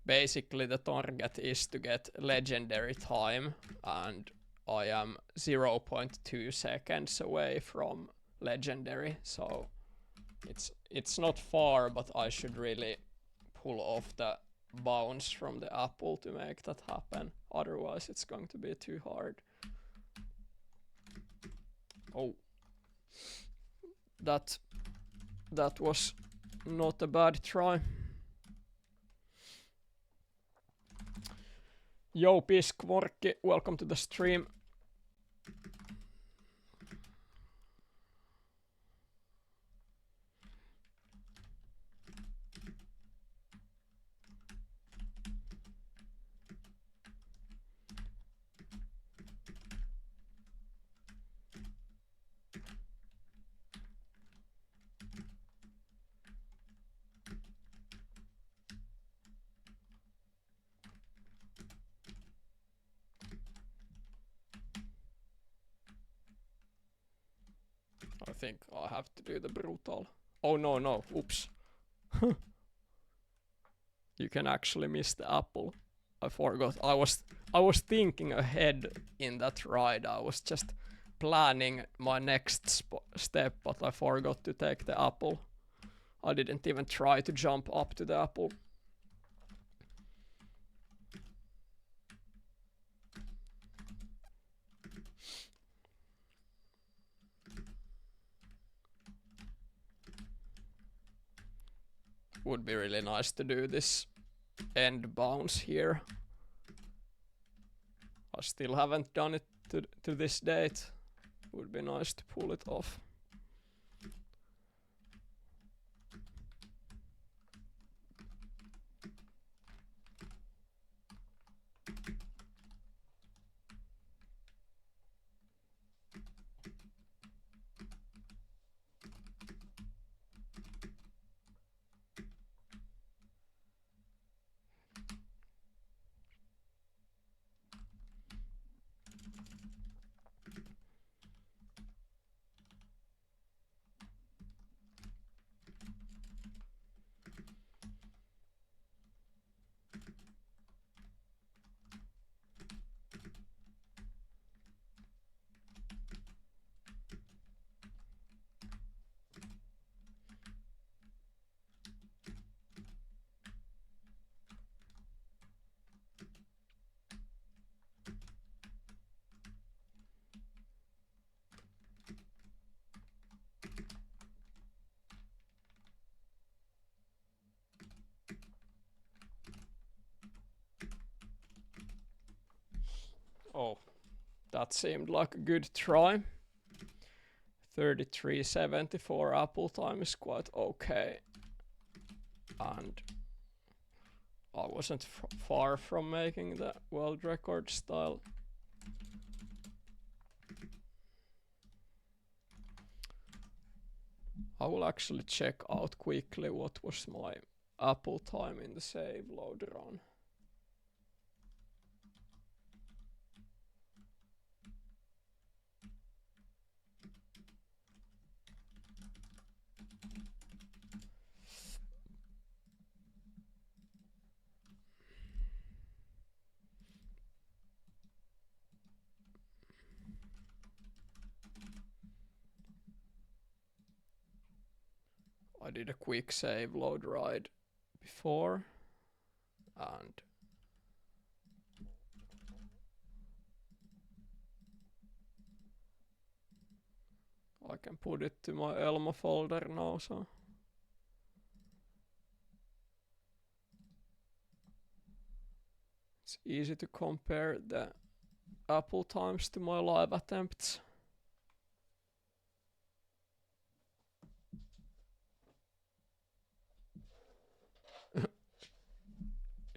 basically the target is to get legendary time, and I am 0.2 seconds away from legendary, so it's not far, but I should really pull off the bounce from the apple to make that happen. Otherwise it's going to be too hard. Oh, that was not a bad try. Yo, Piskvorki, welcome to the stream. I think I have to do the brutal. Oh no, oops. You can actually miss the apple. I forgot. I was thinking ahead in that ride. I was just planning my next step, but I forgot to take the apple. I didn't even try to jump up to the apple. Would be really nice to do this end bounce here. I still haven't done it to this date. Would be nice to pull it off. Oh, that seemed like a good try. 33.74 apple time is quite okay. And I wasn't far from making the world record style. I will actually check out quickly what was my apple time in the save load run. I did a quick save load ride before, and I can put it to my Elmo folder now, so it's easy to compare the apple times to my live attempts.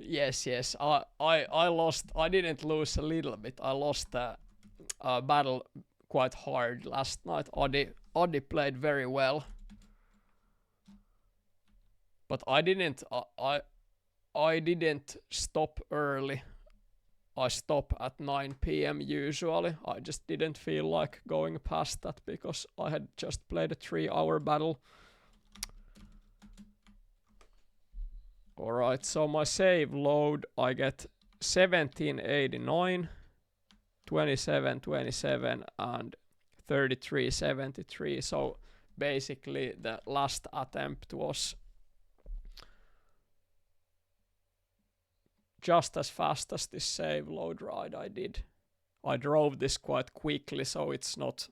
Yes. I lost. I didn't lose a little bit. I lost the battle quite hard last night. Oddi played very well, but I didn't. I didn't stop early. I stop at 9 p.m. usually. I just didn't feel like going past that because I had just played a 3-hour battle. Alright, so my save load, I get 1789, 2727 and 3373. So basically the last attempt was just as fast as this save load ride I did. I drove this quite quickly, so it's not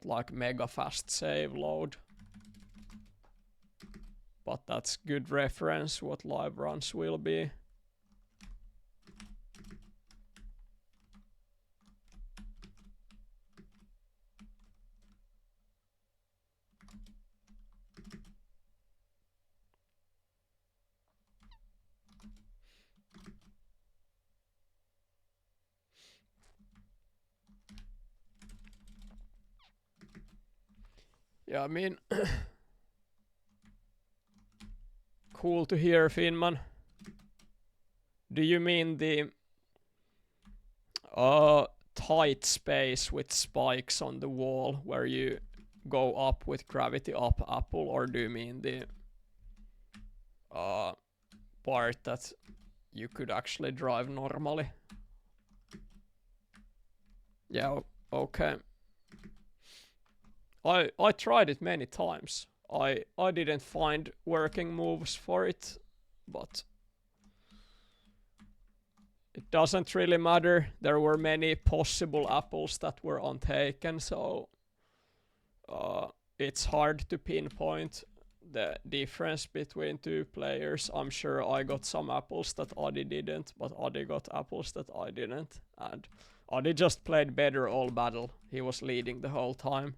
like mega fast save load. But that's good reference what live runs will be. Yeah, I mean, cool to hear, Finman. Do you mean the tight space with spikes on the wall where you go up with gravity up apple, or do you mean the part that you could actually drive normally? Yeah, okay. I tried it many times. I didn't find working moves for it, but it doesn't really matter. There were many possible apples that were untaken, so it's hard to pinpoint the difference between two players. I'm sure I got some apples that Adi didn't, but Adi got apples that I didn't, and Adi just played better all battle. He was leading the whole time.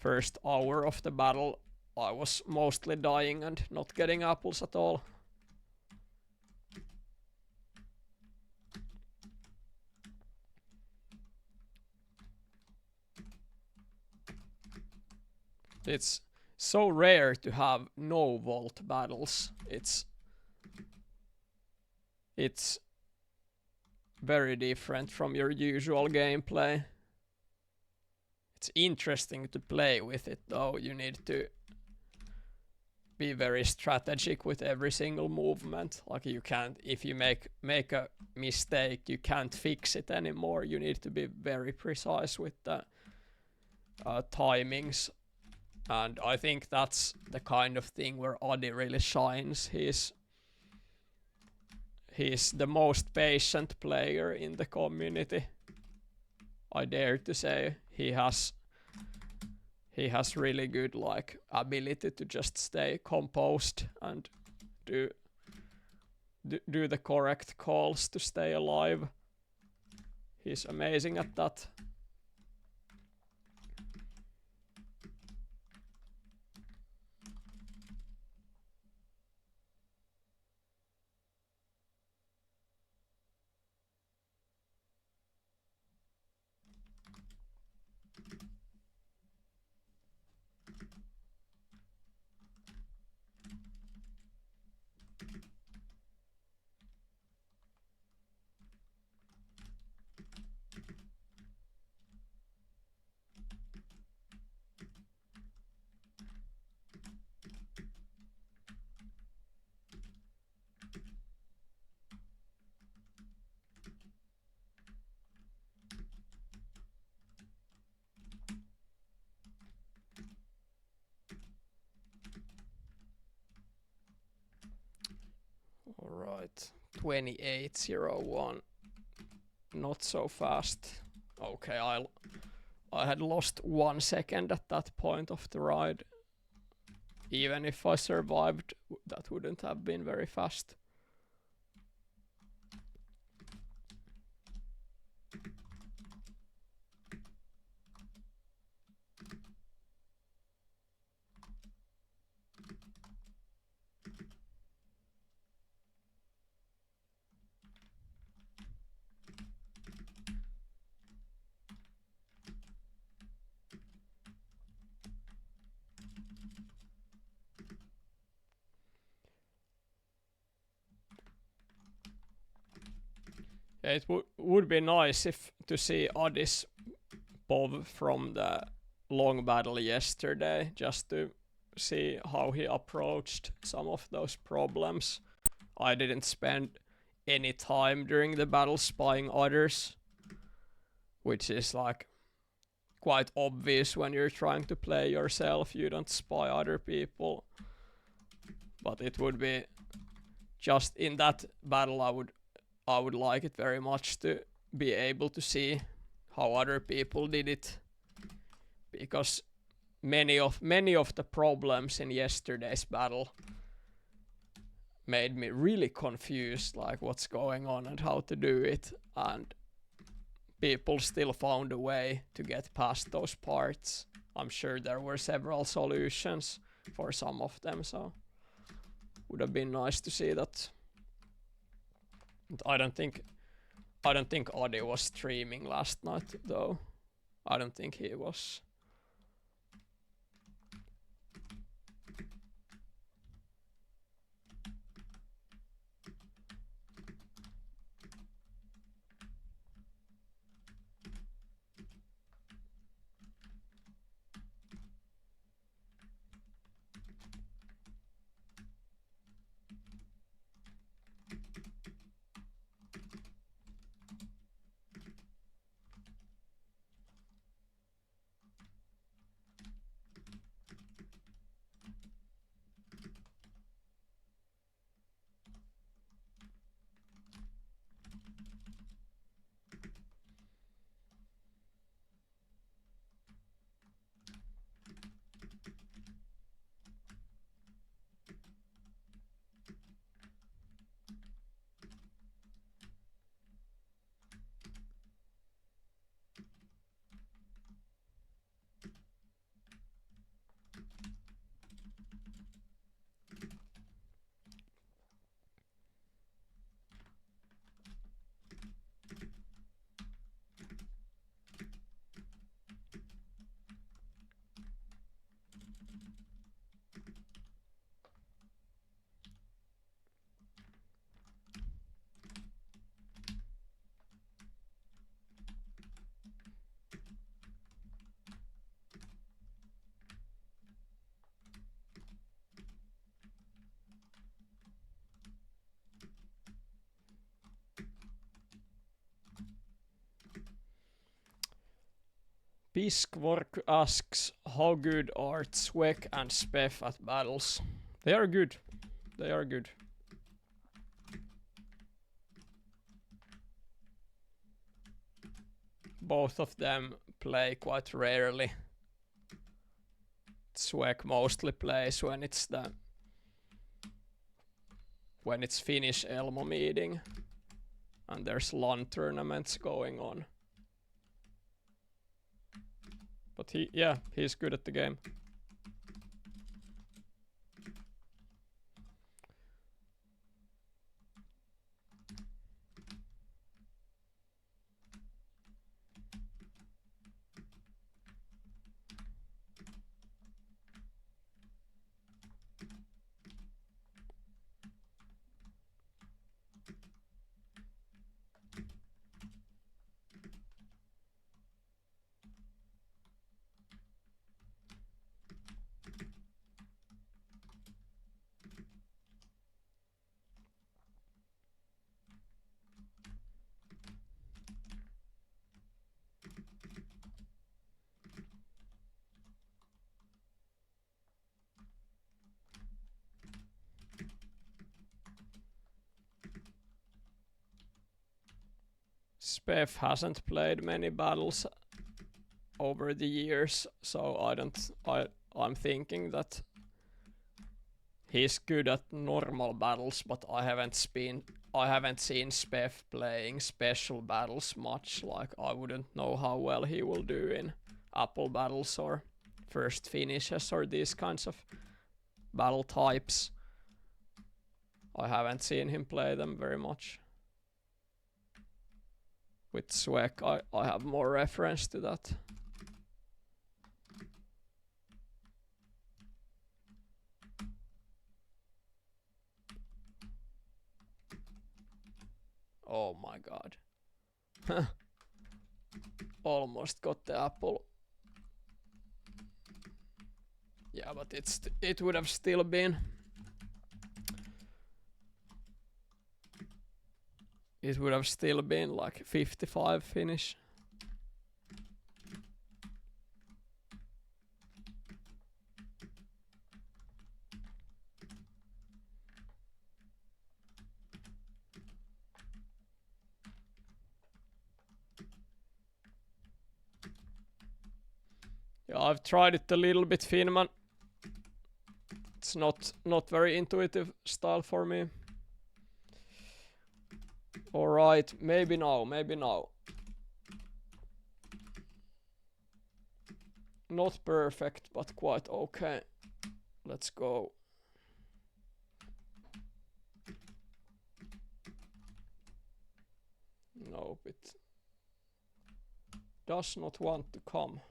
First hour of the battle, I was mostly dying and not getting apples at all. It's so rare to have no vault battles. It's very different from your usual gameplay. It's interesting to play with it though. You need to be very strategic with every single movement. Like you can't, if you make a mistake, you can't fix it anymore. You need to be very precise with the timings. And I think that's the kind of thing where Adi really shines. He's the most patient player in the community. I dare to say he has really good like ability to just stay composed and do the correct calls to stay alive. He's amazing at that. Alright, 2801. Not so fast. Okay, I had lost 1 second at that point of the ride. Even if I survived, that wouldn't have been very fast. It would be nice if to see Adi's POV from the long battle yesterday just to see how he approached some of those problems. I didn't spend any time during the battle spying others, which is like quite obvious when you're trying to play yourself. You don't spy other people. But it would be just in that battle I would like it very much to be able to see how other people did it, because many of the problems in yesterday's battle made me really confused, like what's going on and how to do it, and people still found a way to get past those parts. I'm sure there were several solutions for some of them, so would have been nice to see that. I don't think Adi was streaming last night though. I don't think he was. Piskvork asks, how good are Zwek and Spef at battles? They are good. They are good. Both of them play quite rarely. Zwek mostly plays when it's Finnish Elmo meeting and there's LAN tournaments going on. But he's good at the game. Spef hasn't played many battles over the years, so I'm thinking that he's good at normal battles, but I haven't seen Spef playing special battles much. Like, I wouldn't know how well he will do in Apple battles or first finishes or these kinds of battle types. I haven't seen him play them very much. With Zwek, I have more reference to that. Oh my god. Almost got the apple Yeah, but it would have still been. It would have still been like 55 finish. Yeah, I've tried it a little bit, Finman. It's not very intuitive style for me. Alright, maybe now, maybe now. Not perfect, but quite okay. Let's go. Nope, it does not want to come.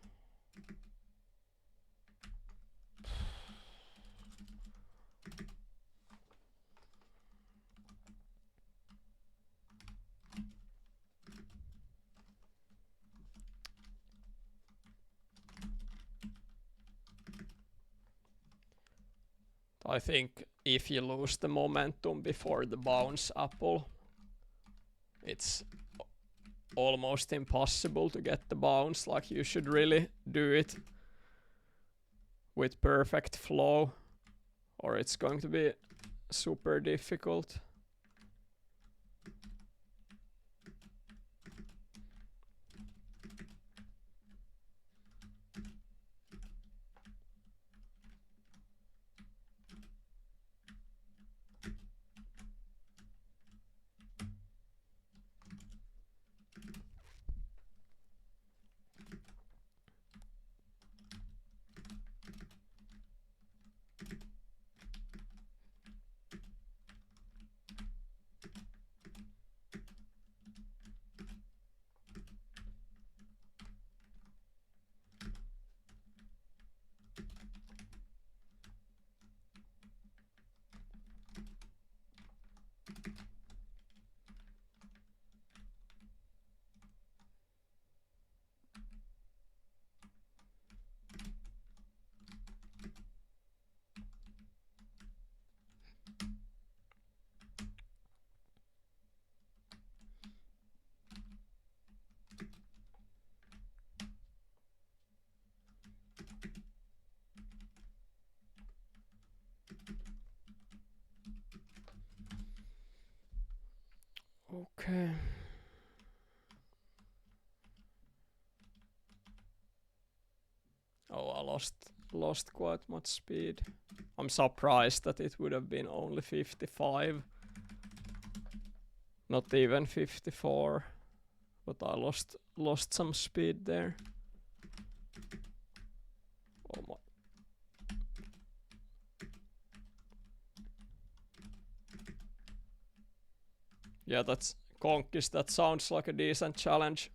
I think if you lose the momentum before the bounce apple, it's almost impossible to get the bounce. Like, you should really do it with perfect flow, or it's going to be super difficult. Okay. Oh, I lost quite much speed. I'm surprised that it would have been only 55. Not even 54. But I lost some speed there. Oh my. Yeah, that's Konkis. That sounds like a decent challenge.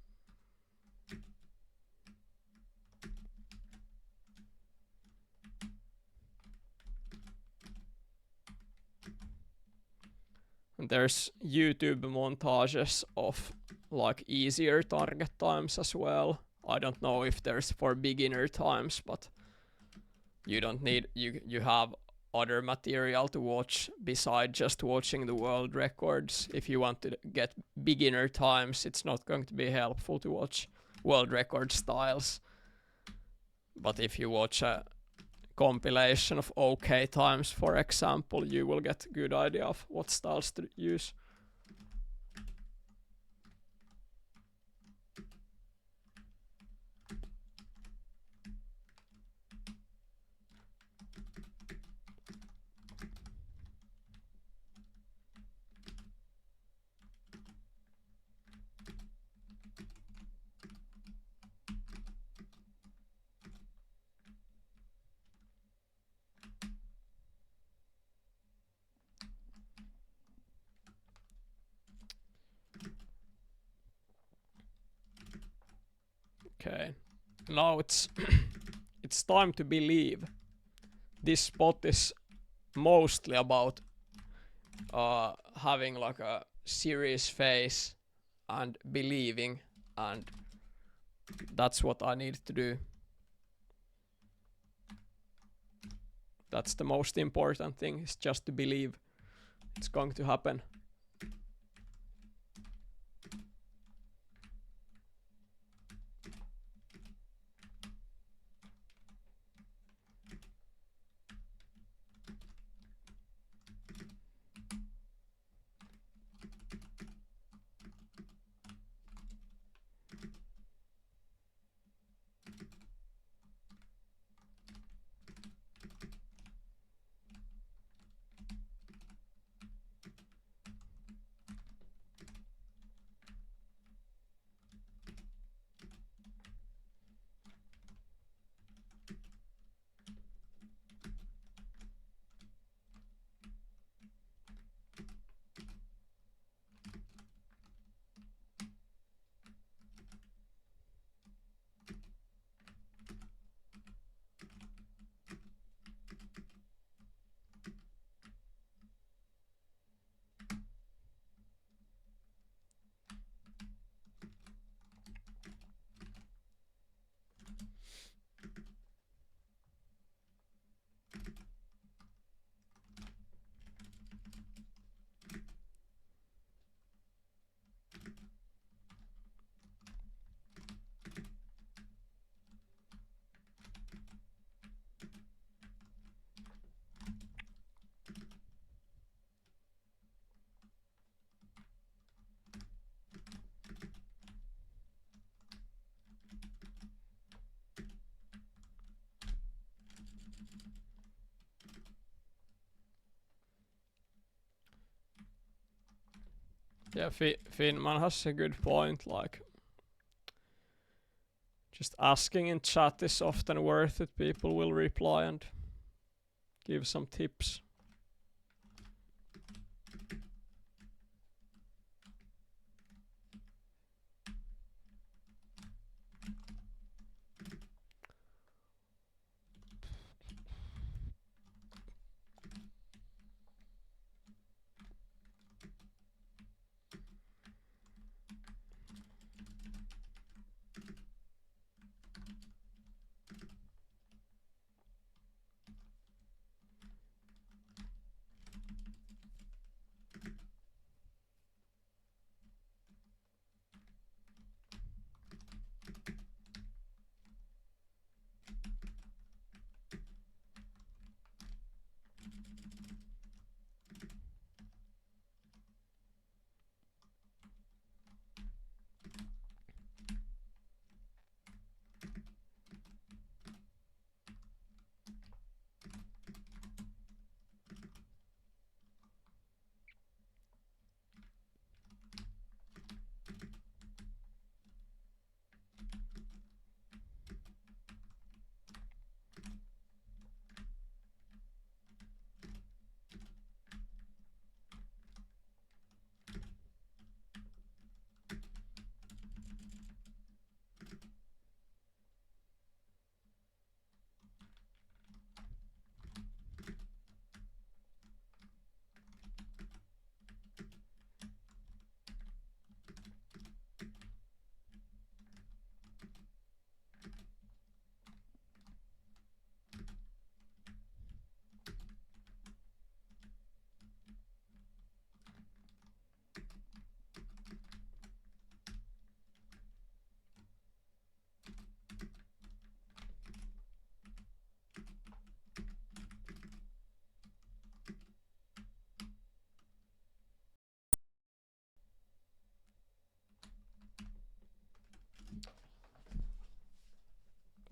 And there's YouTube montages of like easier target times as well. I don't know if there's for beginner times, but you don't need, you have other material to watch beside just watching the world records. If you want to get beginner times, it's not going to be helpful to watch world record styles. But if you watch a compilation of OK times, for example, you will get a good idea of what styles to use. Okay, now it's it's time to believe. This spot is mostly about having like a serious face and believing, and that's what I need to do. That's the most important thing, is just to believe it's going to happen. Yeah, Finman has a good point. Like, just asking in chat is often worth it. People will reply and give some tips.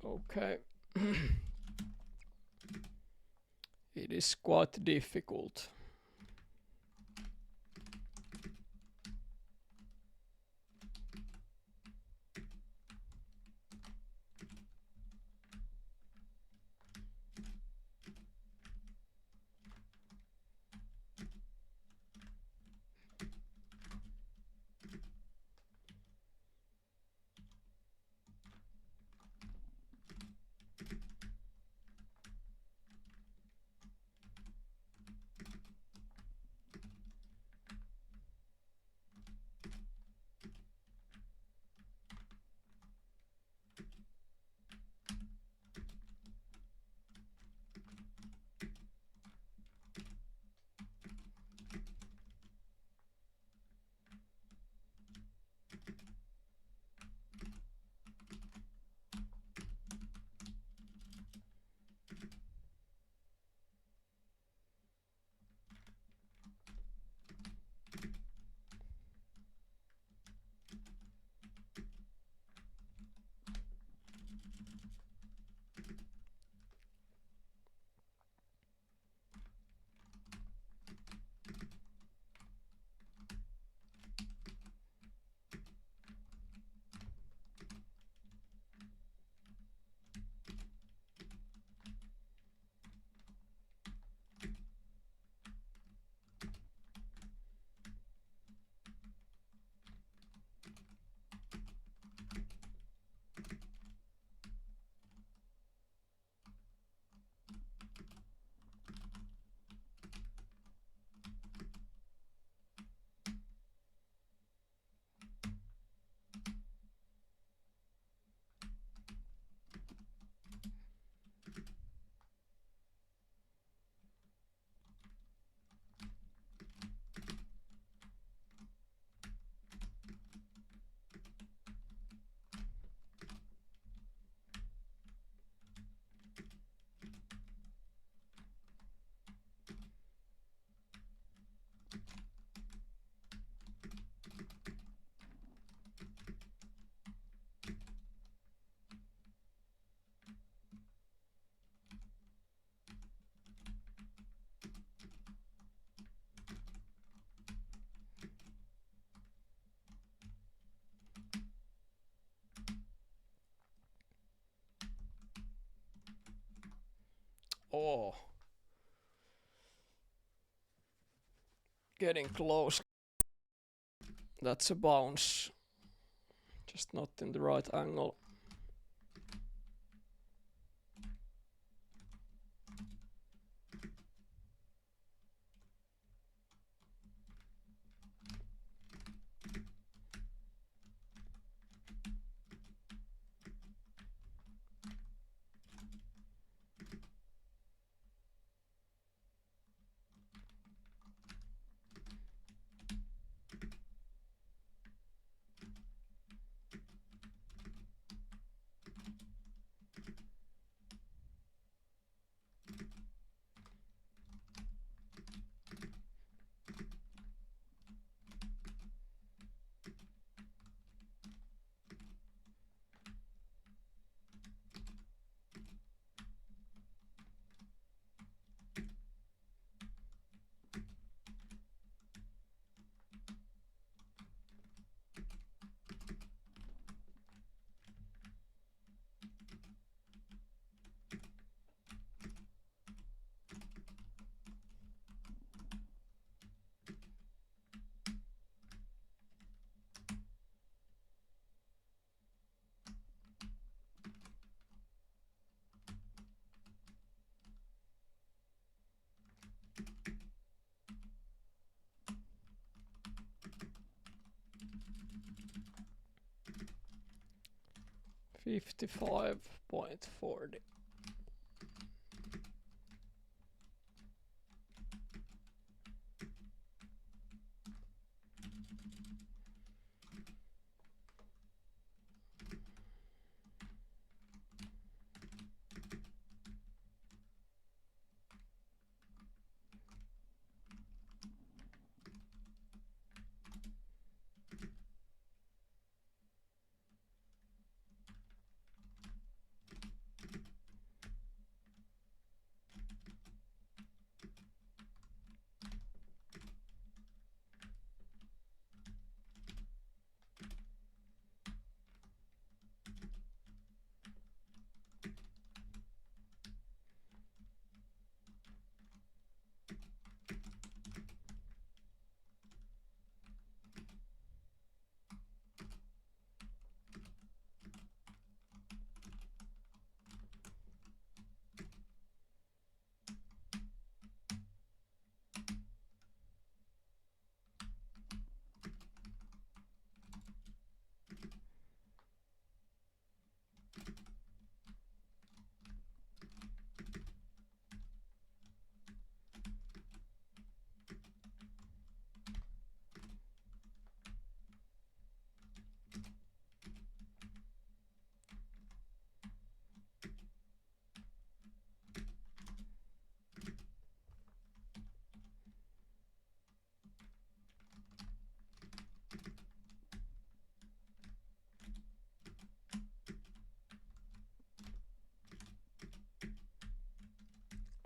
Okay. It is quite difficult. Oh, getting close. That's a bounce. Just not in the right angle. $55.40.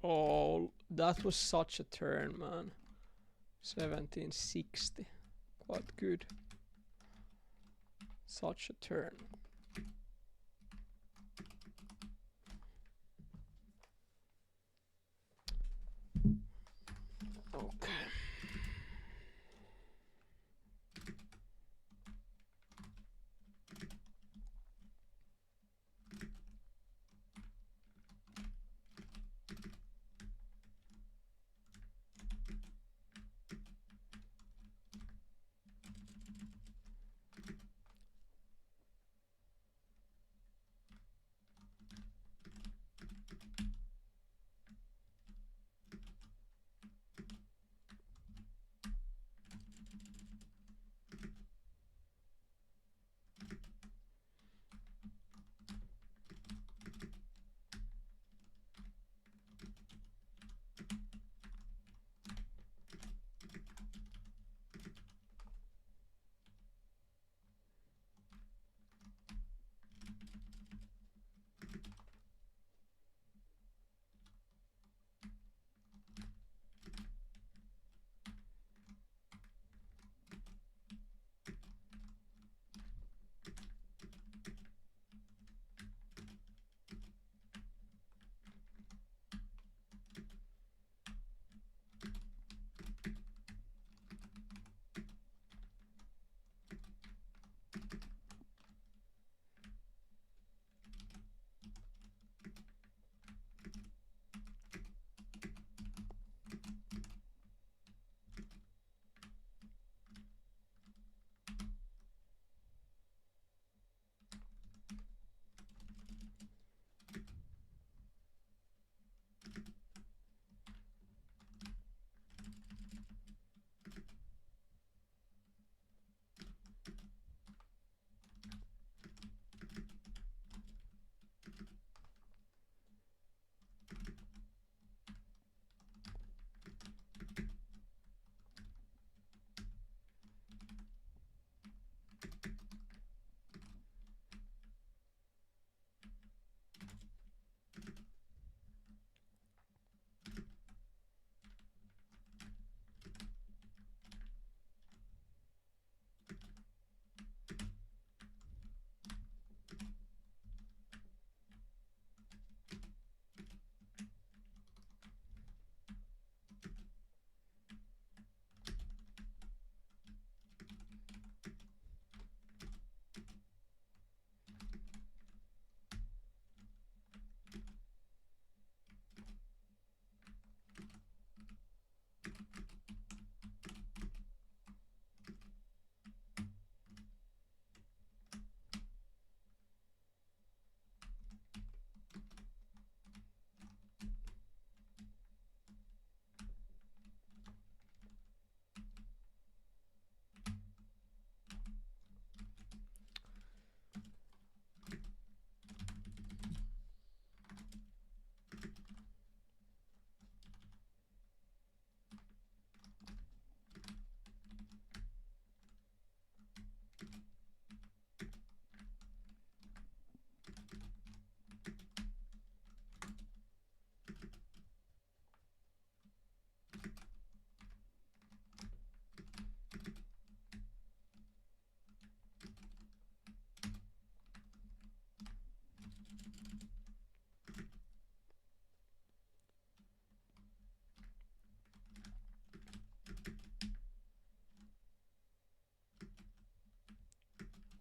Oh, that was such a turn, man. 1760. Quite good. Such a turn. Okay.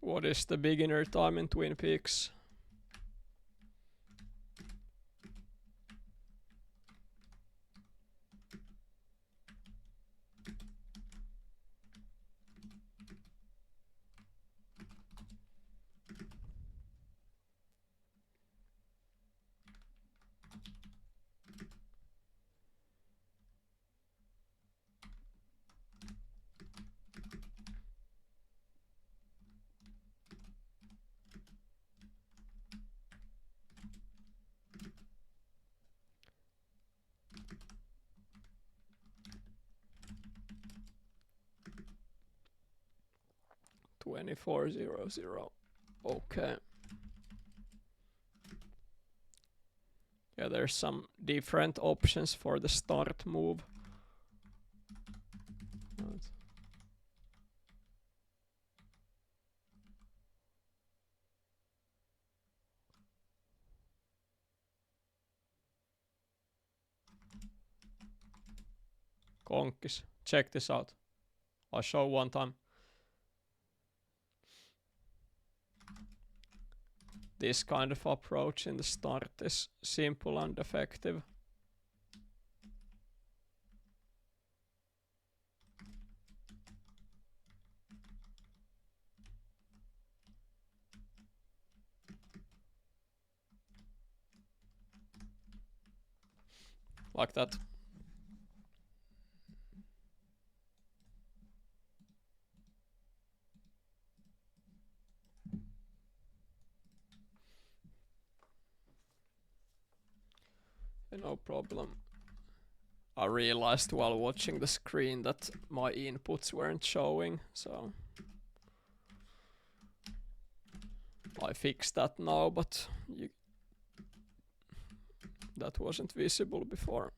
What is the beginner time in Twin Peaks? $24.00. Okay. Yeah, there's some different options for the start move. Konkis, check this out. I'll show one time. This kind of approach in the start is simple and effective. Like that. No problem. I realized while watching the screen that my inputs weren't showing, so I fixed that now, but that wasn't visible before.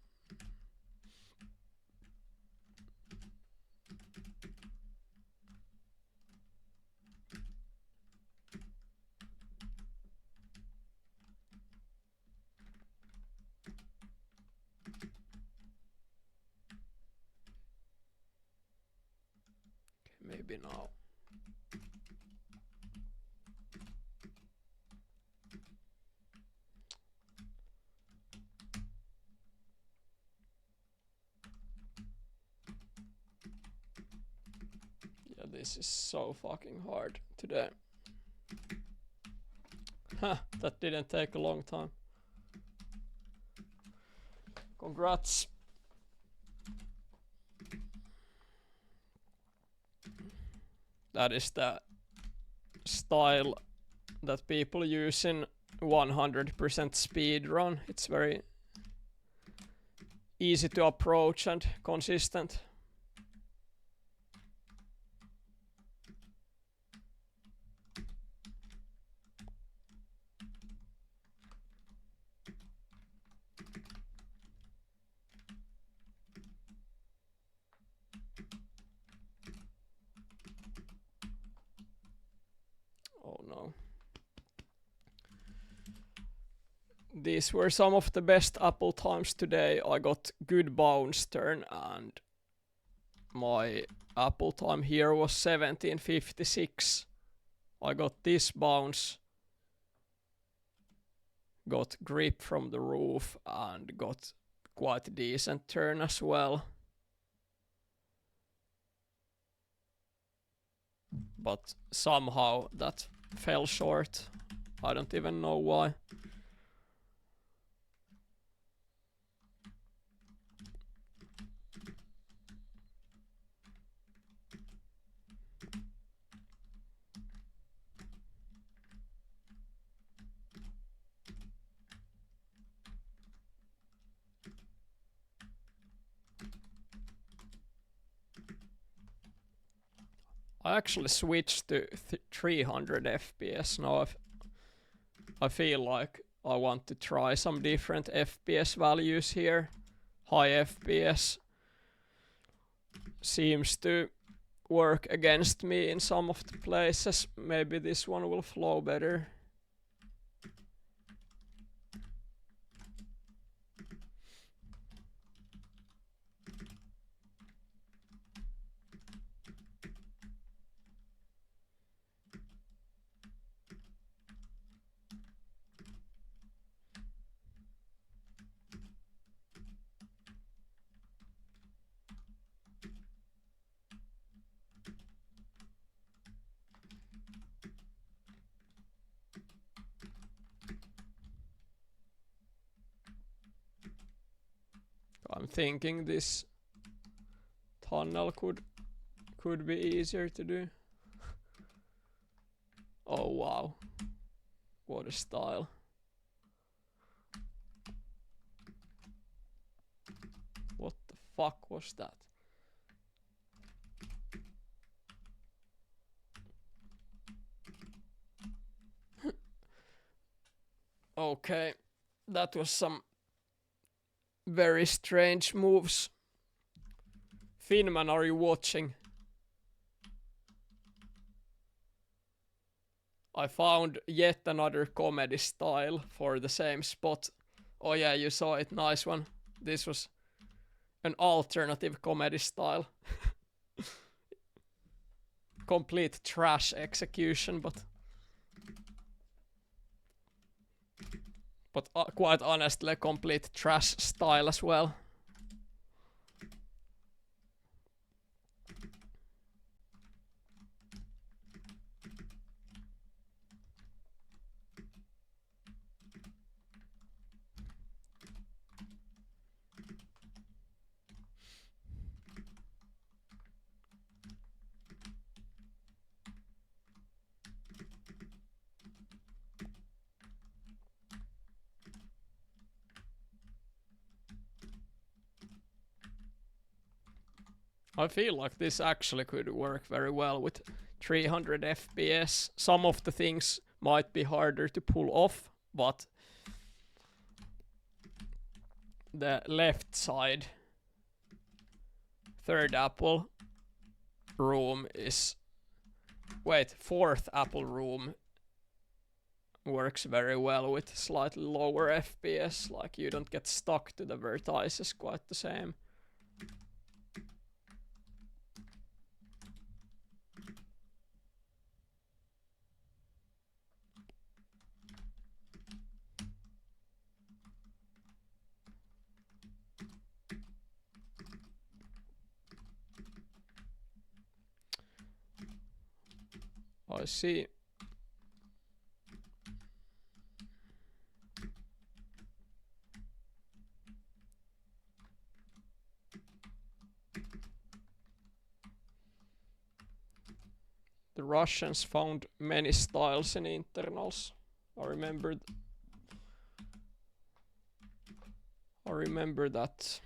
Maybe now. Yeah, this is so fucking hard today. Ha, that didn't take a long time. Congrats. That is the style that people use in 100% speed run. It's very easy to approach and consistent. Oh no. These were some of the best apple times today. I got good bounce turn and my apple time here was 1756. I got this bounce, got grip from the roof and got quite a decent turn as well. But somehow that fell short. I don't even know why. I actually switched to 300 FPS now. I feel like I want to try some different FPS values here. High FPS seems to work against me in some of the places. Maybe this one will flow better. I'm thinking this tunnel could be easier to do. Oh wow, what a style. What the fuck was that? Okay, that was some very strange moves. Finman, are you watching? I found yet another comedy style for the same spot. Oh yeah, you saw it, nice one. This was an alternative comedy style. Complete trash execution, but quite honestly, complete trash style as well. I feel like this actually could work very well with 300 FPS. Some of the things might be harder to pull off, but the left side third apple room is... Wait, fourth apple room works very well with slightly lower FPS. Like, you don't get stuck to the vertices quite the same. I see. The Russians found many styles in internals. I remember that.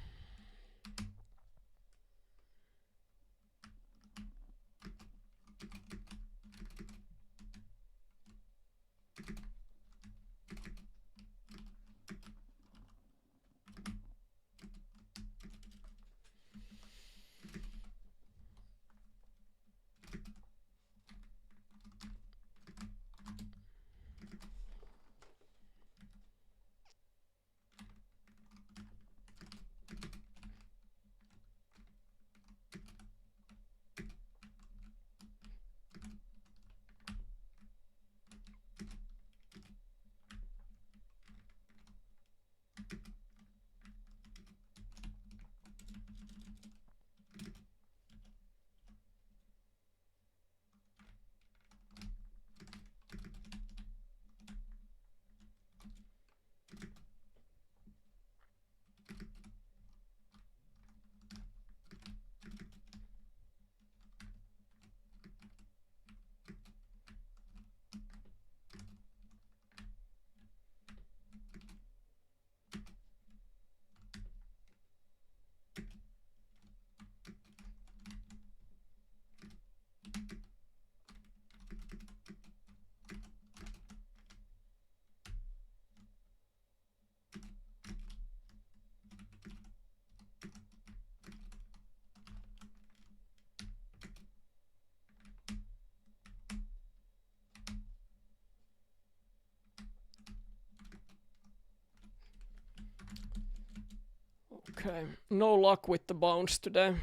Okay, no luck with the bounce today.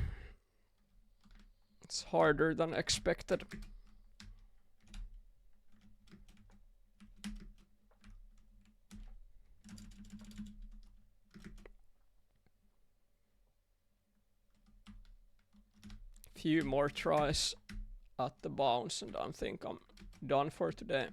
It's harder than expected. Few more tries at the bounce and I think I'm done for today.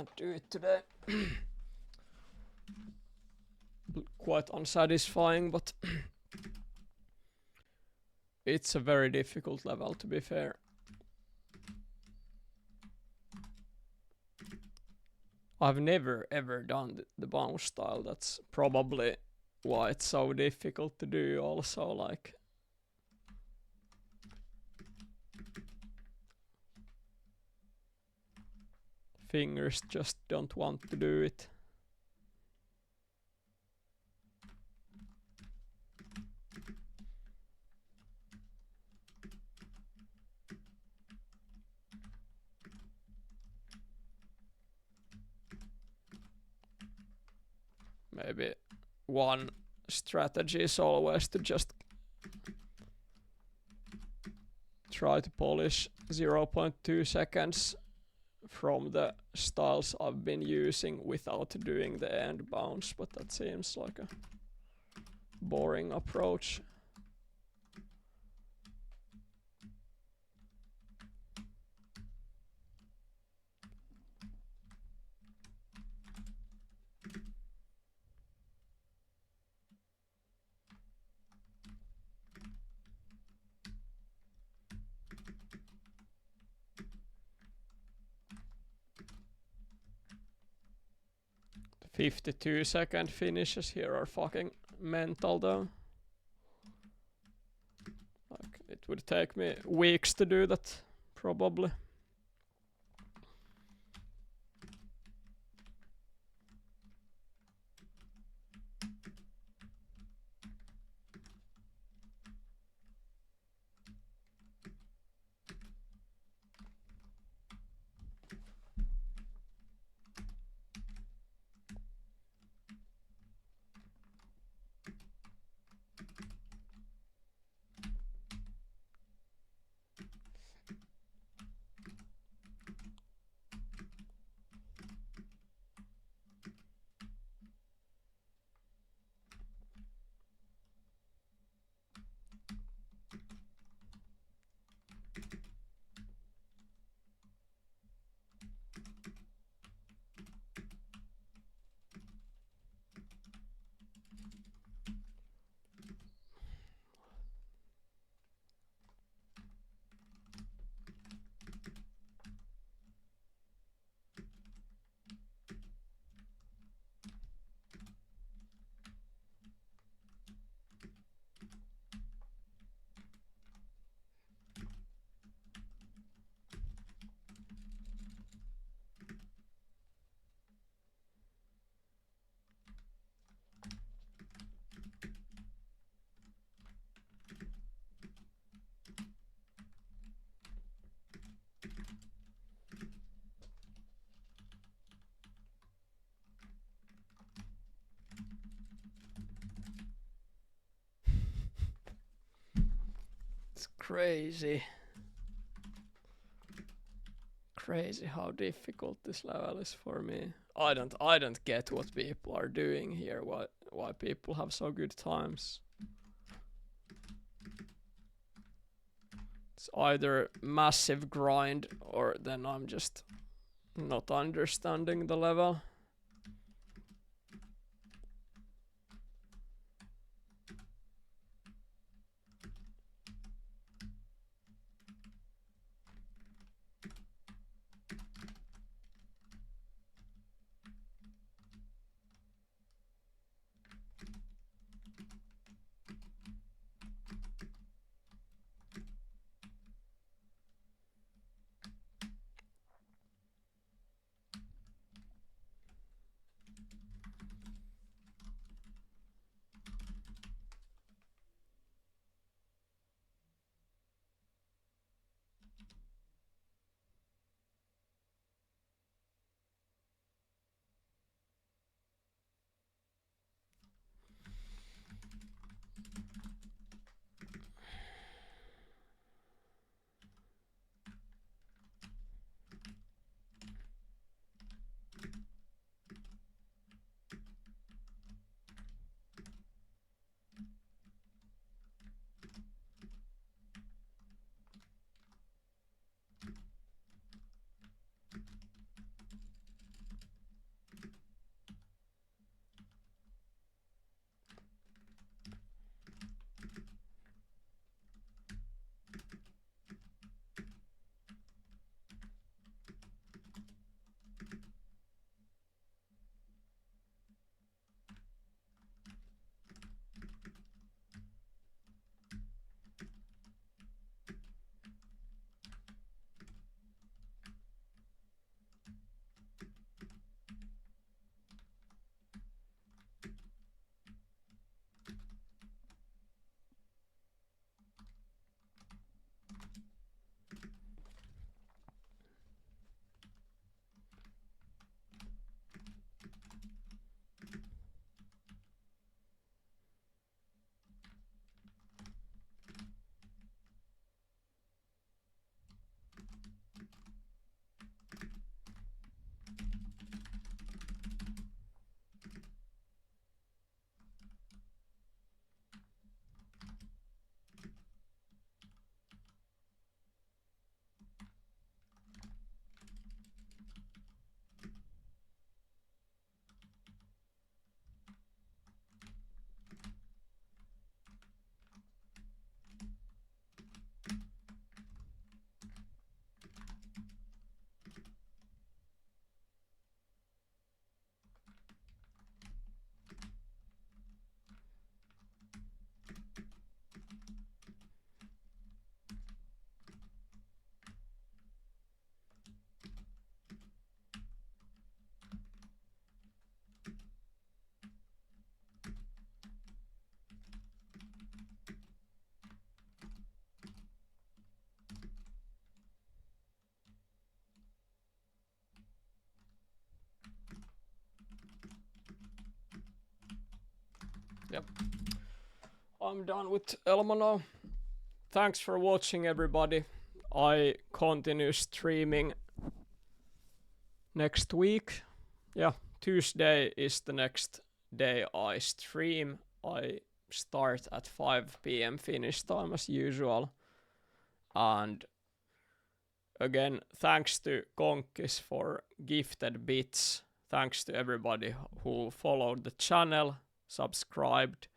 can't do it today. Quite unsatisfying, but it's a very difficult level, to be fair. I've never ever done the bounce style. That's probably why it's so difficult to do also, like. Fingers just don't want to do it. Maybe one strategy is always to just try to polish 0.2 seconds from the styles I've been using without doing the end bounce, but that seems like a boring approach. The 52-second finishes here are fucking mental though. Like, it would take me weeks to do that, probably. It's crazy. Crazy how difficult this level is for me. I don't get what people are doing here, why people have so good times. It's either massive grind or then I'm just not understanding the level. Yep. I'm done with Elmo now. Thanks for watching, everybody. I continue streaming next week. Yeah, Tuesday is the next day I stream. I start at 5 p.m. Finnish time as usual. And again, thanks to Konkis for gifted bits. Thanks to everybody who followed the channel, subscribed.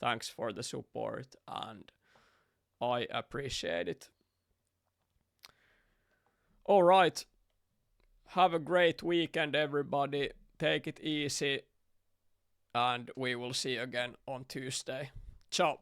Thanks for the support, and I appreciate it. All right. Have a great weekend, everybody. Take it easy, and we will see you again on Tuesday. Ciao.